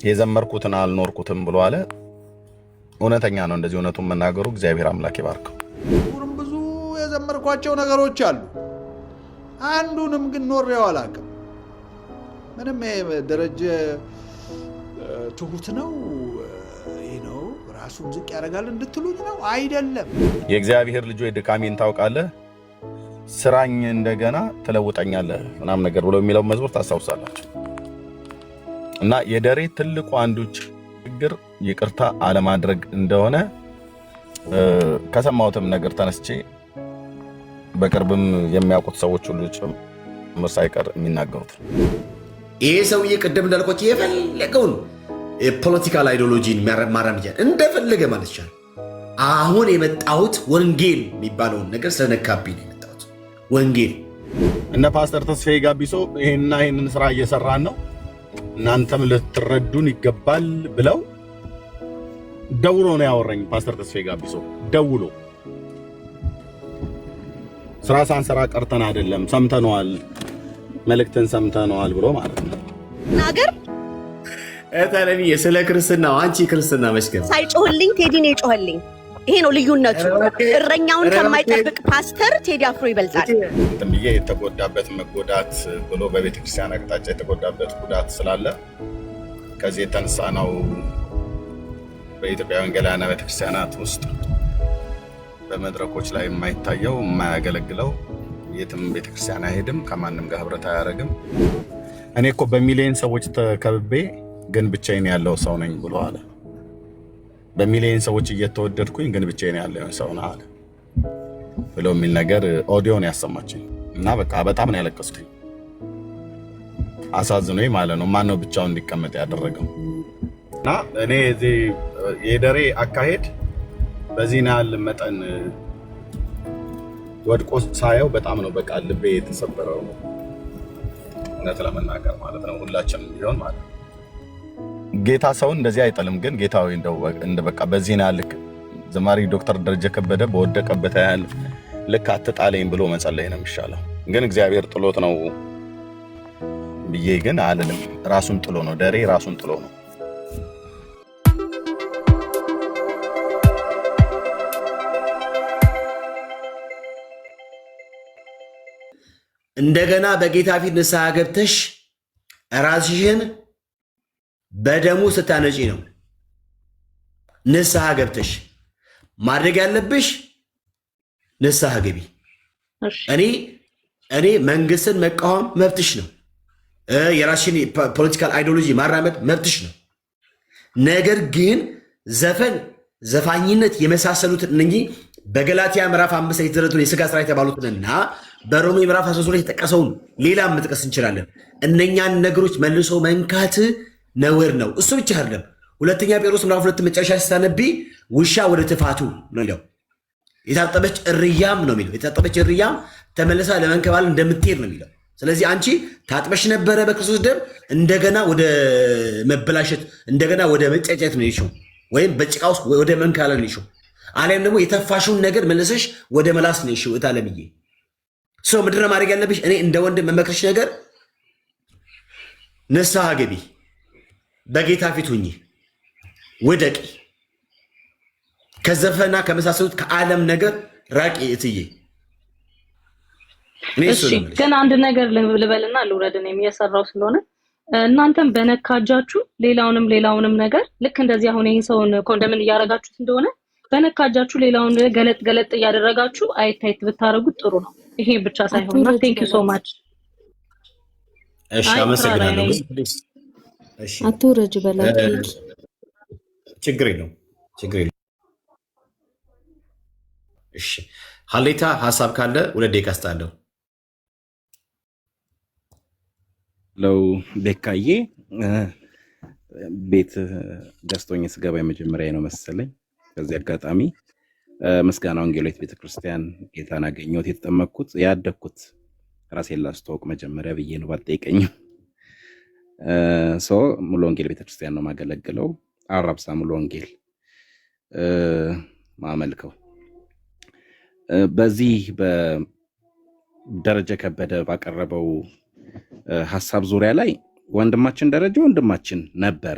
የዘመርኩትን አልኖርኩትም ብሎ አለ። እውነተኛ ነው። እንደዚህ እውነቱን መናገሩ እግዚአብሔር አምላክ ይባርከው። ብዙ የዘመርኳቸው ነገሮች አሉ። አንዱንም ግን ኖሬው አላውቅም። ምንም ደረጀ ትሁት ነው ራሱን ዝቅ ያደርጋል እንድትሉኝ ነው አይደለም። የእግዚአብሔር ልጅ ወይ ድካሜን ታውቃለህ፣ ስራኝ እንደገና ትለውጠኛለህ ምናምን ነገር ብሎ የሚለው መዝሙር ታስታውሳላችሁ። እና የደሬ ትልቁ አንዱ ችግር ይቅርታ አለማድረግ እንደሆነ ከሰማሁትም ነገር ተነስቼ በቅርብም የሚያውቁት ሰዎች ሁሉ ጭምር ሳይቀር የሚናገሩት ይሄ ሰውዬ ቅድም እንዳልኳቸው የፈለገውን የፖለቲካል አይዲዮሎጂን ማራመጃ እንደፈለገ ማለት ይችላል። አሁን የመጣሁት ወንጌል የሚባለውን ነገር ስለነካብኝ ነው የመጣሁት። ወንጌል እነ ፓስተር ተስፋዬ ጋቢሶ ይሄንን ስራ እየሰራን ነው እናንተም ልትረዱን ይገባል ብለው ደውሎ ነው ያወራኝ። ፓስተር ተስፋዬ ጋቢሶ ደውሎ ስራ ሳንሰራ ቀርተን አይደለም ሰምተነዋል፣ መልእክትን ሰምተነዋል ብሎ ማለት ነው ናገር እታለኝ ስለ ክርስትናው አንቺ ክርስትና መስከም ሳይጮህልኝ ቴዲ ነው የጮህልኝ። ይሄ ነው ልዩነቱ። እረኛውን ከማይጠብቅ ፓስተር ቴዲ አፍሮ ይበልጣል። እንትምዬ የተጎዳበት መጎዳት ብሎ በቤተ ክርስቲያን አቅጣጫ የተጎዳበት ጉዳት ስላለ ከዚህ የተነሳ ነው በኢትዮጵያ ወንጌላውያን ቤተ ክርስቲያናት ውስጥ በመድረኮች ላይ የማይታየው የማያገለግለው የትም ቤተ ክርስቲያን አይሄድም፣ ከማንም ጋር ህብረት አያደርግም። እኔ እኮ በሚሊዮን ሰዎች ተከብቤ ግን ብቻዬን ያለው ሰው ነኝ ብሎ አለ። በሚሊዮን ሰዎች እየተወደድኩኝ ግን ብቻዬን ያለው ሰው ነኝ አለ ብሎ የሚል ነገር ኦዲዮን ያሰማችኝ እና በቃ በጣም ነው ያለቀስኩኝ። አሳዝኖኝ ማለት ነው። ማን ነው ብቻውን እንዲቀመጥ ያደረገው? እና እኔ እዚህ የደሬ አካሄድ በዚህ ያህል መጠን ወድቆ ሳየው በጣም ነው በቃ ልቤ የተሰበረው፣ እውነት ለመናገር ማለት ነው። ሁላችንም ቢሆን ማለት ነው። ጌታ ሰውን እንደዚህ አይጠልም፣ ግን ጌታው እንደ በቃ በዚህ ያህል ልክ ዘማሪ ዶክተር ደረጀ ከበደ በወደቀበት ያህል ልክ አትጣለኝ ብሎ መጸለይ ነው የሚሻለው። ግን እግዚአብሔር ጥሎት ነው ብዬ ግን አልልም። ራሱን ጥሎ ነው፣ ደሬ ራሱን ጥሎ ነው። እንደገና በጌታ ፊት ንስሐ ገብተሽ ራስሽን በደሙ ስታነጪ ነው። ንስሐ ገብተሽ ማድረግ ያለብሽ ንስሐ ገቢ። እኔ መንግስትን መቃወም መብትሽ ነው። የራስሽን ፖለቲካል አይዲዮሎጂ ማራመድ መብትሽ ነው። ነገር ግን ዘፋኝነት የመሳሰሉትን እነኚህ በገላትያ ምዕራፍ 5 ላይ የተደረቱን የሥጋ ሥራ የተባሉትንና በሮሜ ምዕራፍ 13 ላይ የተጠቀሰውን ሌላም መጥቀስ እንችላለን። እነኛን ነገሮች መልሶ መንካት ነውር ነው። እሱ ብቻ አይደለም። ሁለተኛ ጴጥሮስ ምዕራፍ 2 መጨረሻ ሲታነቢ ውሻ ወደ ትፋቱ ነው የሚለው። የታጠበች እርያም ነው የሚለው። የታጠበች እርያም ተመልሳ ለመንከባለል እንደምትሄድ ነው የሚለው። ስለዚህ አንቺ ታጥበሽ ነበረ በክርስቶስ ደም፣ እንደገና ወደ መበላሸት እንደገና ወደ መጨጨት ነው የሄድሽው፣ ወይም በጭቃ ውስጥ ወደ መንከባለል ነው የሄድሽው። አሊያም ደግሞ የተፋሽውን ነገር መልሰሽ ወደ መላስ ነው የሄድሽው። እታለምዬ ሰው ምድር ማድረግ ያለብሽ እኔ እንደ ወንድም መመክርሽ ነገር ንስሐ ገቢ፣ በጌታ ፊት ሁኚ፣ ውደቂ፣ ከዘፈና ከመሳሰሉት ከዓለም ነገር ራቂ እትዬ። እሺ ግን አንድ ነገር ልበልና ልውረድን የሚያሰራው ስለሆነ እናንተም በነካጃችሁ ሌላውንም ነገር ልክ እንደዚህ አሁን ይሄን ሰውን ኮንደምን እያረጋችሁት እንደሆነ በነካጃችሁ ሌላውን ገለጥ እያደረጋችሁ አይታይት ብታረጉት ጥሩ ነው። ይሄ ብቻ ሳይሆንና ቴንክ ዩ ሶ ማች። እሺ አመሰግናለሁ። እሺ አትወረጅ በላት። ችግር የለውም። እሺ ሀሌታ ሐሳብ ካለ 2 ደቂቃ አስጣለሁ። ለው ቤካዬ ቤት ገዝቶኝ ስገባ የመጀመሪያ ነው መሰለኝ። ከዚህ አጋጣሚ ምስጋና ወንጌላዊት ቤተክርስቲያን ጌታን አገኘሁት። የተጠመቅኩት ያደግኩት ራሴን ላስተዋውቅ መጀመሪያ ብዬ ነው ባልጠይቀኝም። ሙሉ ወንጌል ቤተክርስቲያን ነው ማገለግለው። አራብሳ ሙሉ ወንጌል ማመልከው። በዚህ በደረጀ ከበደ ባቀረበው ሐሳብ ዙሪያ ላይ ወንድማችን ደረጀ ወንድማችን ነበረ።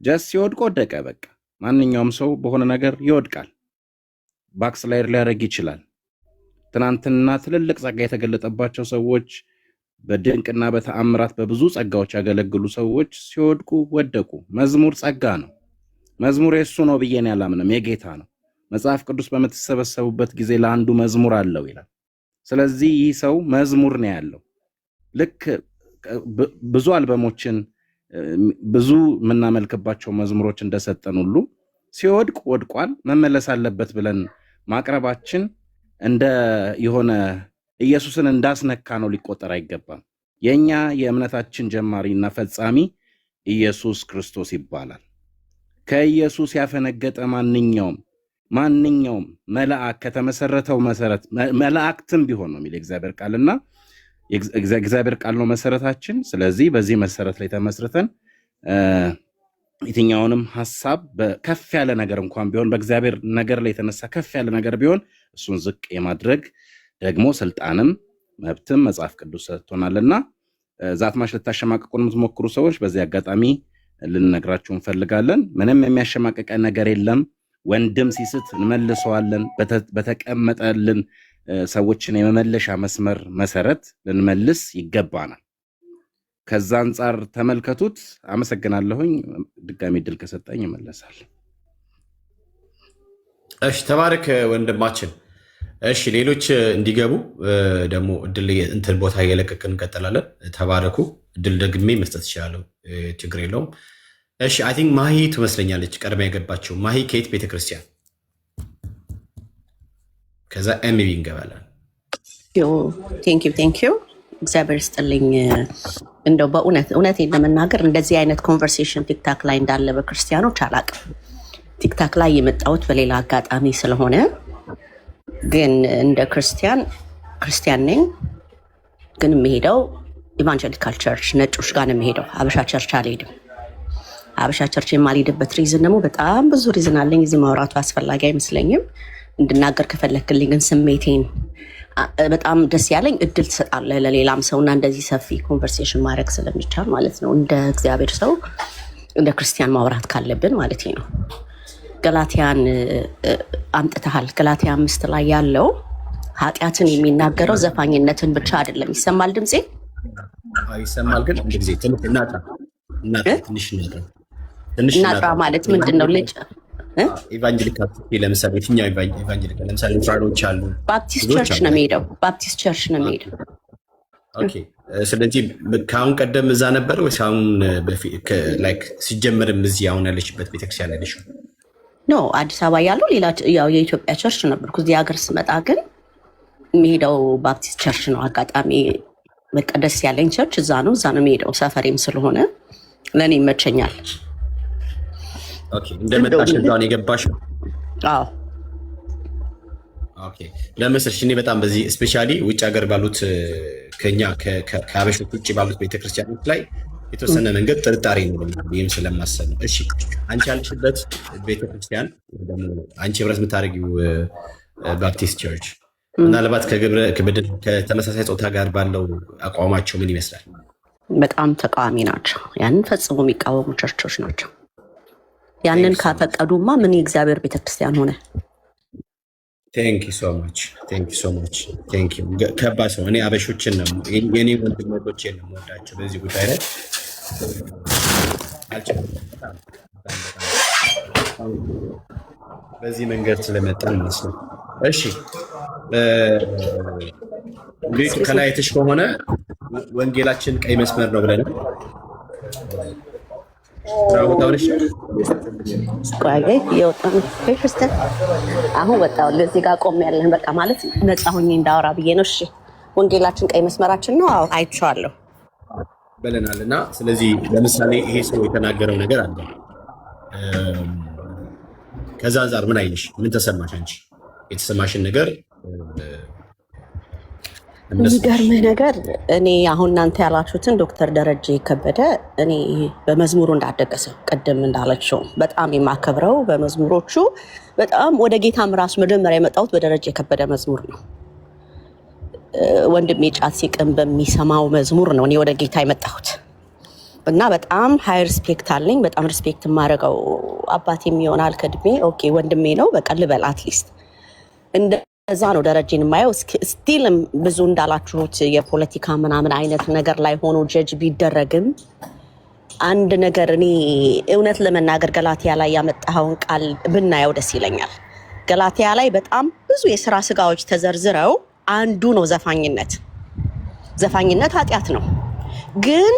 ጀስ ሲወድቅ ወደቀ። በቃ ማንኛውም ሰው በሆነ ነገር ይወድቃል። ባክስላይድ ሊያደርግ ይችላል። ትናንትና ትልልቅ ጸጋ የተገለጠባቸው ሰዎች በድንቅና በተአምራት በብዙ ጸጋዎች ያገለግሉ ሰዎች ሲወድቁ ወደቁ። መዝሙር ጸጋ ነው። መዝሙር የሱ ነው ብዬ ነው ያላምንም፣ የጌታ ነው። መጽሐፍ ቅዱስ በምትሰበሰቡበት ጊዜ ለአንዱ መዝሙር አለው ይላል። ስለዚህ ይህ ሰው መዝሙር ነው ያለው። ልክ ብዙ አልበሞችን ብዙ የምናመልክባቸው መዝሙሮች እንደሰጠን ሁሉ ሲወድቅ ወድቋል፣ መመለስ አለበት ብለን ማቅረባችን እንደ የሆነ ኢየሱስን እንዳስነካ ነው ሊቆጠር አይገባም። የኛ የእምነታችን ጀማሪና ፈጻሚ ኢየሱስ ክርስቶስ ይባላል። ከኢየሱስ ያፈነገጠ ማንኛውም መልአክ ከተመሰረተው መሰረት መላእክትም ቢሆን ነው የሚል እግዚአብሔር ቃልና እግዚአብሔር ቃል ነው መሰረታችን። ስለዚህ በዚህ መሰረት ላይ ተመስርተን የትኛውንም ሐሳብ በከፍ ያለ ነገር እንኳን ቢሆን በእግዚአብሔር ነገር ላይ የተነሳ ከፍ ያለ ነገር ቢሆን እሱን ዝቅ የማድረግ ደግሞ ስልጣንም መብትም መጽሐፍ ቅዱስ ሰጥቶናልና ዛትማሽ ልታሸማቀቁን የምትሞክሩ ሰዎች በዚህ አጋጣሚ ልንነግራችሁ እንፈልጋለን። ምንም የሚያሸማቀቀ ነገር የለም። ወንድም ሲስት እንመልሰዋለን። በተቀመጠልን ሰዎችን የመመለሻ መስመር መሰረት ልንመልስ ይገባናል። ከዛ አንጻር ተመልከቱት። አመሰግናለሁኝ። ድጋሚ ድል ከሰጠኝ ይመለሳል። እሺ፣ ተባረክ ወንድማችን። እሺ፣ ሌሎች እንዲገቡ ደግሞ እድል እንትን ቦታ እየለቀቅን እንቀጥላለን። ተባረኩ። እድል ደግሜ መስጠት ይችላለሁ፣ ችግር የለውም። እሺ፣ አይ ቲንክ ማሂ ትመስለኛለች ቀድማ የገባችው። ማሂ ከየት ቤተክርስቲያን? ከዛ ኤምቢ እንገባለን። ቴንኪው እግዚአብሔር ይስጥልኝ። እንደው እውነቴን ለመናገር እንደዚህ አይነት ኮንቨርሴሽን ቲክታክ ላይ እንዳለ በክርስቲያኖች አላውቅም። ቲክታክ ላይ የመጣሁት በሌላ አጋጣሚ ስለሆነ ግን እንደ ክርስቲያን ነኝ። ግን የምሄደው ኢቫንጀሊካል ቸርች ነጮች ጋር ነው የምሄደው። አበሻ ቸርች አልሄድም። አበሻ ቸርች የማልሄድበት ሪዝን ደግሞ በጣም ብዙ ሪዝን አለኝ። እዚህ ማውራቱ አስፈላጊ አይመስለኝም። እንድናገር ከፈለክልኝ ግን ስሜቴን በጣም ደስ ያለኝ እድል ትሰጣለህ ለሌላም ሰውና እንደዚህ ሰፊ ኮንቨርሴሽን ማድረግ ስለሚቻል ማለት ነው። እንደ እግዚአብሔር ሰው እንደ ክርስቲያን ማውራት ካለብን ማለት ነው። ገላትያን አምጥተሃል። ገላትያ 5 ላይ ያለው ኃጢአትን የሚናገረው ዘፋኝነትን ብቻ አይደለም። ይሰማል ድምፄ? ይሰማል። ግን አንድ ጊዜ ትንሽ እናጣ ማለት ምንድን ነው? ልጅ ኢቫንጀሊካል ለምሳሌ የትኛው ኢቫንጀሊካል? ለምሳሌ ሉትራኖች አሉ። ባፕቲስት ቸርች ነው የሚሄደው። ኦኬ። ስለዚህ ከአሁን ቀደም እዛ ነበር ወይስ አሁን ሲጀመርም እዚህ አሁን ያለችበት ቤተክርስቲያን ያለችው? ኖ አዲስ አበባ ያለው ሌላ ያው የኢትዮጵያ ቸርች ነበርኩ። እዚህ ሀገር ስመጣ ግን የሚሄደው ባፕቲስት ቸርች ነው። አጋጣሚ በቃ ደስ ያለኝ ቸርች እዛ ነው የሚሄደው። ሰፈሬም ስለሆነ ለእኔ ይመቸኛል። እንደመጣሽ እዛውን የገባሽ? አዎ። ለመሰልሽ እኔ በጣም በዚህ ስፔሻሊ ውጭ ሀገር ባሉት ከኛ ከአበሾች ውጭ ባሉት ቤተክርስቲያኖች ላይ የተወሰነ መንገድ ጥርጣሬ ነው ይህም ስለማሰብ ነው። እሺ፣ አንቺ ያለሽበት ቤተክርስቲያን ደግሞ አንቺ ህብረት የምታደርጊው ባፕቲስት ቸርች ምናልባት ከተመሳሳይ ጾታ ጋር ባለው አቋማቸው ምን ይመስላል? በጣም ተቃዋሚ ናቸው። ያንን ፈጽሞ የሚቃወሙ ቸርቾች ናቸው። ያንን ካፈቀዱማ ምን የእግዚአብሔር ቤተክርስቲያን ሆነ? ከባድ ሰው። እኔ አበሾችን ነው የኔ ወንድሞቼን ነው የምወዳቸው በዚህ ጉዳይ ላይ በዚህ መንገድ ስለመጣን መስሎ። እሺ፣ ከላይ የተሽ ከሆነ ወንጌላችን ቀይ መስመር ነው ብለን አሁን ወጣሁ። ለዚህ ጋር ቆም ያለን በቃ ማለት ነፃ ሆኜ እንዳወራ ብዬ ነው። እሺ፣ ወንጌላችን ቀይ መስመራችን ነው። አዎ አይቼዋለሁ ብለናል። እና ስለዚህ ለምሳሌ ይሄ ሰው የተናገረው ነገር አለ። ከዛ አንጻር ምን አይልሽ? ምን ተሰማሽ አንቺ? የተሰማሽን ነገር የሚገርምህ ነገር እኔ አሁን እናንተ ያላችሁትን ዶክተር ደረጀ ከበደ እኔ በመዝሙሩ እንዳደገሰው ቅድም እንዳለችው በጣም የማከብረው በመዝሙሮቹ በጣም ወደ ጌታም ራሱ መጀመሪያ የመጣሁት በደረጀ የከበደ መዝሙር ነው። ወንድሜ ጫት ሲቅም በሚሰማው መዝሙር ነው እኔ ወደ ጌታ የመጣሁት። እና በጣም ሃይ ሪስፔክት አለኝ። በጣም ሪስፔክት የማደርገው አባቴም ይሆናል ከእድሜ ኦኬ ወንድሜ ነው በቃ ልበል አትሊስት እንደዛ ነው ደረጃን የማየው። ስቲልም ብዙ እንዳላችሁት የፖለቲካ ምናምን አይነት ነገር ላይ ሆኖ ጀጅ ቢደረግም አንድ ነገር እኔ እውነት ለመናገር ገላትያ ላይ ያመጣኸውን ቃል ብናየው ደስ ይለኛል። ገላትያ ላይ በጣም ብዙ የስራ ስጋዎች ተዘርዝረው አንዱ ነው ዘፋኝነት። ዘፋኝነት ኃጢአት ነው፣ ግን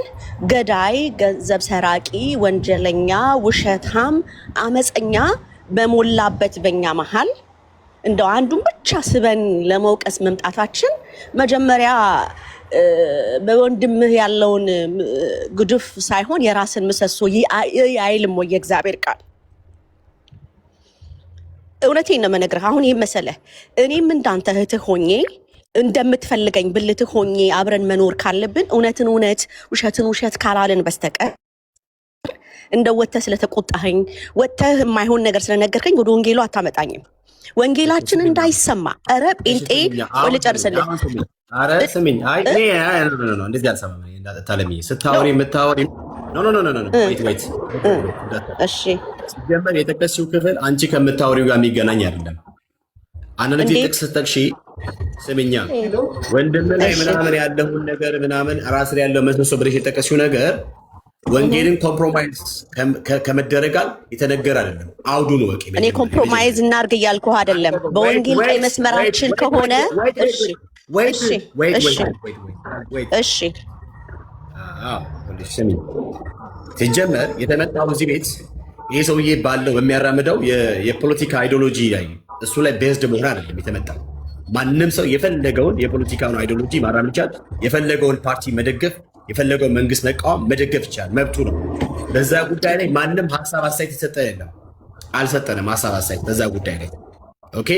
ገዳይ፣ ገንዘብ ሰራቂ፣ ወንጀለኛ፣ ውሸታም፣ አመፀኛ በሞላበት በኛ መሀል እንደው አንዱን ብቻ ስበን ለመውቀስ መምጣታችን መጀመሪያ በወንድምህ ያለውን ግድፍ ሳይሆን የራስን ምሰሶ አይልም ወይ የእግዚአብሔር ቃል? እውነቴን ነው የምነግርህ። አሁን ይህ መሰለህ እኔም እንዳንተ እህትህ ሆኜ እንደምትፈልገኝ ብልትህ ሆኜ አብረን መኖር ካለብን እውነትን እውነት ውሸትን ውሸት ካላልን በስተቀር እንደ ወጥተህ ስለተቆጣኸኝ ወጥተህ የማይሆን ነገር ስለነገርከኝ ወደ ወንጌሉ አታመጣኝም። ወንጌላችን እንዳይሰማ ኧረ ጴንጤ ልጨርስልህ። ኧረ ስሚኝ፣ አይ እንደዚህ አልሰማም። ታለሚ ስታወሪ የምታወሪ ወይት እሺ፣ ሲጀመር የጠቀስሽው ክፍል አንቺ ከምታወሪው ጋር የሚገናኝ አይደለም። አንዳንድ ጊዜ ጥቅስ ስትጠቅሺ ስሚኛ ወንድም ላይ ምናምን ያለውን ነገር ምናምን ራስ ላይ ያለው መስመሶ ብለሽ የጠቀስሽው ነገር ወንጌልን ኮምፕሮማይዝ ከመደረጋል የተነገረ አይደለም። አውዱን ወቂ። እኔ ኮምፕሮማይዝ እናርግ እያልኩህ አይደለም። በወንጌል ቀይ መስመራችን ከሆነ እሺ ሲጀመር የተመጣው እዚህ ቤት ይሄ ሰውዬ ባለው በሚያራምደው የፖለቲካ አይዲዮሎጂ ላይ እሱ ላይ ቤዝድ መሆን አይደለም የተመጣው። ማንም ሰው የፈለገውን የፖለቲካውን አይዲዮሎጂ ማራመድ ይችላል። የፈለገውን ፓርቲ መደገፍ፣ የፈለገውን መንግስት መቃወም መደገፍ ይችላል፣ መብቱ ነው። በዛ ጉዳይ ላይ ማንም ሀሳብ አስተያየት የሰጠ የለም። አልሰጠንም ሀሳብ አስተያየት በዛ ጉዳይ ላይ ኦኬ፣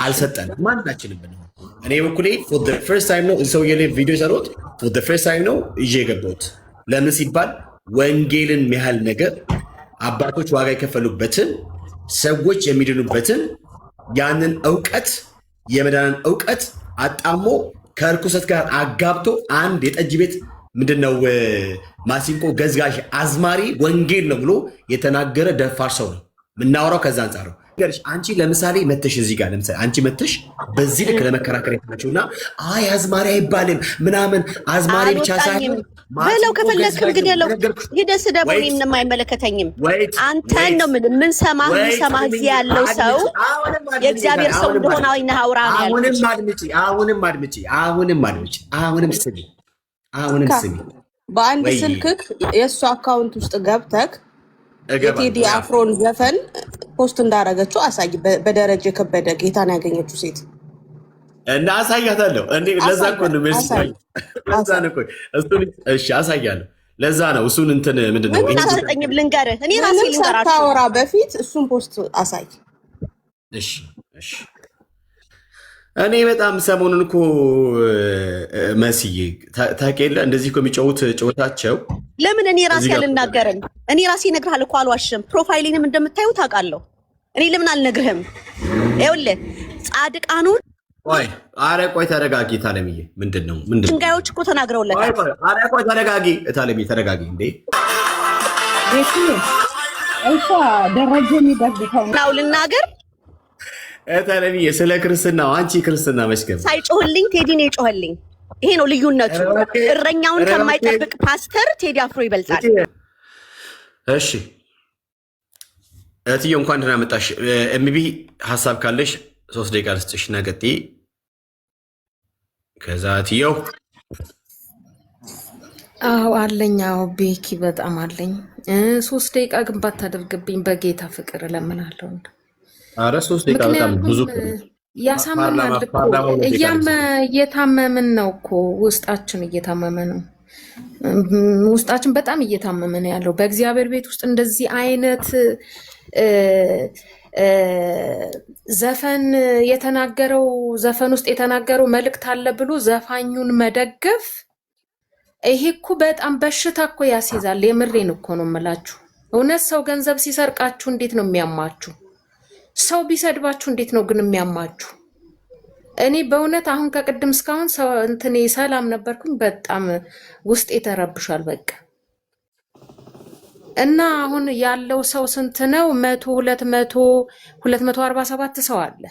አልሰጠንም ማናችንም ብንሆን። እኔ በኩሌ ፎር ዘ ፈርስት ታይም ነው ሰው ቪዲዮ የሰሩት ፎር ዘ ፈርስት ታይም ነው ይዤ የገባሁት። ለምን ሲባል ወንጌልን ያህል ነገር አባቶች ዋጋ የከፈሉበትን ሰዎች የሚድኑበትን ያንን እውቀት የመዳንን እውቀት አጣሞ ከእርኩሰት ጋር አጋብቶ አንድ የጠጅ ቤት ምንድነው ማሲንቆ ገዝጋሽ አዝማሪ ወንጌል ነው ብሎ የተናገረ ደፋር ሰው ነው የምናወራው። ከዛ አንጻር ነው አንቺ ለምሳሌ መተሽ እዚህ ጋር ለምሳሌ አንቺ መተሽ በዚህ ልክ ለመከራከር የተመቸውና አይ አዝማሪ አይባልም ምናምን አዝማሪ ብቻ ሳይሆን በለው ከፈለግክ እንግዲህ ያለው ሂደስ ደግሞ ምንም አይመለከተኝም። አንተን ነው ምን ሰማህ እዚህ ያለው ሰው የእግዚአብሔር ሰው እንደሆነ አይና አውራ ነው ያለው። አሁንም ስሚ በአንድ ስልክክ የእሱ አካውንት ውስጥ ገብተክ የቴዲ አፍሮን ዘፈን ፖስት እንዳረገችው አሳይ። በደረጀ ከበደ ጌታን ያገኘችው ሴት እና አሳያታለሁ። ለዛ እኮ ነው እሺ አሳያለሁ። ለዛ ነው እሱን እንትን ምንድነው አሳጠኝም ልንገርህ። እኔ ራሴ ልንገራችሁ ታወራ በፊት እሱን ፖስት አሳይ። እሺ እኔ በጣም ሰሞኑን እኮ መስዬ ታውቂያለ እንደዚህ እኮ የሚጫወት ጨዋታቸው ለምን እኔ ራሴ አልናገርም? እኔ ራሴ እነግርሃለሁ እኮ አልዋሽም። ፕሮፋይሊንም እንደምታዩት አውቃለሁ። እኔ ለምን አልነግርህም? ይኸውልህ ጻድቃኑን ቆይ ተረጋጊ ታለምዬ። ምንድን ነው ድንጋዮች እኮ ተናግረውለታል። ቆይ ተረጋጊ ታለምዬ ተረጋጊ። እንዴ ደረጀ የሚደግፈው ነው ልናገር ታለምዬ ስለ ክርስትናው አንቺ ክርስትና መስገብ ሳይጮህልኝ ቴዲ ነው የጮህልኝ። ይሄ ነው ልዩነቱ። እረኛውን ከማይጠብቅ ፓስተር ቴዲ አፍሮ ይበልጣል። እሺ እትዬ እንኳን ደህና መጣሽ። ኤምቢ ሀሳብ ካለሽ 3 ደቂቃ ልስጥሽ እና ቀጥይ። ከዛ እትዬው አለኝ። ቤኪ በጣም አለኝ። 3 ደቂቃ ግን ባታደርግብኝ በጌታ ፍቅር እለምናለሁ። ኧረ 3 ደቂቃ በጣም ብዙ ያሳምማል እኮ እየታመምን ነው እኮ ውስጣችን እየታመመ ነው። ውስጣችን በጣም እየታመመ ነው ያለው። በእግዚአብሔር ቤት ውስጥ እንደዚህ አይነት ዘፈን የተናገረው ዘፈን ውስጥ የተናገረው መልእክት አለ ብሎ ዘፋኙን መደገፍ ይሄ እኮ በጣም በሽታ እኮ ያስይዛል። የምሬን እኮ ነው የምላችሁ። እውነት ሰው ገንዘብ ሲሰርቃችሁ እንዴት ነው የሚያማችሁ? ሰው ቢሰድባችሁ እንዴት ነው ግን የሚያማችሁ? እኔ በእውነት አሁን ከቅድም እስካሁን እንትኔ ሰላም ነበርኩኝ። በጣም ውስጤ ተረብሻል። በቃ እና አሁን ያለው ሰው ስንት ነው? 247 ሰው አለ።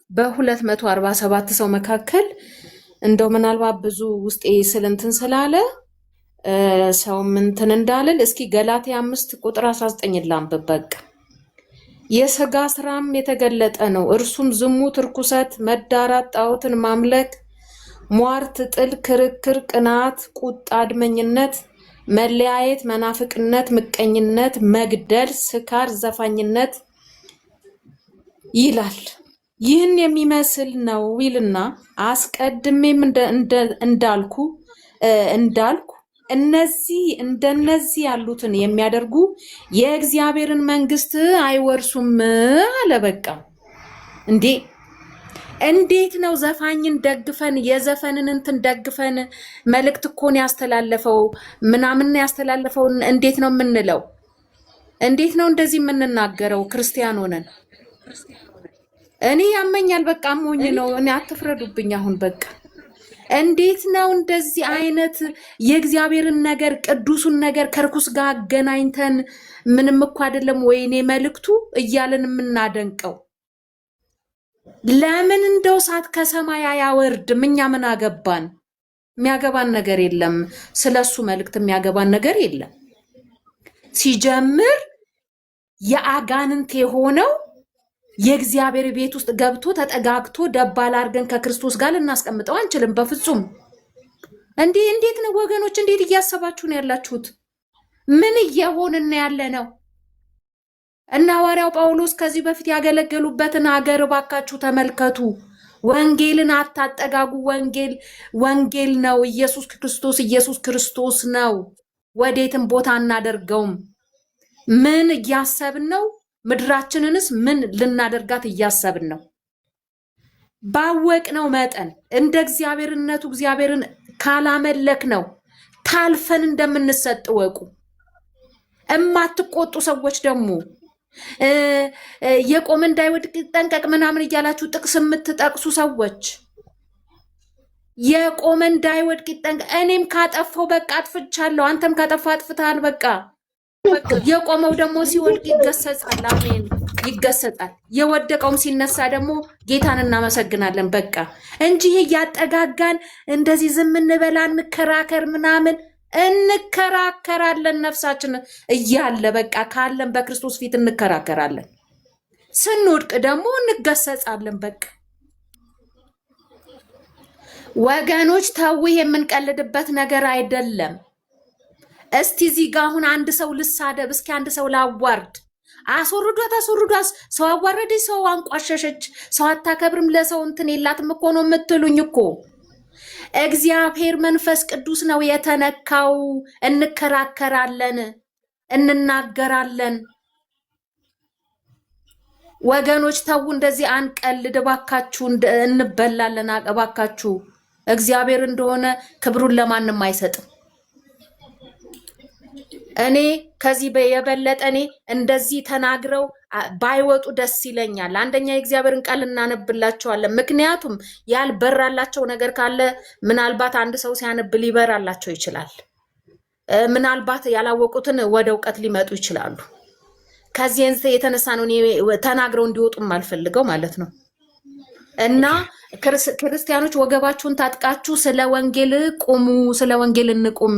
በ247 ሰው መካከል እንደው ምናልባት ብዙ ውስጤ ስልንትን ስላለ ሰው ምንትን እንዳልል እስኪ ገላትያ 5:19 ላንብብ። በቃ የሥጋ ስራም የተገለጠ ነው፣ እርሱም ዝሙት፣ ርኩሰት፣ መዳራት፣ ጣዖትን ማምለክ፣ ሟርት፣ ጥል፣ ክርክር፣ ቅናት፣ ቁጣ፣ አድመኝነት፣ መለያየት፣ መናፍቅነት፣ ምቀኝነት፣ መግደል፣ ስካር፣ ዘፋኝነት ይላል። ይህን የሚመስል ነው ይልና አስቀድሜም እንዳልኩ እንደነዚህ ያሉትን የሚያደርጉ የእግዚአብሔርን መንግስት አይወርሱም አለ። በቃ እንዴት ነው ዘፋኝን ደግፈን የዘፈንን እንትን ደግፈን መልእክት እኮን ያስተላለፈው ምናምን ያስተላለፈው እንዴት ነው የምንለው? እንዴት ነው እንደዚህ የምንናገረው? ክርስቲያን ሆነን እኔ ያመኛል። በቃ ሞኝ ነው። እኔ አትፍረዱብኝ። አሁን በቃ እንዴት ነው እንደዚህ አይነት የእግዚአብሔርን ነገር ቅዱሱን ነገር ከርኩስ ጋር አገናኝተን ምንም እኮ አይደለም ወይኔ መልእክቱ እያለን የምናደንቀው? ለምን እንደው እሳት ከሰማይ አያወርድም? እኛ ምን አገባን? የሚያገባን ነገር የለም። ስለሱ መልእክት የሚያገባን ነገር የለም። ሲጀምር የአጋንንት የሆነው የእግዚአብሔር ቤት ውስጥ ገብቶ ተጠጋግቶ ደባል አድርገን ከክርስቶስ ጋር ልናስቀምጠው አንችልም በፍጹም። እንዴት ነው ወገኖች? እንዴት እያሰባችሁ ነው ያላችሁት? ምን እየሆንን ያለ ነው? እና ሐዋርያው ጳውሎስ ከዚህ በፊት ያገለገሉበትን ሀገር እባካችሁ ተመልከቱ። ወንጌልን አታጠጋጉ። ወንጌል ነው። ኢየሱስ ክርስቶስ ነው። ወዴትም ቦታ አናደርገውም። ምን እያሰብን ነው? ምድራችንንስ ምን ልናደርጋት እያሰብን ነው? ባወቅነው መጠን እንደ እግዚአብሔርነቱ እግዚአብሔርን ካላመለክ ነው ታልፈን እንደምንሰጥ ወቁ። እማትቆጡ ሰዎች ደግሞ የቆመ እንዳይወድቅ ጠንቀቅ ምናምን እያላችሁ ጥቅስ የምትጠቅሱ ሰዎች የቆመ እንዳይወድቅ ጠንቀቅ። እኔም ካጠፋው በቃ አጥፍቻለሁ፣ አንተም ካጠፋ አጥፍተሃል። በቃ የቆመው ደግሞ ሲወድቅ ይገሰጻል። አሜን፣ ይገሰጻል። የወደቀውም ሲነሳ ደግሞ ጌታን እናመሰግናለን። በቃ እንጂ እያጠጋጋን እንደዚህ ዝም እንበላ እንከራከር ምናምን እንከራከራለን። ነፍሳችን እያለ በቃ ካለን በክርስቶስ ፊት እንከራከራለን። ስንወድቅ ደግሞ እንገሰጻለን። በቃ ወገኖች ተው፣ የምንቀልድበት ነገር አይደለም። እስቲ እዚህ ጋር አሁን አንድ ሰው ልሳደብ፣ እስኪ አንድ ሰው ላዋርድ። አስወርዷት። ሰው አዋረደች፣ ሰው አንቋሸሸች፣ ሰው አታከብርም፣ ለሰው እንትን የላትም እኮ ነው የምትሉኝ እኮ። እግዚአብሔር መንፈስ ቅዱስ ነው የተነካው። እንከራከራለን፣ እንናገራለን። ወገኖች ተው፣ እንደዚህ አንቀልድ እባካችሁ። እንበላለን እባካችሁ። እግዚአብሔር እንደሆነ ክብሩን ለማንም አይሰጥም። እኔ ከዚህ የበለጠ እኔ እንደዚህ ተናግረው ባይወጡ ደስ ይለኛል። አንደኛ የእግዚአብሔርን ቃል እናነብላቸዋለን። ምክንያቱም ያልበራላቸው ነገር ካለ ምናልባት አንድ ሰው ሲያነብ ሊበራላቸው ይችላል። ምናልባት ያላወቁትን ወደ እውቀት ሊመጡ ይችላሉ። ከዚህ የተነሳ ነው እኔ ተናግረው እንዲወጡ የማልፈልገው ማለት ነው። እና ክርስቲያኖች ወገባችሁን ታጥቃችሁ ስለ ወንጌል ቁሙ፣ ስለ ወንጌል እንቁም።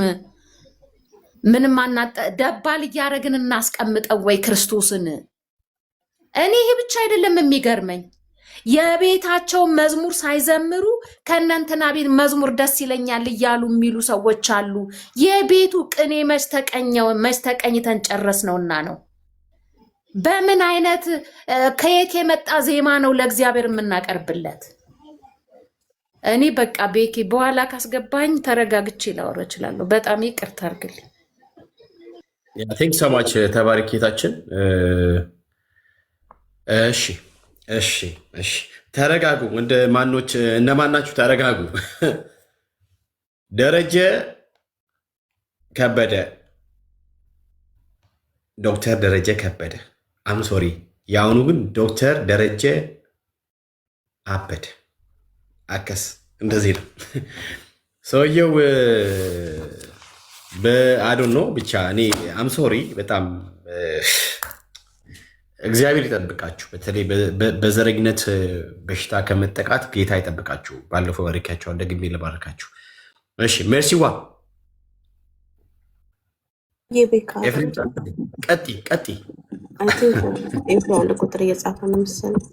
ምንም ደባል እያደረግን እናስቀምጠው ወይ ክርስቶስን? እኔ ይሄ ብቻ አይደለም የሚገርመኝ፣ የቤታቸው መዝሙር ሳይዘምሩ ከእናንተና ቤት መዝሙር ደስ ይለኛል እያሉ የሚሉ ሰዎች አሉ። የቤቱ ቅኔ መች ተቀኝተን ጨረስ ነውና ነው። በምን አይነት ከየት የመጣ ዜማ ነው ለእግዚአብሔር የምናቀርብለት? እኔ በቃ ቤኪ በኋላ ካስገባኝ ተረጋግቼ ላወራ እችላለሁ። በጣም ይቅርታ አድርግልኝ። ቴንክ ሰማች ተባሪኬታችን። እሺ ተረጋጉ። እነማናችሁ? ተረጋጉ። ደረጀ ከበደ፣ ዶክተር ደረጀ ከበደ ሶሪ፣ የአሁኑ ግን ዶክተር ደረጀ አበደ አከስ፣ እንደዚህ ነው ሰውየው። በአዶን ነው ብቻ እኔ አምሶሪ በጣም እግዚአብሔር ይጠብቃችሁ። በተለይ በዘረኝነት በሽታ ከመጠቃት ጌታ ይጠብቃችሁ። ባለፈው ባርኪያቸዋል፣ ደግሜ ልባርካችሁ። እሺ ሜርሲዋ ቀጢ ያለ ቁጥር እየጻፈ ነው መሰለኝ።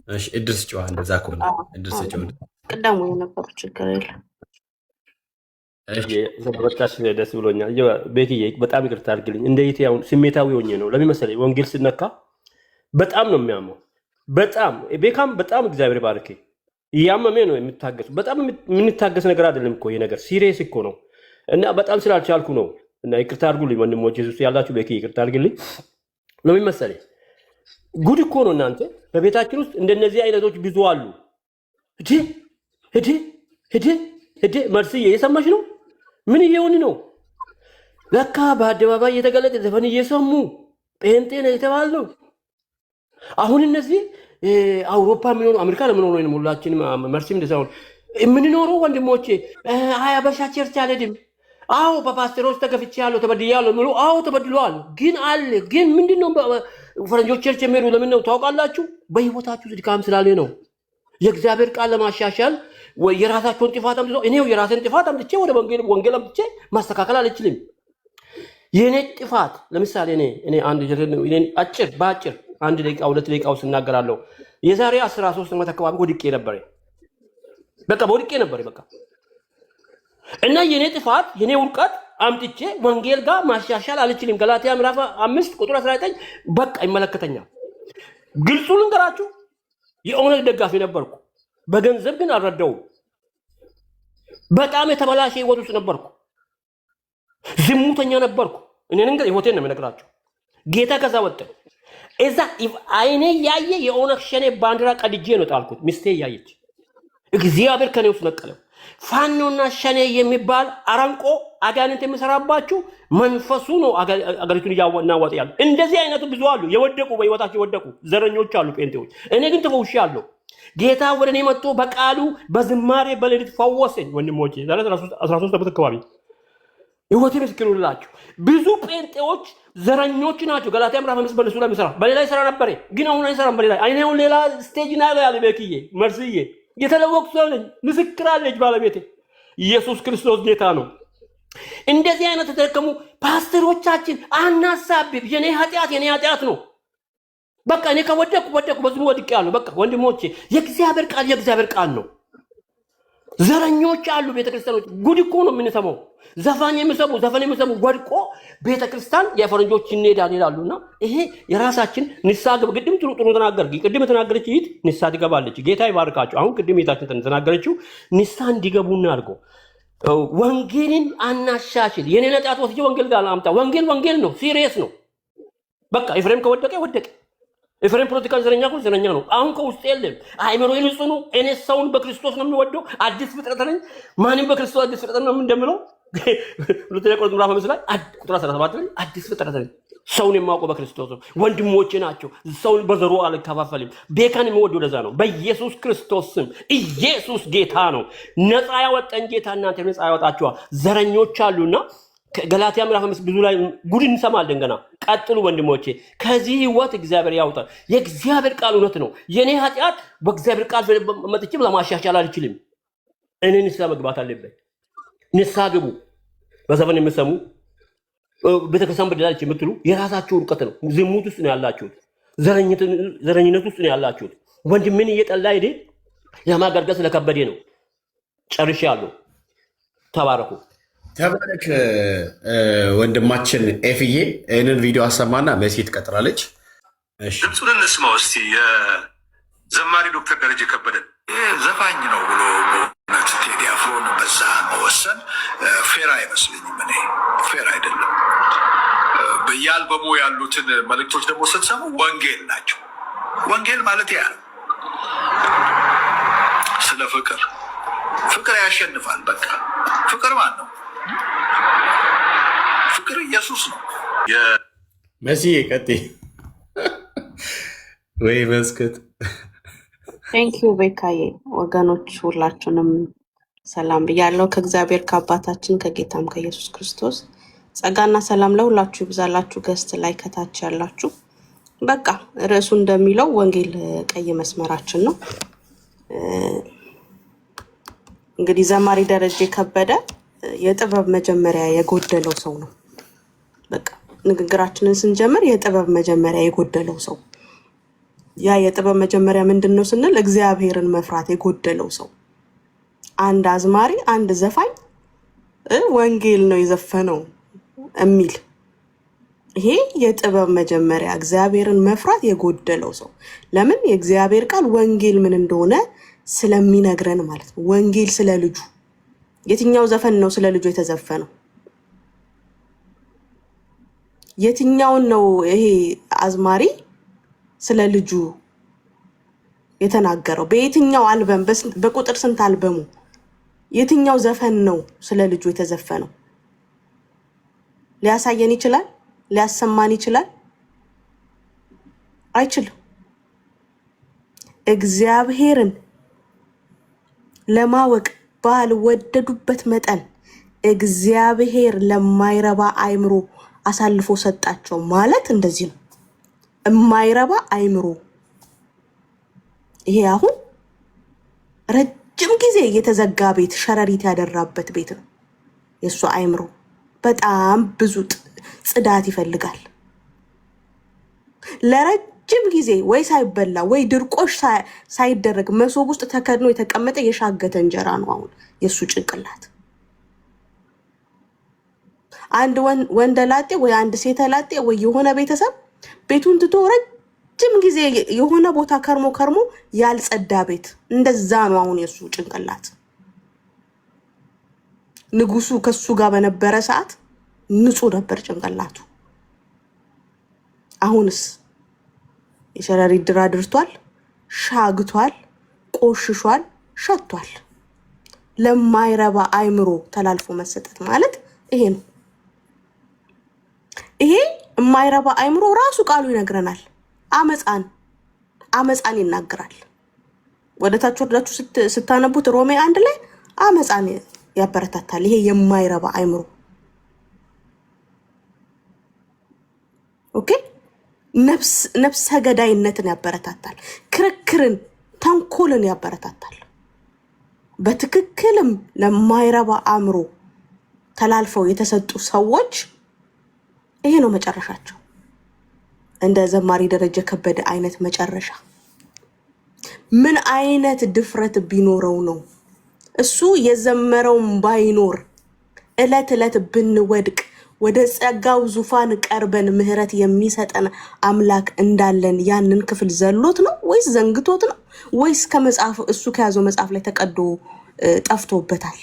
እሺ እድል ስጪዋ። እንደዛ ከሆነ እድል ስጪው። ቅዳሙ የነበሩ ችግር የለም። ስለመጣሽ ደስ ብሎኛል። ቤትዬ በጣም ይቅርታ አድርግልኝ። እንደ ይቴ አሁን ስሜታዊ ሆኜ ነው። ለምን መሰለኝ ወንጌል ስነካ በጣም ነው የሚያመው። በጣም ቤካም በጣም እግዚአብሔር ባርኬ እያመሜ ነው የምታገሱ። በጣም የምንታገስ ነገር አይደለም እኮ ይሄ ነገር ሲሪየስ እኮ ነው። እና በጣም ስላልቻልኩ ነው። እና ይቅርታ አድርጉልኝ ወንድሞቼ፣ ኢየሱስ ያላችሁ ቤኪ ይቅርታ አድርግልኝ። ለምን መሰለኝ ጉድ እኮ ነው እናንተ። በቤታችን ውስጥ እንደነዚህ አይነቶች ብዙ አሉ። እዴ መርስዬ እየሰማሽ ነው? ምን እየሆን ነው? ለካ በአደባባይ እየተገለጠ ዘፈን እየሰሙ ጴንጤ ነው የተባለው። አሁን እነዚህ አውሮፓ የሚኖሩ አሜሪካ ለምንሆነ ወይም ሁላችንም መርሲም እንደዛ የምንኖረው ወንድሞቼ አበሻ ቸርች አልሄድም። አዎ በፓስተሮች ተገፍቼ ያለው ተበድያለሁ የሚሉ አዎ ተበድለዋል። ግን አለ ግን ምንድነው ፈረንጆች ቸርች የሚሄዱ ለምን ነው ታውቃላችሁ? በህይወታችሁ ድካም ስላለ ነው። የእግዚአብሔር ቃል ለማሻሻል የራሳቸውን ጥፋት አምጥተው እኔው የራሴን ጥፋት አምጥቼ ወደ ወንጌል አምጥቼ ማስተካከል አልችልም። የኔ ጥፋት ለምሳሌ እኔ አንድ በአጭር 1 ደቂቃ 2 ደቂቃ ውስጥ እናገራለሁ። የዛሬ 13 ዓመት አካባቢ ወድቄ ነበር። በቃ እና የኔ ጥፋት የኔ ውድቀት አምጥቼ ወንጌል ጋር ማሻሻል አልችልም። ገላትያ ምዕራፍ 5 ቁጥር 19 በቃ ይመለከተኛል። ግልጹ ልንገራችሁ፣ የኦነግ ደጋፊ ነበርኩ። በገንዘብ ግን አልረዳውም። በጣም የተበላሸ ህይወት ውስጥ ነበርኩ። ዝሙተኛ ነበርኩ። እኔ ህይወቴን ነው የምነግራችሁ። ጌታ ከዛ ወጣ። እዛ አይኔ ያየ የኦነግ ሸኔ ባንዲራ ቀድጄ ነው ጣልኩት። ሚስቴ ያየች። እግዚአብሔር ከኔ ውስጥ ነቀለው። ፋኖና ሸኔ የሚባል አራንቆ አጋንንት የሚሰራባችሁ መንፈሱ ነው አገሪቱን እያናወጠ ያለው። እንደዚህ አይነቱ ብዙ አሉ፣ የወደቁ በህይወታቸው የወደቁ ዘረኞች አሉ፣ ጴንጤዎች። እኔ ግን ተፈውሻለሁ። ጌታ ወደ እኔ መጥቶ በቃሉ በዝማሬ በሌሊት ፈወሰኝ። ወንድሞቼ ዛሬ 13 ዓመት አካባቢ ህይወቴ ምስክሩላችሁ። ብዙ ጴንጤዎች ዘረኞች ናቸው። ገላትያ ምዕራፍ 5 በለሱ ላይ የሚሰራ በሌላ ይሰራ ነበር፣ ግን አሁን አይሰራም። በሌላ አይኔው ሌላ ስቴጅ ነው ያለ ቤክዬ መርስዬ የተለወቅኩ ሰው ነኝ። ምስክር አለች ባለቤቴ። ኢየሱስ ክርስቶስ ጌታ ነው። እንደዚህ አይነት የተደከሙ ፓስተሮቻችን አናሳብብ። የኔ ኃጢአት ነው። በቃ እኔ ከወደቅኩ በዝሙ ወድቄያለሁ። በቃ ወንድሞቼ የእግዚአብሔር ቃል ነው። ዘረኞች አሉ ቤተክርስቲያኖች። ጉድ እኮ ነው የምንሰማው። ዘፈን የሚሰሙ ወድቆ ቤተክርስቲያን የፈረንጆች እንሄዳለን ይላሉና ይሄ የራሳችን ንስሐ ቅድም ጥሩ ተናገርኩ። ቅድም የተናገረች ይት ንስሐ ትገባለች። ጌታ ይባርካችሁ። አሁን ቅድም ይታችን ተናገረችው ንስሐ እንዲገቡና አድርጎ ወንጌልን አናሻሽል። የኔ ነጣት ወስጄ ወንጌል ጋር አምጣ። ወንጌል ነው፣ ሲሪየስ ነው። በቃ ኤፍሬም ከወደቀ ወደቀ። ኤፍሬም ፖለቲካል ዘረኛ ነው። አሁን ከውስጥ የለም። አእምሮዬ ንጹህ ነው። እኔ ሰውን በክርስቶስ ነው የሚወደው። አዲስ ፍጥረት ነኝ። ማንም በክርስቶስ አዲስ ፍጥረት ነው እንደምለው ሁለተኛ ቆሮንቶስ ምዕራፍ 5 ላይ ቁጥር 17 ላይ አዲስ ፍጥረት ነኝ። ሰውን የማውቀው በክርስቶስ ነው። ወንድሞቼ ናቸው። ሰውን በዘሩ አልከፋፈልም። ቤካን የሚወደው ለዛ ነው። በኢየሱስ ክርስቶስ ስም ኢየሱስ ጌታ ነው። ነፃ ያወጣን ጌታ እናንተ ነፃ ያወጣችኋል። ዘረኞች አሉና ገላትያ ምዕራፍ 5 ብዙ ላይ ጉድ እንሰማለን። ገና ቀጥሉ ወንድሞቼ። ከዚህ ህይወት እግዚአብሔር ያውጣል። የእግዚአብሔር ቃል እውነት ነው። የኔ ኃጢአት በእግዚአብሔር ቃል መጥቼም ለማሻሻል አልችልም። እኔ ንስሐ መግባት አለበት። ንስሐ ግቡ። በዘፈን የምሰሙ ቤተክርስቲያን በደላለች የምትሉ የራሳችሁ ውድቀት ነው። ዝሙት ውስጥ ነው ያላችሁት። ዘረኝነት ውስጥ ነው ያላችሁት። ወንድምን እየጠላ ሄዴ ለማገልገል ስለከበዴ ነው። ጨርሻለሁ። ተባረኩ። ተባረክ ወንድማችን ኤፍዬ። ይህንን ቪዲዮ አሰማና መሲ ትቀጥላለች። ድምፁን እንስማው እስቲ። የዘማሪ ዶክተር ደረጀ ከበደን ዘፋኝ ነው ብሎ በእውነት ቴዲ አፍሮን በዛ መወሰን ፌር አይመስለኝም። እኔ ፌር አይደለም። በየአልበሙ ያሉትን መልእክቶች ደግሞ ስትሰሙ ወንጌል ናቸው። ወንጌል ማለት ያ ነው። ስለ ፍቅር ያሸንፋል። በቃ ፍቅር ማን ነው? ፍቅር ኢየሱስ ነው። መሲ ቀጥይ ወይ መስከት። ቴንኪዩ ቤካዬ። ወገኖች ሁላችሁንም ሰላም ብያለሁ። ከእግዚአብሔር ከአባታችን ከጌታም ከኢየሱስ ክርስቶስ ጸጋና ሰላም ለሁላችሁ ይብዛላችሁ። ገስት ላይ ከታች ያላችሁ በቃ ርዕሱ እንደሚለው ወንጌል ቀይ መስመራችን ነው። እንግዲህ ዘማሪ ደረጀ ከበደ የጥበብ መጀመሪያ የጎደለው ሰው ነው። በቃ ንግግራችንን ስንጀምር የጥበብ መጀመሪያ የጎደለው ሰው ያ የጥበብ መጀመሪያ ምንድነው ስንል እግዚአብሔርን መፍራት የጎደለው ሰው አንድ አዝማሪ አንድ ዘፋኝ ወንጌል ነው የዘፈነው እሚል ይሄ የጥበብ መጀመሪያ እግዚአብሔርን መፍራት የጎደለው ሰው ለምን የእግዚአብሔር ቃል ወንጌል ምን እንደሆነ ስለሚነግረን ማለት ነው። ወንጌል ስለ ልጁ የትኛው ዘፈን ነው ስለ ልጁ የተዘፈነው? የትኛው ነው ይሄ አዝማሪ ስለ ልጁ የተናገረው? በየትኛው አልበም በቁጥር ስንት አልበሙ የትኛው ዘፈን ነው ስለ ልጁ የተዘፈነው? ሊያሳየን ይችላል? ሊያሰማን ይችላል? አይችልም። እግዚአብሔርን ለማወቅ ባልወደዱበት መጠን እግዚአብሔር ለማይረባ አይምሮ አሳልፎ ሰጣቸው ማለት እንደዚህ ነው። የማይረባ አይምሮ ይሄ አሁን ረጅም ጊዜ የተዘጋ ቤት ሸረሪት ያደራበት ቤት ነው። የሱ አይምሮ በጣም ብዙ ጽዳት ይፈልጋል። ለረጅም ጊዜ ወይ ሳይበላ ወይ ድርቆሽ ሳይደረግ መሶብ ውስጥ ተከድኖ የተቀመጠ የሻገተ እንጀራ ነው አሁን የሱ ጭንቅላት። አንድ ወንደላጤ ወይ አንድ ሴተላጤ ወይ የሆነ ቤተሰብ ቤቱን ትቶ ረጅም ጊዜ የሆነ ቦታ ከርሞ ያልጸዳ ቤት እንደዛ ነው አሁን የሱ ጭንቅላት። ንጉሱ ከሱ ጋር በነበረ ሰዓት ንጹህ ነበር ጭንቅላቱ። አሁንስ የሸረሪት ድር አድርቷል፣ ሻግቷል፣ ቆሽሿል፣ ሸቷል። ለማይረባ አይምሮ ተላልፎ መሰጠት ማለት ይሄ ነው። ይሄ የማይረባ አይምሮ ራሱ ቃሉ ይነግረናል። አመፃን ይናገራል። ወደታች ወርዳችሁ ስታነቡት ሮሜ 1 ላይ አመፃን ያበረታታል። ይሄ የማይረባ አይምሮ ኦኬ። ነፍሰ ገዳይነትን ያበረታታል። ክርክርን፣ ተንኮልን ያበረታታል። በትክክልም ለማይረባ አእምሮ ተላልፈው የተሰጡ ሰዎች ይሄ ነው መጨረሻቸው። እንደ ዘማሪ ደረጀ ከበደ አይነት መጨረሻ ምን አይነት ድፍረት ቢኖረው ነው እሱ የዘመረውን ባይኖር እለት እለት ብንወድቅ ወደ ጸጋው ዙፋን ቀርበን ምህረት የሚሰጠን አምላክ እንዳለን ያንን ክፍል ዘሎት ነው ወይስ ዘንግቶት ነው ወይስ ከመጽሐፍ እሱ ከያዘው መጽሐፍ ላይ ተቀዶ ጠፍቶበታል?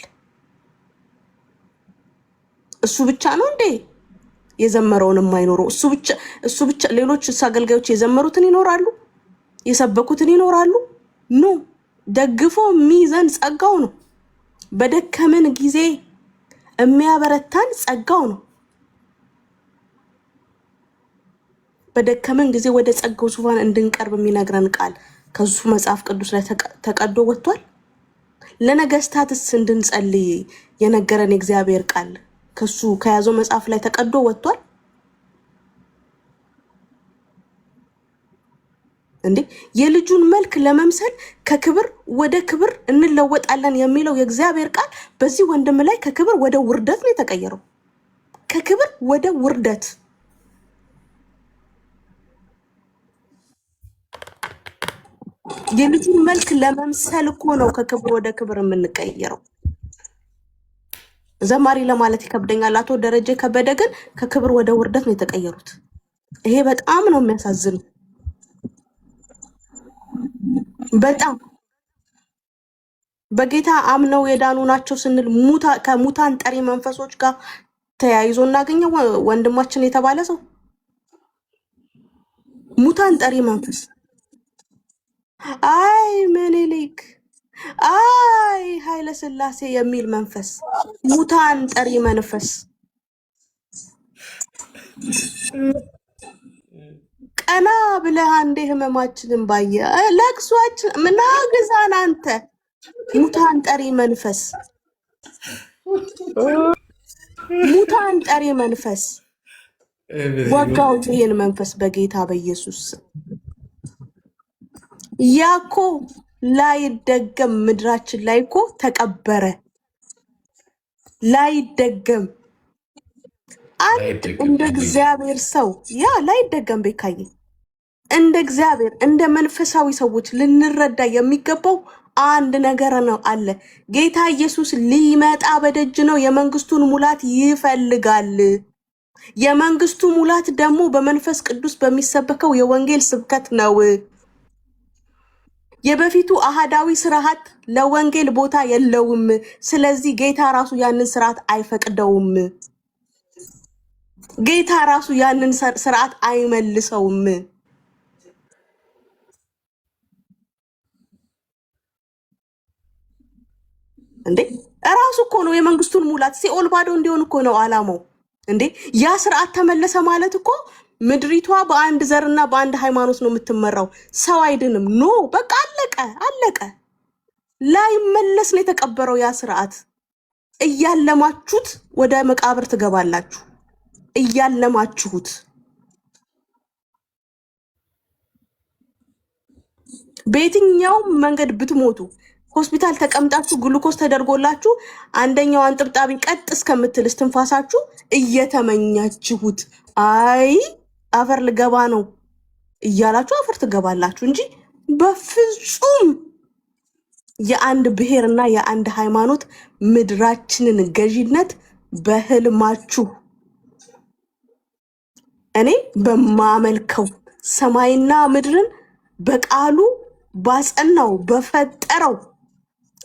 እሱ ብቻ ነው እንዴ የዘመረውን የማይኖረው? እሱ ብቻ ሌሎች አገልጋዮች የዘመሩትን ይኖራሉ፣ የሰበኩትን ይኖራሉ? ኖ፣ ደግፎ የሚይዘን ጸጋው ነው። በደከመን ጊዜ የሚያበረታን ጸጋው ነው። በደከመን ጊዜ ወደ ጸጋው ዙፋን እንድንቀርብ የሚነግረን ቃል ከሱ መጽሐፍ ቅዱስ ላይ ተቀዶ ወጥቷል። ለነገስታትስ እንድንጸልይ የነገረን የእግዚአብሔር ቃል ከሱ ከያዘው መጽሐፍ ላይ ተቀዶ ወጥቷል እንዴ? የልጁን መልክ ለመምሰል ከክብር ወደ ክብር እንለወጣለን የሚለው የእግዚአብሔር ቃል በዚህ ወንድም ላይ ከክብር ወደ ውርደት ነው የተቀየረው። ከክብር ወደ ውርደት። የልጁን መልክ ለመምሰል እኮ ነው ከክብር ወደ ክብር የምንቀየረው። ዘማሪ ለማለት ይከብደኛል። አቶ ደረጀ ከበደ ግን ከክብር ወደ ውርደት ነው የተቀየሩት። ይሄ በጣም ነው የሚያሳዝነው። በጣም በጌታ አምነው የዳኑ ናቸው ስንል ከሙታን ጠሪ መንፈሶች ጋር ተያይዞ እናገኘው ወንድማችን የተባለ ሰው ሙታን ጠሪ መንፈስ። አይ ምኒልክ፣ አይ ኃይለ ሥላሴ የሚል መንፈስ፣ ሙታን ጠሪ መንፈስ። ቀና ብለህ አንዴ ህመማችንን ባየ ለቅሷችን ምናግዛን አንተ ሙታን ጠሪ መንፈስ ሙታን ጠሪ መንፈስ ወጋው። ይህን መንፈስ በጌታ በኢየሱስ ስም። ያኮ ላይደገም ምድራችን ላይ እኮ ተቀበረ። ላይደገም አንድ እንደ እግዚአብሔር ሰው ያ ላይደገም ቤካዬ እንደ እግዚአብሔር እንደ መንፈሳዊ ሰዎች ልንረዳ የሚገባው አንድ ነገር ነው አለ። ጌታ ኢየሱስ ሊመጣ በደጅ ነው። የመንግስቱን ሙላት ይፈልጋል። የመንግስቱ ሙላት ደግሞ በመንፈስ ቅዱስ በሚሰበከው የወንጌል ስብከት ነው። የበፊቱ አሃዳዊ ስርዓት ለወንጌል ቦታ የለውም። ስለዚህ ጌታ ራሱ ያንን ስርዓት አይፈቅደውም። ጌታ ራሱ ያንን ስርዓት አይመልሰውም። እንዴ ራሱ እኮ ነው የመንግስቱን ሙላት ሲኦል ባዶ እንዲሆን እኮ ነው አላማው። እንዴ ያ ስርዓት ተመለሰ ማለት እኮ ምድሪቷ በአንድ ዘርና በአንድ ሃይማኖት ነው የምትመራው። ሰው አይድንም። ኖ በቃ አለቀ አለቀ። ላይመለስ ነው የተቀበረው ያ ስርዓት። እያለማችሁት ወደ መቃብር ትገባላችሁ። እያለማችሁት በየትኛው መንገድ ብትሞቱ ሆስፒታል ተቀምጣችሁ ግሉኮስ ተደርጎላችሁ አንደኛው አንጥብጣቢ ቀጥ እስከምትል እስትንፋሳችሁ እየተመኛችሁት አይ አፈር ልገባ ነው እያላችሁ አፈር ትገባላችሁ እንጂ በፍጹም የአንድ ብሔርና የአንድ ሃይማኖት ምድራችንን ገዢነት በህልማችሁ እኔ በማመልከው ሰማይና ምድርን በቃሉ ባጸናው በፈጠረው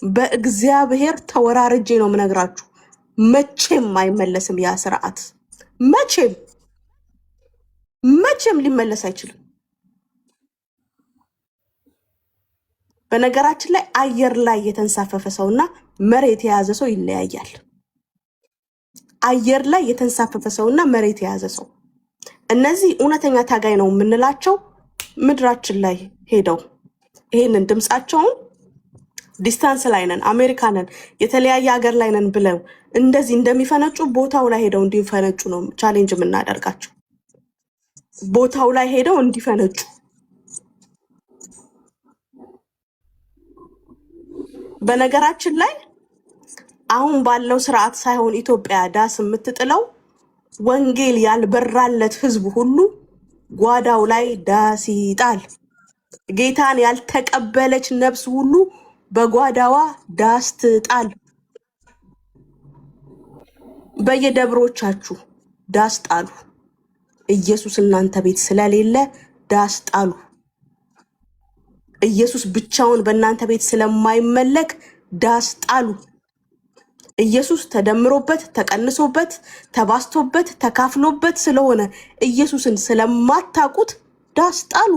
በእግዚአብሔር ተወራርጄ ነው የምነግራችሁ። መቼም አይመለስም ያ ስርዓት። መቼም ሊመለስ አይችልም። በነገራችን ላይ አየር ላይ የተንሳፈፈ ሰውና መሬት የያዘ ሰው ይለያያል። አየር ላይ የተንሳፈፈ ሰውና መሬት የያዘ ሰው እነዚህ እውነተኛ ታጋይ ነው የምንላቸው ምድራችን ላይ ሄደው ይሄንን ድምጻቸውን ዲስታንስ ላይ ነን፣ አሜሪካ ነን፣ የተለያየ ሀገር ላይ ነን ብለው እንደዚህ እንደሚፈነጩ ቦታው ላይ ሄደው እንዲፈነጩ ነው ቻሌንጅ የምናደርጋቸው። ቦታው ላይ ሄደው እንዲፈነጩ። በነገራችን ላይ አሁን ባለው ስርዓት ሳይሆን ኢትዮጵያ ዳስ የምትጥለው ወንጌል ያልበራለት ህዝብ ሁሉ ጓዳው ላይ ዳስ ይጣል። ጌታን ያልተቀበለች ነፍስ ሁሉ በጓዳዋ ዳስ ትጣል። በየደብሮቻችሁ ዳስ ጣሉ። ኢየሱስ እናንተ ቤት ስለሌለ ዳስ ጣሉ። ኢየሱስ ብቻውን በእናንተ ቤት ስለማይመለክ ዳስ ጣሉ። ኢየሱስ ተደምሮበት ተቀንሶበት ተባስቶበት ተካፍሎበት ስለሆነ ኢየሱስን ስለማታውቁት ዳስ ጣሉ።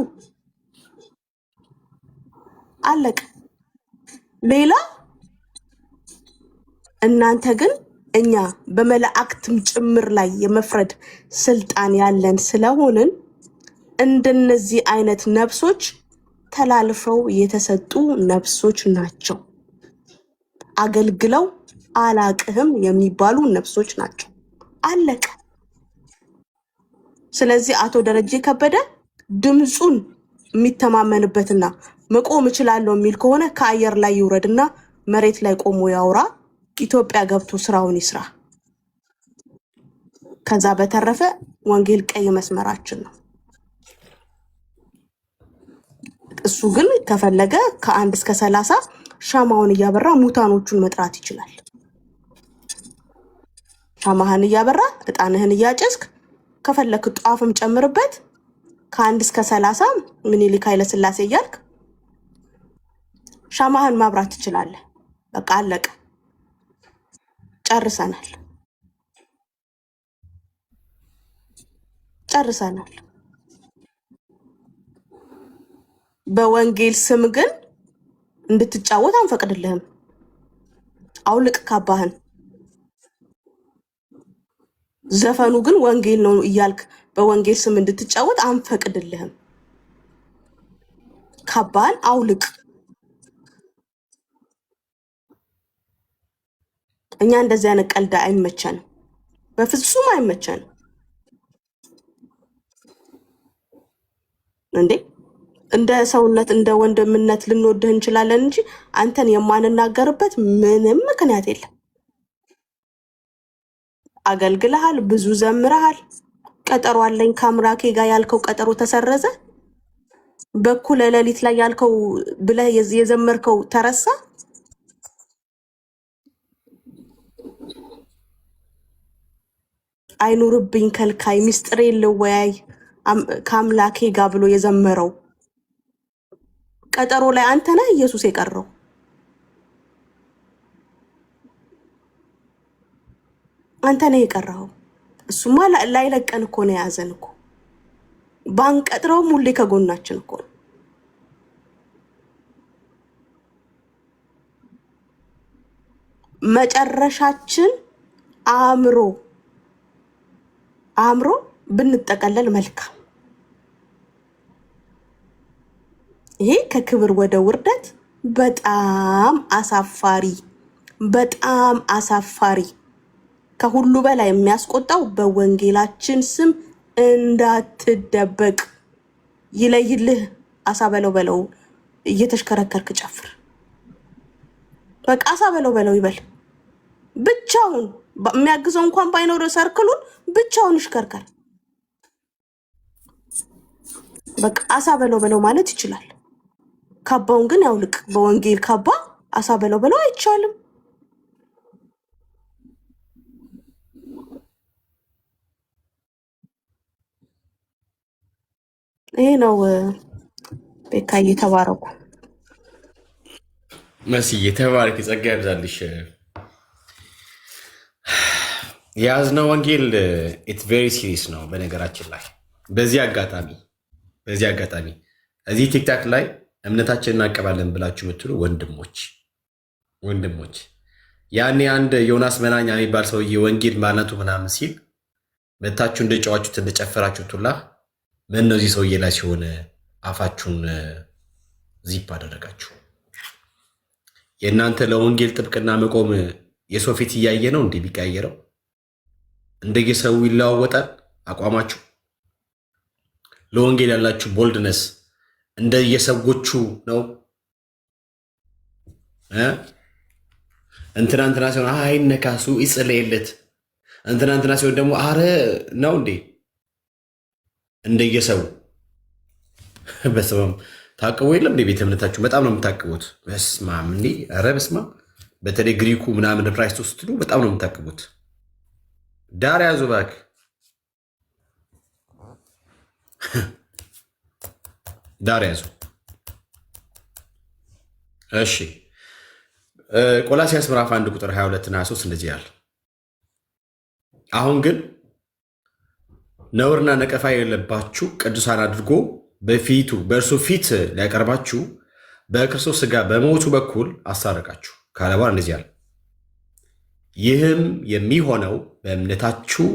አለቀ። ሌላ እናንተ ግን እኛ በመላእክትም ጭምር ላይ የመፍረድ ስልጣን ያለን ስለሆንን እንደነዚህ አይነት ነፍሶች ተላልፈው የተሰጡ ነፍሶች ናቸው። አገልግለው አላቅህም የሚባሉ ነፍሶች ናቸው። አለቀ። ስለዚህ አቶ ደረጀ ከበደ ድምጹን የሚተማመንበትና መቆም እችላለሁ የሚል ከሆነ ከአየር ላይ ይውረድና መሬት ላይ ቆሞ ያውራ። ኢትዮጵያ ገብቶ ስራውን ይስራ። ከዛ በተረፈ ወንጌል ቀይ መስመራችን ነው። እሱ ግን ከፈለገ ከ1 እስከ 30 ሻማውን እያበራ ሙታኖቹን መጥራት ይችላል። ሻማህን እያበራ እጣንህን እያጨስክ ከፈለክ ጧፍም ጨምርበት ከ1 እስከ 30 ምኒልክ ኃይለ ሥላሴ እያልክ ሻማህን ማብራት ትችላለህ። በቃ አለቀ። ጨርሰናል። በወንጌል ስም ግን እንድትጫወት አንፈቅድልህም። አውልቅ ካባህን። ዘፈኑ ግን ወንጌል ነው እያልክ በወንጌል ስም እንድትጫወት አንፈቅድልህም። ካባህን አውልቅ። እኛ እንደዚህ አይነት ቀልድ አይመቸንም፣ በፍጹም አይመቸንም። እንዴ እንደ ሰውነት እንደ ወንድምነት ልንወድህ እንችላለን እንጂ አንተን የማንናገርበት ምንም ምክንያት የለም። አገልግለሃል፣ ብዙ ዘምረሃል። ቀጠሮ አለኝ ከአምላኬ ጋር ያልከው ቀጠሮ ተሰረዘ። በኩለ ሌሊት ላይ ያልከው ብለህ የዘመርከው ተረሳ። አይኑርብኝ ከልካይ ሚስጥሬ ልወያይ ከአምላኬ ጋር ብሎ የዘመረው ቀጠሮ ላይ አንተ ነህ ኢየሱስ የቀረው። አንተ ነህ የቀረው። እሱማ ላይለቀን እኮ ነው የያዘን እኮ። ባንቀጥረውም ሁሌ ከጎናችን እኮ ነው። መጨረሻችን አእምሮ ብንጠቀለል መልካም። ይሄ ከክብር ወደ ውርደት በጣም አሳፋሪ ከሁሉ በላይ የሚያስቆጣው በወንጌላችን ስም እንዳትደበቅ ይለይልህ። አሳ በለው እየተሽከረከርክ ጨፍር። በቃ አሳ በለው ይበል ብቻውን። የሚያግዘው እንኳን ባይኖር ሰርክሉን ብቻውን ይሽከርከር። በቃ አሳ በለው ማለት ይችላል። ካባውን ግን ያውልቅ። በወንጌል ካባ አሳ በለው አይቻልም። ይሄ ነው። ቤካዬ ተባረኩ። መስዬ ተባረክ፣ ጸጋ ያብዛልሽ። የያዝነው ወንጌል ኢትስ ቬሪ ሲሪየስ ነው። በነገራችን ላይ በዚህ አጋጣሚ እዚህ ቲክታክ ላይ እምነታችንን እናቀባለን ብላችሁ የምትሉ ወንድሞች ያኔ አንድ ዮናስ መናኛ የሚባል ሰውዬ ወንጌል ማለቱ ምናምን ሲል መታችሁ እንደጨዋችሁት እንደጨፈራችሁት ሁላ ምን ነው እዚህ ሰውዬ ላይ ሲሆን አፋችሁን ዚፕ አደረጋችሁ? የእናንተ ለወንጌል ጥብቅና መቆም የሰው ፊት እያየ ነው እንዴ ቢቀያየረው? እንደየሰው ይለዋወጣል አቋማችሁ። ለወንጌል ያላችሁ ቦልድነስ እንደየሰዎቹ ነው። እንትና ሲሆን አይነካሱ ይጸለየለት፣ እንትና ሲሆን ደግሞ አረ ነው እንዴ እንደየሰው። በስማም ታቅቦ የለም እንደ ቤተ እምነታችሁ በጣም ነው የምታቅቡት። በስማም እንዴ ኧረ በስማም። በተለይ ግሪኩ ምናምን ፕራይስቶ ስትሉ በጣም ነው የምታቅቡት። ዳር ያዙ እባክህ። ዳር ያዙ። እሺ ቆላስይስ ምዕራፍ 1 ቁጥር 22 እና 23 እንደዚህ ያለ አሁን ግን ነውርና ነቀፋ የሌለባችሁ ቅዱሳን አድርጎ በእርሱ ፊት ሊያቀርባችሁ በክርስቶስ ሥጋ በሞቱ በኩል አስታረቃችሁ ካለ በኋላ እንደዚህ ያለ ይህም የሚሆነው በእምነታችሁ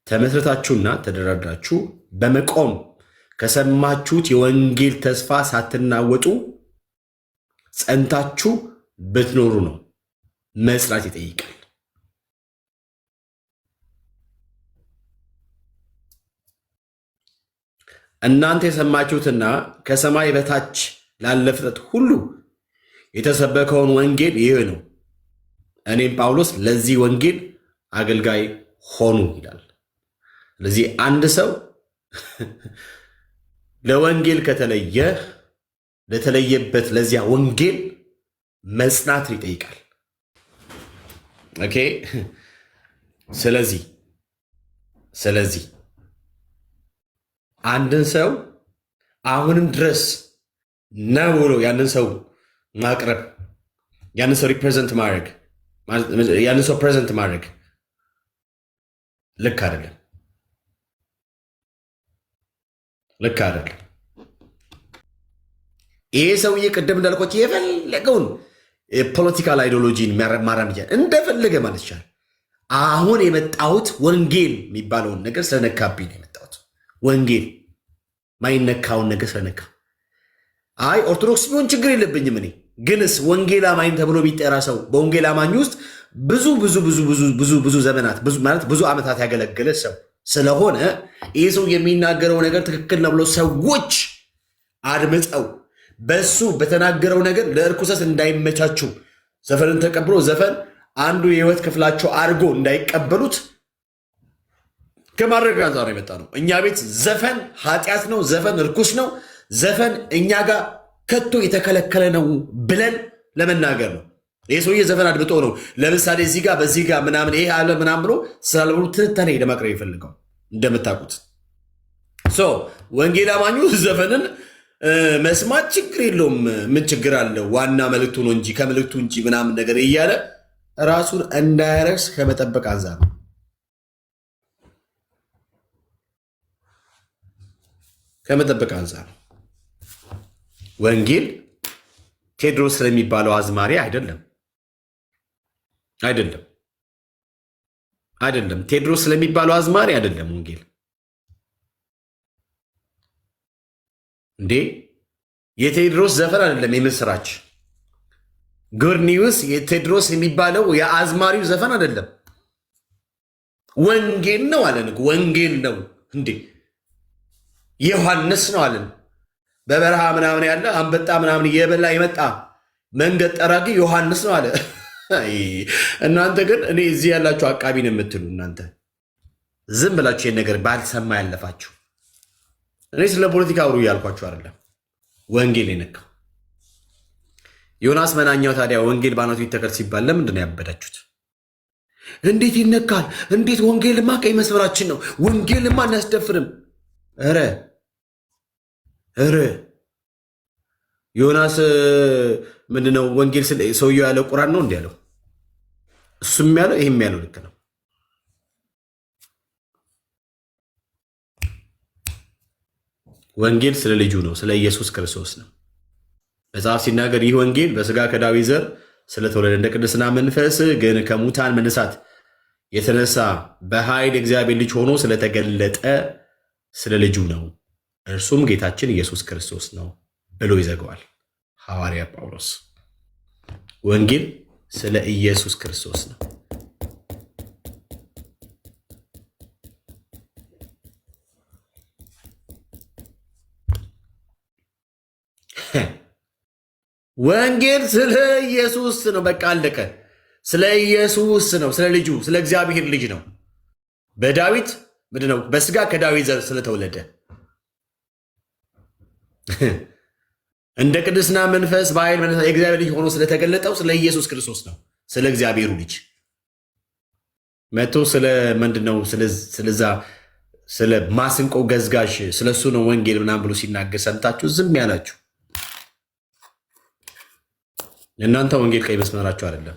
ተመስርታችሁና ተደራድራችሁ በመቆም ከሰማችሁት የወንጌል ተስፋ ሳትናወጡ ጸንታችሁ ብትኖሩ ነው። መጽናት ይጠይቃል። እናንተ የሰማችሁትና ከሰማይ በታች ላለ ፍጥረት ሁሉ የተሰበከውን ወንጌል ይህ ነው። እኔም ጳውሎስ ለዚህ ወንጌል አገልጋይ ሆኑ ይላል። ስለዚህ አንድ ሰው ለወንጌል ከተለየ ለተለየበት ለዚያ ወንጌል መጽናት ይጠይቃል። ኦኬ። ስለዚህ አንድን ሰው አሁንም ድረስ ነው ብሎ ያንን ሰው ማቅረብ፣ ያንን ሰው ሪፕሬዘንት ማድረግ፣ ያንን ሰው ፕሬዘንት ማድረግ ልክ አይደለም። ይሄ ሰውዬ ቅድም እንዳልኳቸው የፈለገውን ፖለቲካል አይዲዮሎጂን ማራመጃ እንደፈለገ ማለት ይቻላል። አሁን የመጣሁት ወንጌል የሚባለውን ነገር ስለነካብኝ ነው የመጣሁት። ወንጌል ማይነካውን ነገር ስለነካ፣ አይ ኦርቶዶክስ ቢሆን ችግር የለብኝም እኔ ግንስ ወንጌል አማኝ ተብሎ ቢጠራ ሰው በወንጌል አማኝ ውስጥ ብዙ ብዙ ብዙ ብዙ ብዙ ብዙ ዘመናት ማለት ብዙ ዓመታት ያገለገለ ሰው ስለሆነ ይህ ሰው የሚናገረው ነገር ትክክል ነው ብሎ ሰዎች አድምጠው በሱ በተናገረው ነገር ለእርኩሰት እንዳይመቻቹ ዘፈንን ተቀብሎ ዘፈን አንዱ የህይወት ክፍላቸው አድርጎ እንዳይቀበሉት ከማድረግ አንጻር ነው የመጣ ነው። እኛ ቤት ዘፈን ኃጢአት ነው፣ ዘፈን እርኩስ ነው፣ ዘፈን እኛ ጋር ከቶ የተከለከለ ነው ብለን ለመናገር ነው። ይህ ሰውዬ ዘፈን አድምጦ ነው ለምሳሌ እዚህ ጋር በዚህ ጋር ምናምን ይሄ አለ ምናምን ብሎ ስላልብሎ ትንታኔ ለማቅረብ ይፈልገው እንደምታውቁት ወንጌል አማኙ ዘፈንን መስማት ችግር የለውም። ምን ችግር አለው? ዋና መልእክቱ ነው እንጂ ከመልእክቱ እንጂ ምናምን ነገር እያለ ራሱን እንዳያረክስ ከመጠበቅ አንጻር ነው። ከመጠበቅ አንጻር ነው። ወንጌል ቴዎድሮስ ስለሚባለው አዝማሪ አይደለም። ቴዎድሮስ ስለሚባለው አዝማሪ አይደለም ወንጌል እንዴ። የቴዎድሮስ ዘፈን አይደለም የምስራች ጉድ ኒውስ። የቴዎድሮስ የሚባለው የአዝማሪው ዘፈን አይደለም፣ ወንጌል ነው አለን። ወንጌል ነው እንዴ። ዮሐንስ ነው አለን። በበረሃ ምናምን ያለ አንበጣ ምናምን እየበላ የመጣ መንገድ ጠራጊ ዮሐንስ ነው አለ። እናንተ ግን እኔ እዚህ ያላችሁ አቃቢ ነው የምትሉ እናንተ ዝም ብላችሁ ይህን ነገር ባልሰማ ያለፋችሁ። እኔ ስለ ፖለቲካ አውሩ እያልኳችሁ አይደለም። ወንጌል የነካው ዮናስ መናኛው ታዲያ ወንጌል ባናቱ ይተከል ሲባል ለምንድን ነው ያበዳችሁት? እንዴት ይነካል? እንዴት? ወንጌልማ ቀይ መስመራችን ነው። ወንጌልማ እናስደፍርም። ኧረ ዮናስ ምንድነው ወንጌል ሰውየው ያለው ቁራን ነው እንዲ ያለው። እሱም ያለው ይህም ያለው ልክ ነው። ወንጌል ስለ ልጁ ነው፣ ስለ ኢየሱስ ክርስቶስ ነው። መጽሐፍ ሲናገር ይህ ወንጌል በስጋ ከዳዊት ዘር ስለተወለደ እንደ ቅድስና መንፈስ ግን ከሙታን መነሳት የተነሳ በኃይል እግዚአብሔር ልጅ ሆኖ ስለተገለጠ ስለ ልጁ ነው፣ እርሱም ጌታችን ኢየሱስ ክርስቶስ ነው ብሎ ይዘገዋል ሐዋርያ ጳውሎስ። ወንጌል ስለ ኢየሱስ ክርስቶስ ነው። ወንጌል ስለ ኢየሱስ ነው። በቃ አለቀ። ስለ ኢየሱስ ነው፣ ስለ ልጁ፣ ስለ እግዚአብሔር ልጅ ነው። በዳዊት ምንድነው? በስጋ ከዳዊት ዘር ስለተወለደ እንደ ቅድስና መንፈስ በኃይል መንፈስ የእግዚአብሔር ልጅ ሆኖ ስለተገለጠው ስለ ኢየሱስ ክርስቶስ ነው። ስለ እግዚአብሔሩ ልጅ መጥቶ ስለ ምንድነው? ስለዛ ስለ ማስንቆ ገዝጋሽ ስለሱ ነው ወንጌል ምናምን ብሎ ሲናገር ሰምታችሁ ዝም ያላችሁ እናንተ ወንጌል ቀይ መስመራችሁ አይደለም።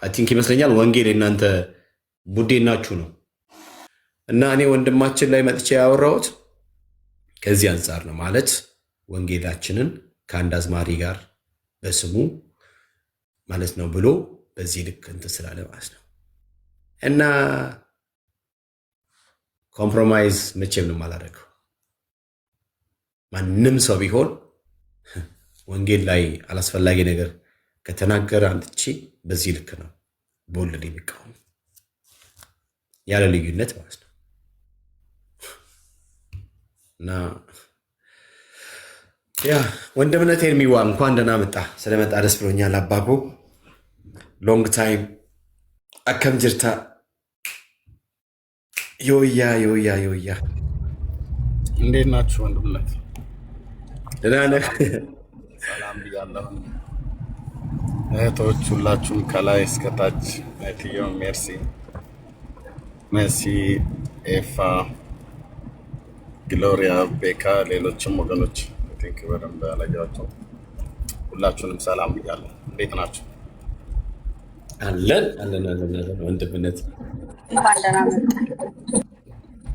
አይ ቲንክ ይመስለኛል ወንጌል የእናንተ ቡዴናችሁ ነው። እና እኔ ወንድማችን ላይ መጥቼ ያወራሁት ከዚህ አንጻር ነው። ማለት ወንጌላችንን ከአንድ አዝማሪ ጋር በስሙ ማለት ነው ብሎ በዚህ ልክ እንትን ስላለ ማለት ነው። እና ኮምፕሮማይዝ መቼም ነው የማላደርገው። ማንም ሰው ቢሆን ወንጌል ላይ አላስፈላጊ ነገር ከተናገረ አንትቼ በዚህ ልክ ነው በወለድ የሚቃወም ያለ ልዩነት ማለት ነው። እና ያ ወንድምነቴን የሚዋ እንኳን ደህና መጣ። ስለመጣ ደስ ብሎኛል። አባቦ ሎንግ ታይም አከም ጅርታ ዮያ እንዴት ናችሁ ወንድምነት? ደህና ነህ? ሰላም ብያለሁ። እህቶች ሁላችሁም ከላይ እስከታች ነትዮ ሜርሲ፣ መሲ፣ ኤፋ፣ ግሎሪያ፣ ቤካ፣ ሌሎችም ወገኖች ቲንክ በደንብ ያላያቸው ሁላችሁንም ሰላም ብያለሁ። እንዴት ናችሁ? አለን ወንድምነት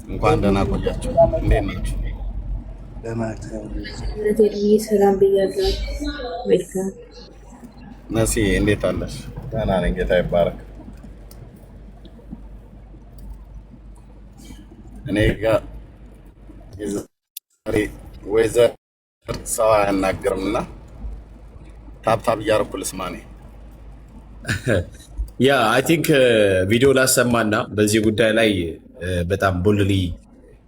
እንኳን ደህና ቆያችሁ። እንዴት ናችሁ? ሰላም ብያለሁ። መሲ እንዴት አለሽ? ደህና ነኝ፣ ጌታ ይባረክ። እኔ ጋር ወይዘር ሰው አያናግርምና ታብታብ እያደረኩ ልስማ። እኔ ያ አይ ቲንክ ቪዲዮ ላሰማና በዚህ ጉዳይ ላይ በጣም ቦልድሊ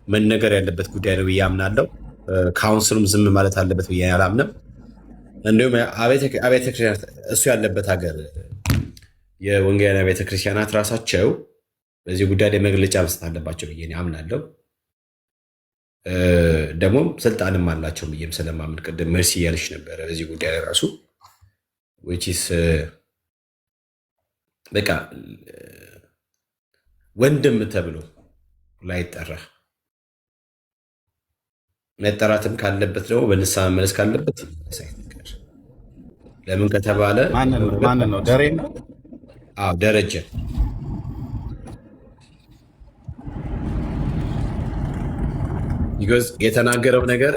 መነገር ያለበት ጉዳይ ነው ብዬ አምናለሁ። ካውንስሉም ዝም ማለት አለበት ብዬ አላምንም። እንዲሁም አብያተ ክርስቲያናት እሱ ያለበት ሀገር የወንጌላውያን አብያተ ክርስቲያናት ራሳቸው በዚህ ጉዳይ ላይ መግለጫ መስጠት አለባቸው ብዬ አምናለሁ። ደግሞም ስልጣንም አላቸው ብዬም ስለማምን ቅድም መርሲ እያለች ነበረ በዚህ ጉዳይ ላይ ራሱ በቃ ወንድም ተብሎ ላይጠራ መጠራትም ካለበት ደግሞ በንስሐ መመለስ ካለበት ለምን ከተባለ ማንን ነው? ደሬ ነው? አዎ ደረጀ ቢኮዝ የተናገረው ነገር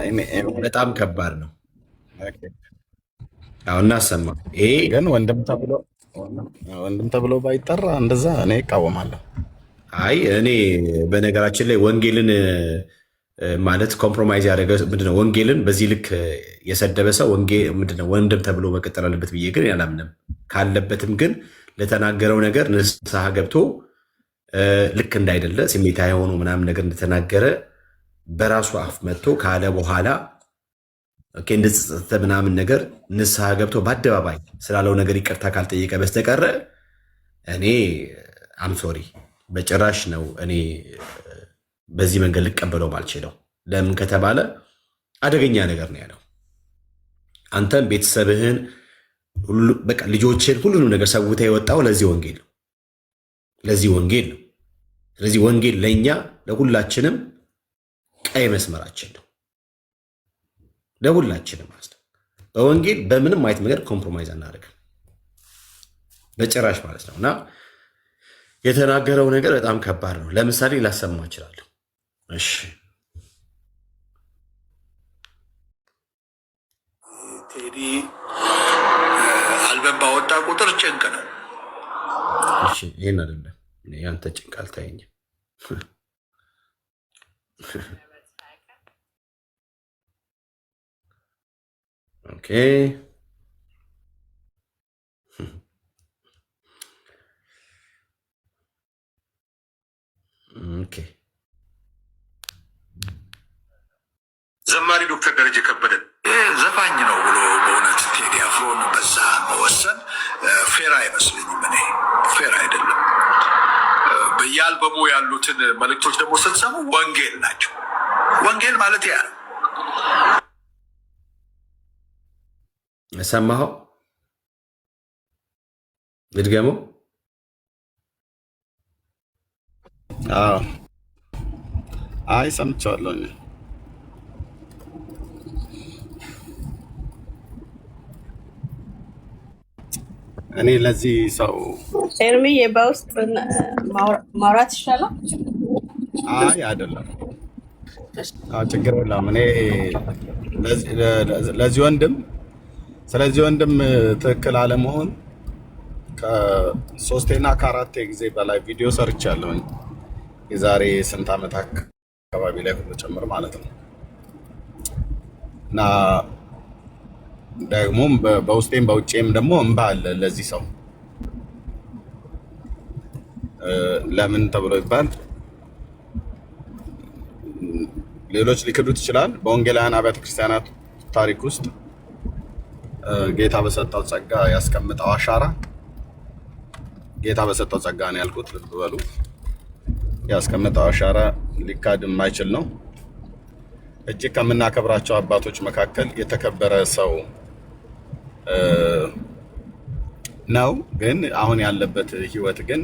በጣም ከባድ ነው። አዎ እናሰማ። ይሄ ግን ወንድም ተብሎ ባይጠራ እንደዛ እኔ እቃወማለሁ። አይ እኔ በነገራችን ላይ ወንጌልን ማለት ኮምፕሮማይዝ ያደረገ ምንድነው ወንጌልን በዚህ ልክ የሰደበ ሰው ምንድነው ወንድም ተብሎ መቀጠል አለበት ብዬ ግን አላምንም። ካለበትም ግን ለተናገረው ነገር ንስሐ ገብቶ ልክ እንዳይደለ ስሜታዊ የሆኑ ምናምን ነገር እንደተናገረ በራሱ አፍ መጥቶ ካለ በኋላ እንደተጸጸተ ምናምን ነገር ንስሐ ገብቶ በአደባባይ ስላለው ነገር ይቅርታ ካልጠየቀ በስተቀረ እኔ አምሶሪ በጭራሽ ነው እኔ በዚህ መንገድ ልቀበለው ማልችለው። ለምን ከተባለ አደገኛ ነገር ነው ያለው። አንተም ቤተሰብህን በቃ ልጆችን ሁሉንም ነገር ሰውተህ የወጣው ለዚህ ወንጌል ነው፣ ለዚህ ወንጌል ነው። ስለዚህ ወንጌል ለእኛ ለሁላችንም ቀይ መስመራችን ነው፣ ለሁላችንም ማለት ነው። በወንጌል በምንም አይነት መንገድ ኮምፕሮማይዝ አናደርግም በጭራሽ ማለት ነው። እና የተናገረው ነገር በጣም ከባድ ነው። ለምሳሌ ላሰማ እችላለሁ። እሺ ቴዲ አልበም ባወጣ ቁጥር ጭንቅ ነው። እሺ ይሄን አይደለም ያንተ ጭንቅ አልታየኝም። ኦኬ ኦኬ ዘማሪ ዶክተር ደረጀ ከበደ ዘፋኝ ነው ብሎ በእውነት ቴዲ አፍሮን በዛ መወሰን ፌር አይመስለኝም። እኔ ፌር አይደለም። በየአልበሙ ያሉትን መልእክቶች ደግሞ ስትሰሙ ወንጌል ናቸው። ወንጌል ማለት ያ ነው። ሰማኸው? ልድገመው? አይ ሰምቼዋለሁ። እኔ ለዚህ ሰው ኤርሚዬ በውስጥ ማውራት ይሻላል። አይ አይደለም፣ ችግር የለም። እኔ ለዚህ ወንድም ስለዚህ ወንድም ትክክል አለመሆን ከ3ና ከ4 ጊዜ በላይ ቪዲዮ ሰርቻለሁኝ። የዛሬ ስንት ዓመት አካባቢ ላይ ሁሉ ጭምር ማለት ነው። እና ደግሞም በውስጤም በውጭም ደግሞ እንባ አለ ለዚህ ሰው። ለምን ተብሎ ይባል ሌሎች ሊክዱት ይችላል። በወንጌላውያን አብያተ ክርስቲያናት ታሪክ ውስጥ ጌታ በሰጠው ጸጋ ያስቀምጠው አሻራ፣ ጌታ በሰጠው ጸጋ ነው ያልኩት፣ ልብ በሉ። ያስቀምጠው አሻራ ሊካድ የማይችል ነው። እጅግ ከምናከብራቸው አባቶች መካከል የተከበረ ሰው ነው። ግን አሁን ያለበት ህይወት ግን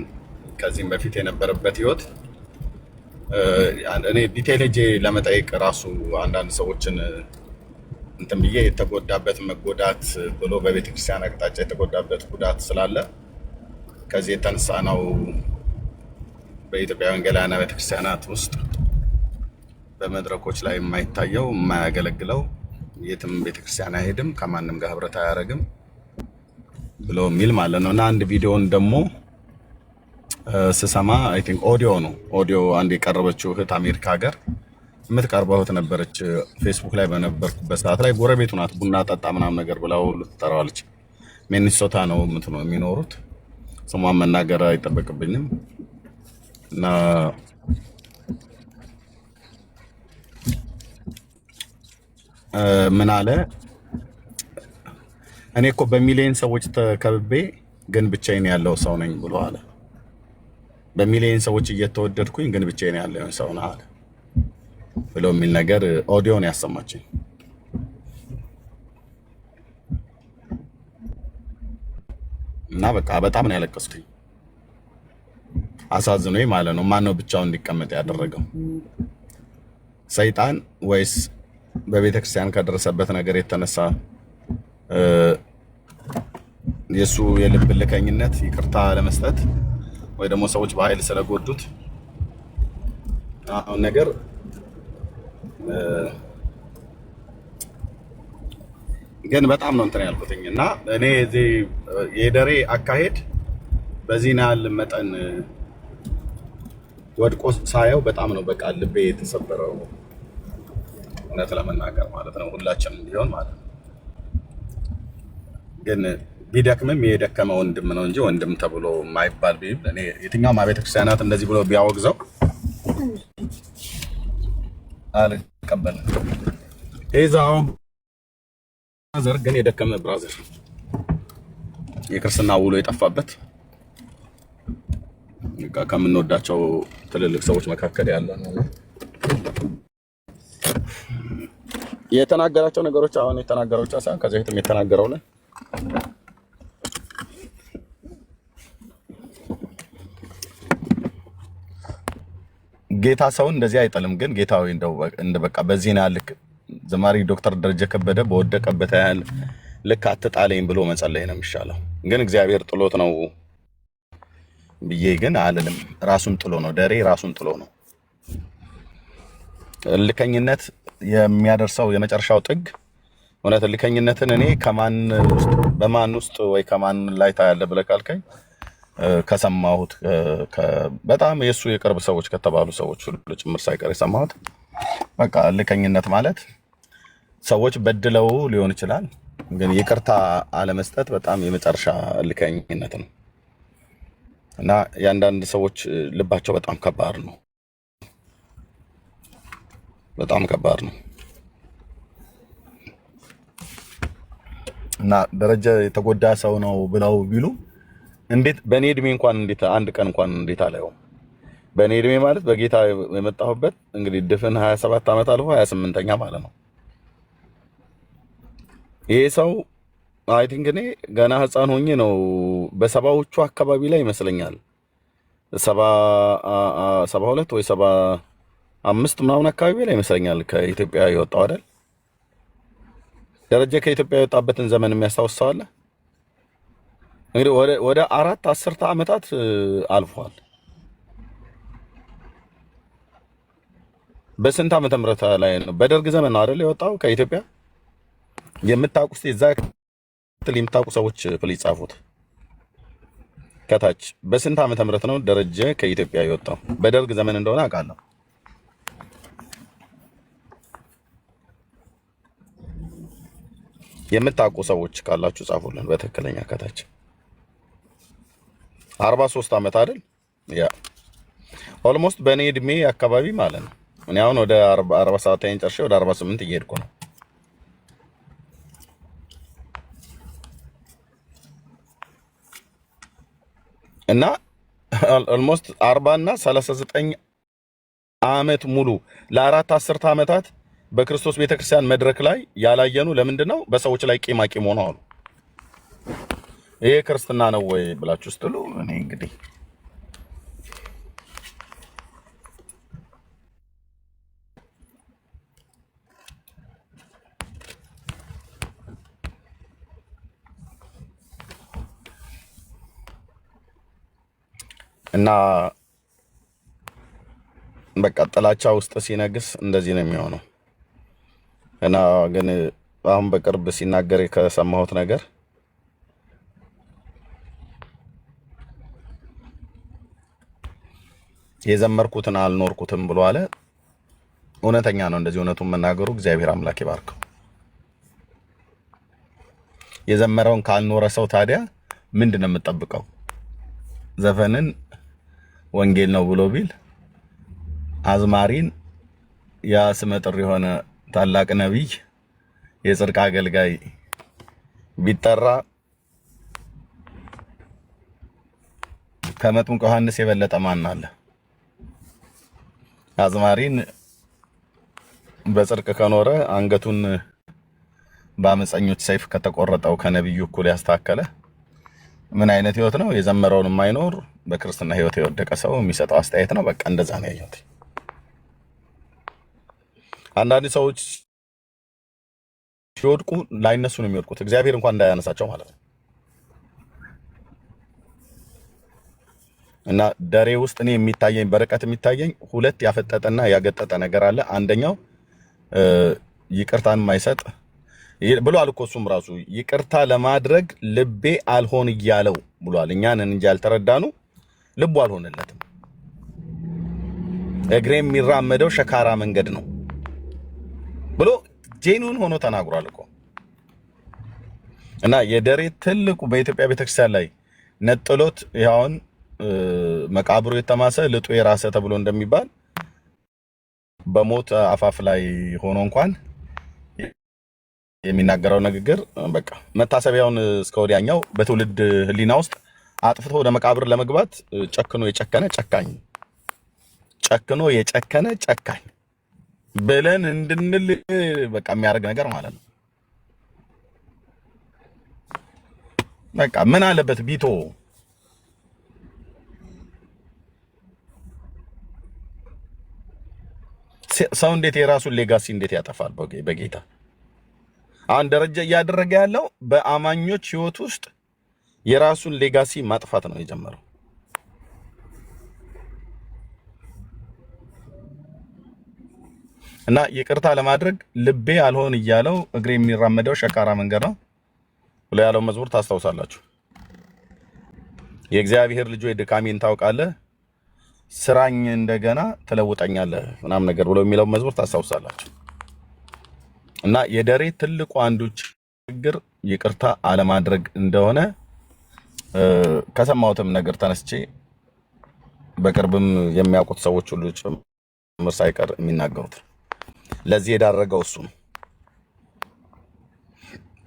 ከዚህም በፊት የነበረበት ህይወት እኔ ዲቴል ሄጄ ለመጠየቅ ራሱ አንዳንድ ሰዎችን እንትን ብዬ የተጎዳበት መጎዳት ብሎ በቤተክርስቲያን አቅጣጫ የተጎዳበት ጉዳት ስላለ ከዚህ የተነሳ ነው በኢትዮጵያ ወንጌላውያን ቤተክርስቲያናት ውስጥ በመድረኮች ላይ የማይታየው የማያገለግለው የትም ቤተክርስቲያን አይሄድም ከማንም ጋር ህብረት አያደርግም ብሎ የሚል ማለት ነው። እና አንድ ቪዲዮን ደግሞ ስሰማ አይ ቲንክ ኦዲዮ አንድ የቀረበችው እህት አሜሪካ ሀገር የምትቀርበው እህት ነበረች። ፌስቡክ ላይ በነበርኩበት ሰዓት ላይ ጎረቤቱ ናት። ቡና ጠጣ ምናምን ነገር ብላ ሁሉ ትጠራዋለች። ሚኒሶታ ነው የሚኖሩት። ስሟን መናገር አይጠበቅብኝም እና ምን አለ እኔ እኮ በሚሊዮን ሰዎች ተከብቤ ግን ብቻዬን ያለው ሰው ነኝ ብሎ አለ። በሚሊዮን ሰዎች እየተወደድኩኝ ግን ብቻዬን ያለው ሰው ነኝ አለ ብሎ የሚል ነገር ኦዲዮን ያሰማችኝ እና በቃ በጣም ነው ያለቀስኩኝ። አሳዝኖኝ ማለት ነው። ማን ነው ብቻውን እንዲቀመጥ ያደረገው? ሰይጣን ወይስ በቤተክርስቲያን ከደረሰበት ነገር የተነሳ የሱ የልብ ልከኝነት ይቅርታ ለመስጠት ወይ ደግሞ ሰዎች በኃይል ስለጎዱት አሁን ነገር ግን በጣም ነው እንትን ያልኩትኝ እና እኔ እዚህ የደሬ አካሄድ በዚህ ያህል መጠን ወድቆ ሳየው በጣም ነው በቃ ልቤ የተሰበረው፣ እውነት ለመናገር ማለት ነው። ሁላችንም ቢሆን ማለት ነው። ግን ቢደክምም የደከመ ወንድም ነው እንጂ ወንድም ተብሎ የማይባል ቢብል እኔ የትኛውም አብያተ ክርስቲያናት እንደዚህ ብሎ ቢያወግዘው አልቀበልም። ይዛው ብራዘር ግን የደከመ ብራዘር የክርስትና ውሎ የጠፋበት ከምንወዳቸው ትልልቅ ሰዎች መካከል ያለ ነው። የተናገራቸው ነገሮች አሁን የተናገረው ብቻ ሳይሆን ከዚህ በፊትም የተናገረው ነው። ጌታ ሰውን እንደዚህ አይጠልም። ግን ጌታዊ እንደ በቃ በዚህ ነው ልክ ዘማሪ ዶክተር ደረጀ ከበደ በወደቀበት ያህል ልክ አትጣለኝ ብሎ መጸለይ ነው የሚሻለው። ግን እግዚአብሔር ጥሎት ነው ብዬ ግን አልልም። ራሱን ጥሎ ነው፣ ደሬ ራሱን ጥሎ ነው። ልከኝነት የሚያደርሰው የመጨረሻው ጥግ እውነት ልከኝነትን እኔ ከማን ውስጥ በማን ውስጥ ወይ ከማን ላይ ታያለ ብለህ ካልከኝ ከሰማሁት በጣም የሱ የቅርብ ሰዎች ከተባሉ ሰዎች ሁሉ ጭምር ሳይቀር የሰማሁት በቃ ልከኝነት ማለት ሰዎች በድለው ሊሆን ይችላል፣ ግን ይቅርታ አለመስጠት በጣም የመጨረሻ ልከኝነት ነው እና የአንዳንድ ሰዎች ልባቸው በጣም ከባድ ነው፣ በጣም ከባድ ነው እና ደረጀ የተጎዳ ሰው ነው ብለው ቢሉ እንዴት በእኔ እድሜ እንኳን እንዴት አንድ ቀን እንኳን እንዴት አላየው? በእኔ እድሜ ማለት በጌታ የመጣሁበት እንግዲህ ድፍን 27 ዓመት አልፎ 28ኛ ማለት ነው። ይሄ ሰው አይ ቲንክ እኔ ገና ህፃን ሆኜ ነው በሰባዎቹ አካባቢ ላይ ይመስለኛል 72 ወይ 75 ምናምን አካባቢ ላይ ይመስለኛል ከኢትዮጵያ የወጣው አይደል? ደረጀ ከኢትዮጵያ የወጣበትን ዘመን የሚያስታውስ ሰው አለ? እንግዲህ ወደ 4 ዓመታት አልፏል። በስንት ዓመተ ምህረት ላይ ነው? በደርግ ዘመን ነው አይደል የወጣው ከኢትዮጵያ? የምታውቁ እስቲ እዛ የምታውቁ ሰዎች ፕሊዝ ጻፉት ከታች። በስንት ዓመተ ምህረት ነው ደረጀ ከኢትዮጵያ የወጣው? በደርግ ዘመን እንደሆነ አውቃለሁ። የምታውቁ ሰዎች ካላችሁ ጻፉልን በትክክለኛ ከታች። 43 ዓመት አይደል? ያ ኦልሞስት በእኔ እድሜ አካባቢ ማለት ነው። እኔ አሁን ወደ 47 ጨርሼ ወደ 48 እየሄድኩ ነው። እና ኦልሞስት 40 እና 39 ዓመት ሙሉ ለአራት አስርተ ዓመታት በክርስቶስ ቤተክርስቲያን መድረክ ላይ ያላየኑ ለምንድን ነው? በሰዎች ላይ ቂም አቂም ሆነው አሉ። ይሄ ክርስትና ነው ወይ ብላችሁ ስትሉ እኔ እንግዲህ እና በቃ ጥላቻ ውስጥ ሲነግስ እንደዚህ ነው የሚሆነው። እና ግን አሁን በቅርብ ሲናገር ከሰማሁት ነገር የዘመርኩትን አልኖርኩትም ብሎ አለ። እውነተኛ ነው። እንደዚህ እውነቱን መናገሩ እግዚአብሔር አምላክ ይባርከው። የዘመረውን ካልኖረ ሰው ታዲያ ምንድን ነው የምጠብቀው? ዘፈንን ወንጌል ነው ብሎ ቢል አዝማሪን ያ ስመጥር የሆነ ታላቅ ነብይ የጽድቅ አገልጋይ ቢጠራ ከመጥምቁ ዮሐንስ የበለጠ ማን አለ? አዝማሪን በጽድቅ ከኖረ አንገቱን በአመፀኞች ሰይፍ ከተቆረጠው ከነብዩ እኩል ያስተካከለ ምን አይነት ህይወት ነው? የዘመረውን የማይኖር በክርስትና ህይወት የወደቀ ሰው የሚሰጠው አስተያየት ነው። በቃ እንደዛ ነው ያየሁት። አንዳንድ ሰዎች ሲወድቁ ላይነሱ ነው የሚወድቁት፣ እግዚአብሔር እንኳን እንዳያነሳቸው ማለት ነው። እና ደሬ ውስጥ እኔ የሚታየኝ በርቀት የሚታየኝ ሁለት ያፈጠጠና ያገጠጠ ነገር አለ። አንደኛው ይቅርታን የማይሰጥ ብሏል እኮ እሱም ራሱ ይቅርታ ለማድረግ ልቤ አልሆን እያለው ብሏል። እኛንን እንጂ ያልተረዳኑ ልቡ አልሆነለትም። እግሬ የሚራመደው ሸካራ መንገድ ነው ብሎ ጄኑን ሆኖ ተናግሯል እኮ። እና የደሬ ትልቁ በኢትዮጵያ ቤተክርስቲያን ላይ ነጥሎት ያውን መቃብሩ የተማሰ ልጡ የራሰ ተብሎ እንደሚባል በሞት አፋፍ ላይ ሆኖ እንኳን የሚናገረው ንግግር በቃ መታሰቢያውን እስከ ወዲያኛው በትውልድ ህሊና ውስጥ አጥፍቶ ወደ መቃብር ለመግባት ጨክኖ የጨከነ ጨካኝ ብለን እንድንል በቃ የሚያደርግ ነገር ማለት ነው። በቃ ምን አለበት ቢቶ ሰው እንዴት የራሱን ሌጋሲ እንዴት ያጠፋል? በጌታ አሁን ደረጃ እያደረገ ያለው በአማኞች ህይወት ውስጥ የራሱን ሌጋሲ ማጥፋት ነው የጀመረው። እና ይቅርታ ለማድረግ ልቤ አልሆን እያለው እግሬ የሚራመደው ሸካራ መንገድ ነው ብሎ ያለው መዝሙር ታስታውሳላችሁ። የእግዚአብሔር ልጅ ወይ ድካሜን ታውቃለህ፣ ስራኝ እንደገና ትለውጠኛለህ ምናምን ነገር ብሎ የሚለው መዝሙር ታስታውሳላችሁ። እና የደሬ ትልቁ አንዱ ችግር ይቅርታ አለማድረግ እንደሆነ ከሰማሁትም ነገር ተነስቼ በቅርብም የሚያውቁት ሰዎች ሁሉ ጭምር ሳይቀር የሚናገሩት ለዚህ የዳረገው እሱ ነው።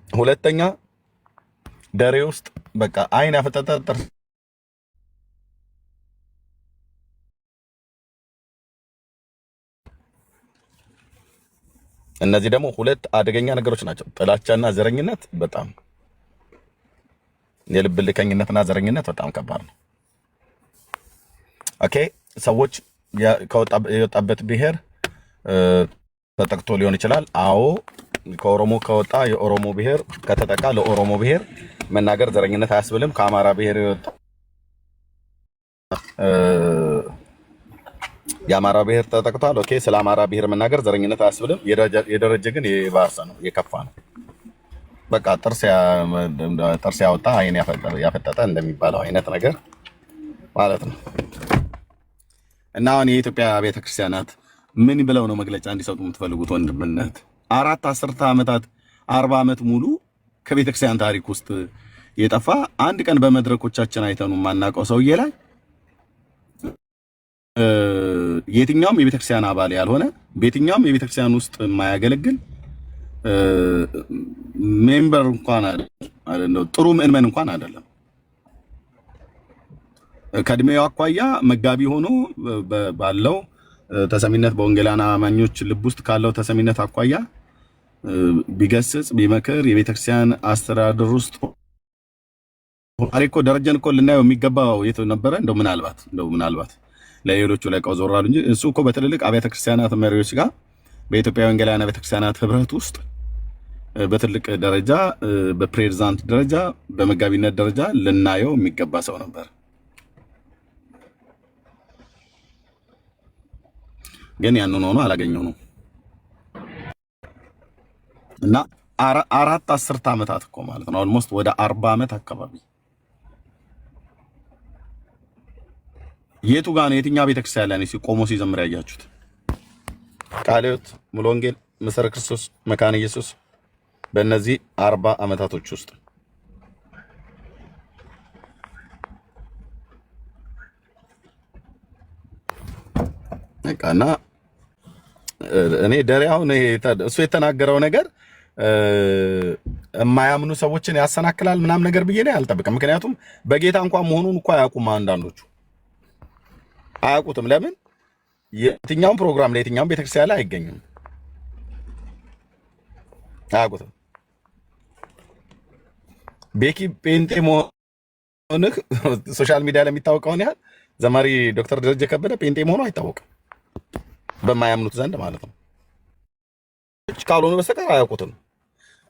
ሁለተኛ ደሬ ውስጥ በቃ አይን ያፈጠጠ ጥርስ እነዚህ ደግሞ ሁለት አደገኛ ነገሮች ናቸው። ጥላቻና ዘረኝነት በጣም የልብ ልከኝነትና ዘረኝነት በጣም ከባድ ነው። ኦኬ ሰዎች የወጣበት ብሔር ተጠቅቶ ሊሆን ይችላል። አዎ ከኦሮሞ ከወጣ የኦሮሞ ብሔር ከተጠቃ ለኦሮሞ ብሔር መናገር ዘረኝነት አያስብልም። ከአማራ ብሔር የወጣ የአማራ ብሔር ተጠቅቷል። ኦኬ ስለ አማራ ብሔር መናገር ዘረኝነት አያስብልም። የደረጀ ግን የባሰ ነው፣ የከፋ ነው። በቃ ጥርስ ያወጣ አይን ያፈጠጠ እንደሚባለው አይነት ነገር ማለት ነው። እና አሁን የኢትዮጵያ ቤተክርስቲያናት ምን ብለው ነው መግለጫ እንዲሰጡ የምትፈልጉት? ወንድምነት 10 ዓመታት 40 ዓመት ሙሉ ከቤተክርስቲያን ታሪክ ውስጥ የጠፋ አንድ ቀን በመድረኮቻችን አይተኑ የማናውቀው ሰውዬ ላይ የትኛውም የቤተክርስቲያን አባል ያልሆነ በየትኛውም የቤተክርስቲያን ውስጥ የማያገለግል ሜምበር እንኳን አይደለም፣ ጥሩ ምዕመን እንኳን አይደለም። ከእድሜው አኳያ መጋቢ ሆኖ ባለው ተሰሚነት በወንጌላውያን አማኞች ልብ ውስጥ ካለው ተሰሚነት አኳያ ቢገስጽ ቢመክር የቤተክርስቲያን አስተዳደር ውስጥ አሪኮ ደረጀን እኮ ልናየው የሚገባው የት ነበረ? እንደው ምናልባት ለሌሎቹ ለቀው ዞራሉ እንጂ እሱ እኮ በትልልቅ አብያተ ክርስቲያናት መሪዎች ጋር በኢትዮጵያ ወንጌላውያን አብያተ ክርስቲያናት ህብረት ውስጥ በትልቅ ደረጃ በፕሬዝዳንት ደረጃ በመጋቢነት ደረጃ ልናየው የሚገባ ሰው ነበር። ግን ያንን ሆኖ አላገኘው ነው እና 4 ዓመታት እኮ ማለት ነው ኦልሞስት ወደ 40 ዓመት አካባቢ የቱ ጋር ነው የትኛው ቤተክርስቲያን ላይ ሲቆሞ ሲዘምር ያያችሁት? ቃለ ሕይወት፣ ሙሉ ወንጌል፣ መሰረ ክርስቶስ፣ መካነ ኢየሱስ በእነዚህ 40 ዓመታቶች ውስጥ በቃና እኔ ደሪያውን እሱ የተናገረው ነገር የማያምኑ ሰዎችን ያሰናክላል ምናምን ነገር ብዬ ነው አልጠብቅም። ምክንያቱም በጌታ እንኳን መሆኑን እኮ አያውቁም። አንዳንዶቹ አያውቁትም። ለምን የትኛውም ፕሮግራም ላይ የትኛውም ቤተክርስቲያን ላይ አይገኝም። አያውቁትም። ቤኪ ጴንጤ መሆንህ ሶሻል ሚዲያ ላይ የሚታወቀውን ያህል ዘማሪ ዶክተር ደረጀ ከበደ ጴንጤ መሆኑ አይታወቅም፣ በማያምኑት ዘንድ ማለት ነው። ካልሆነ በስተቀር አያውቁትም።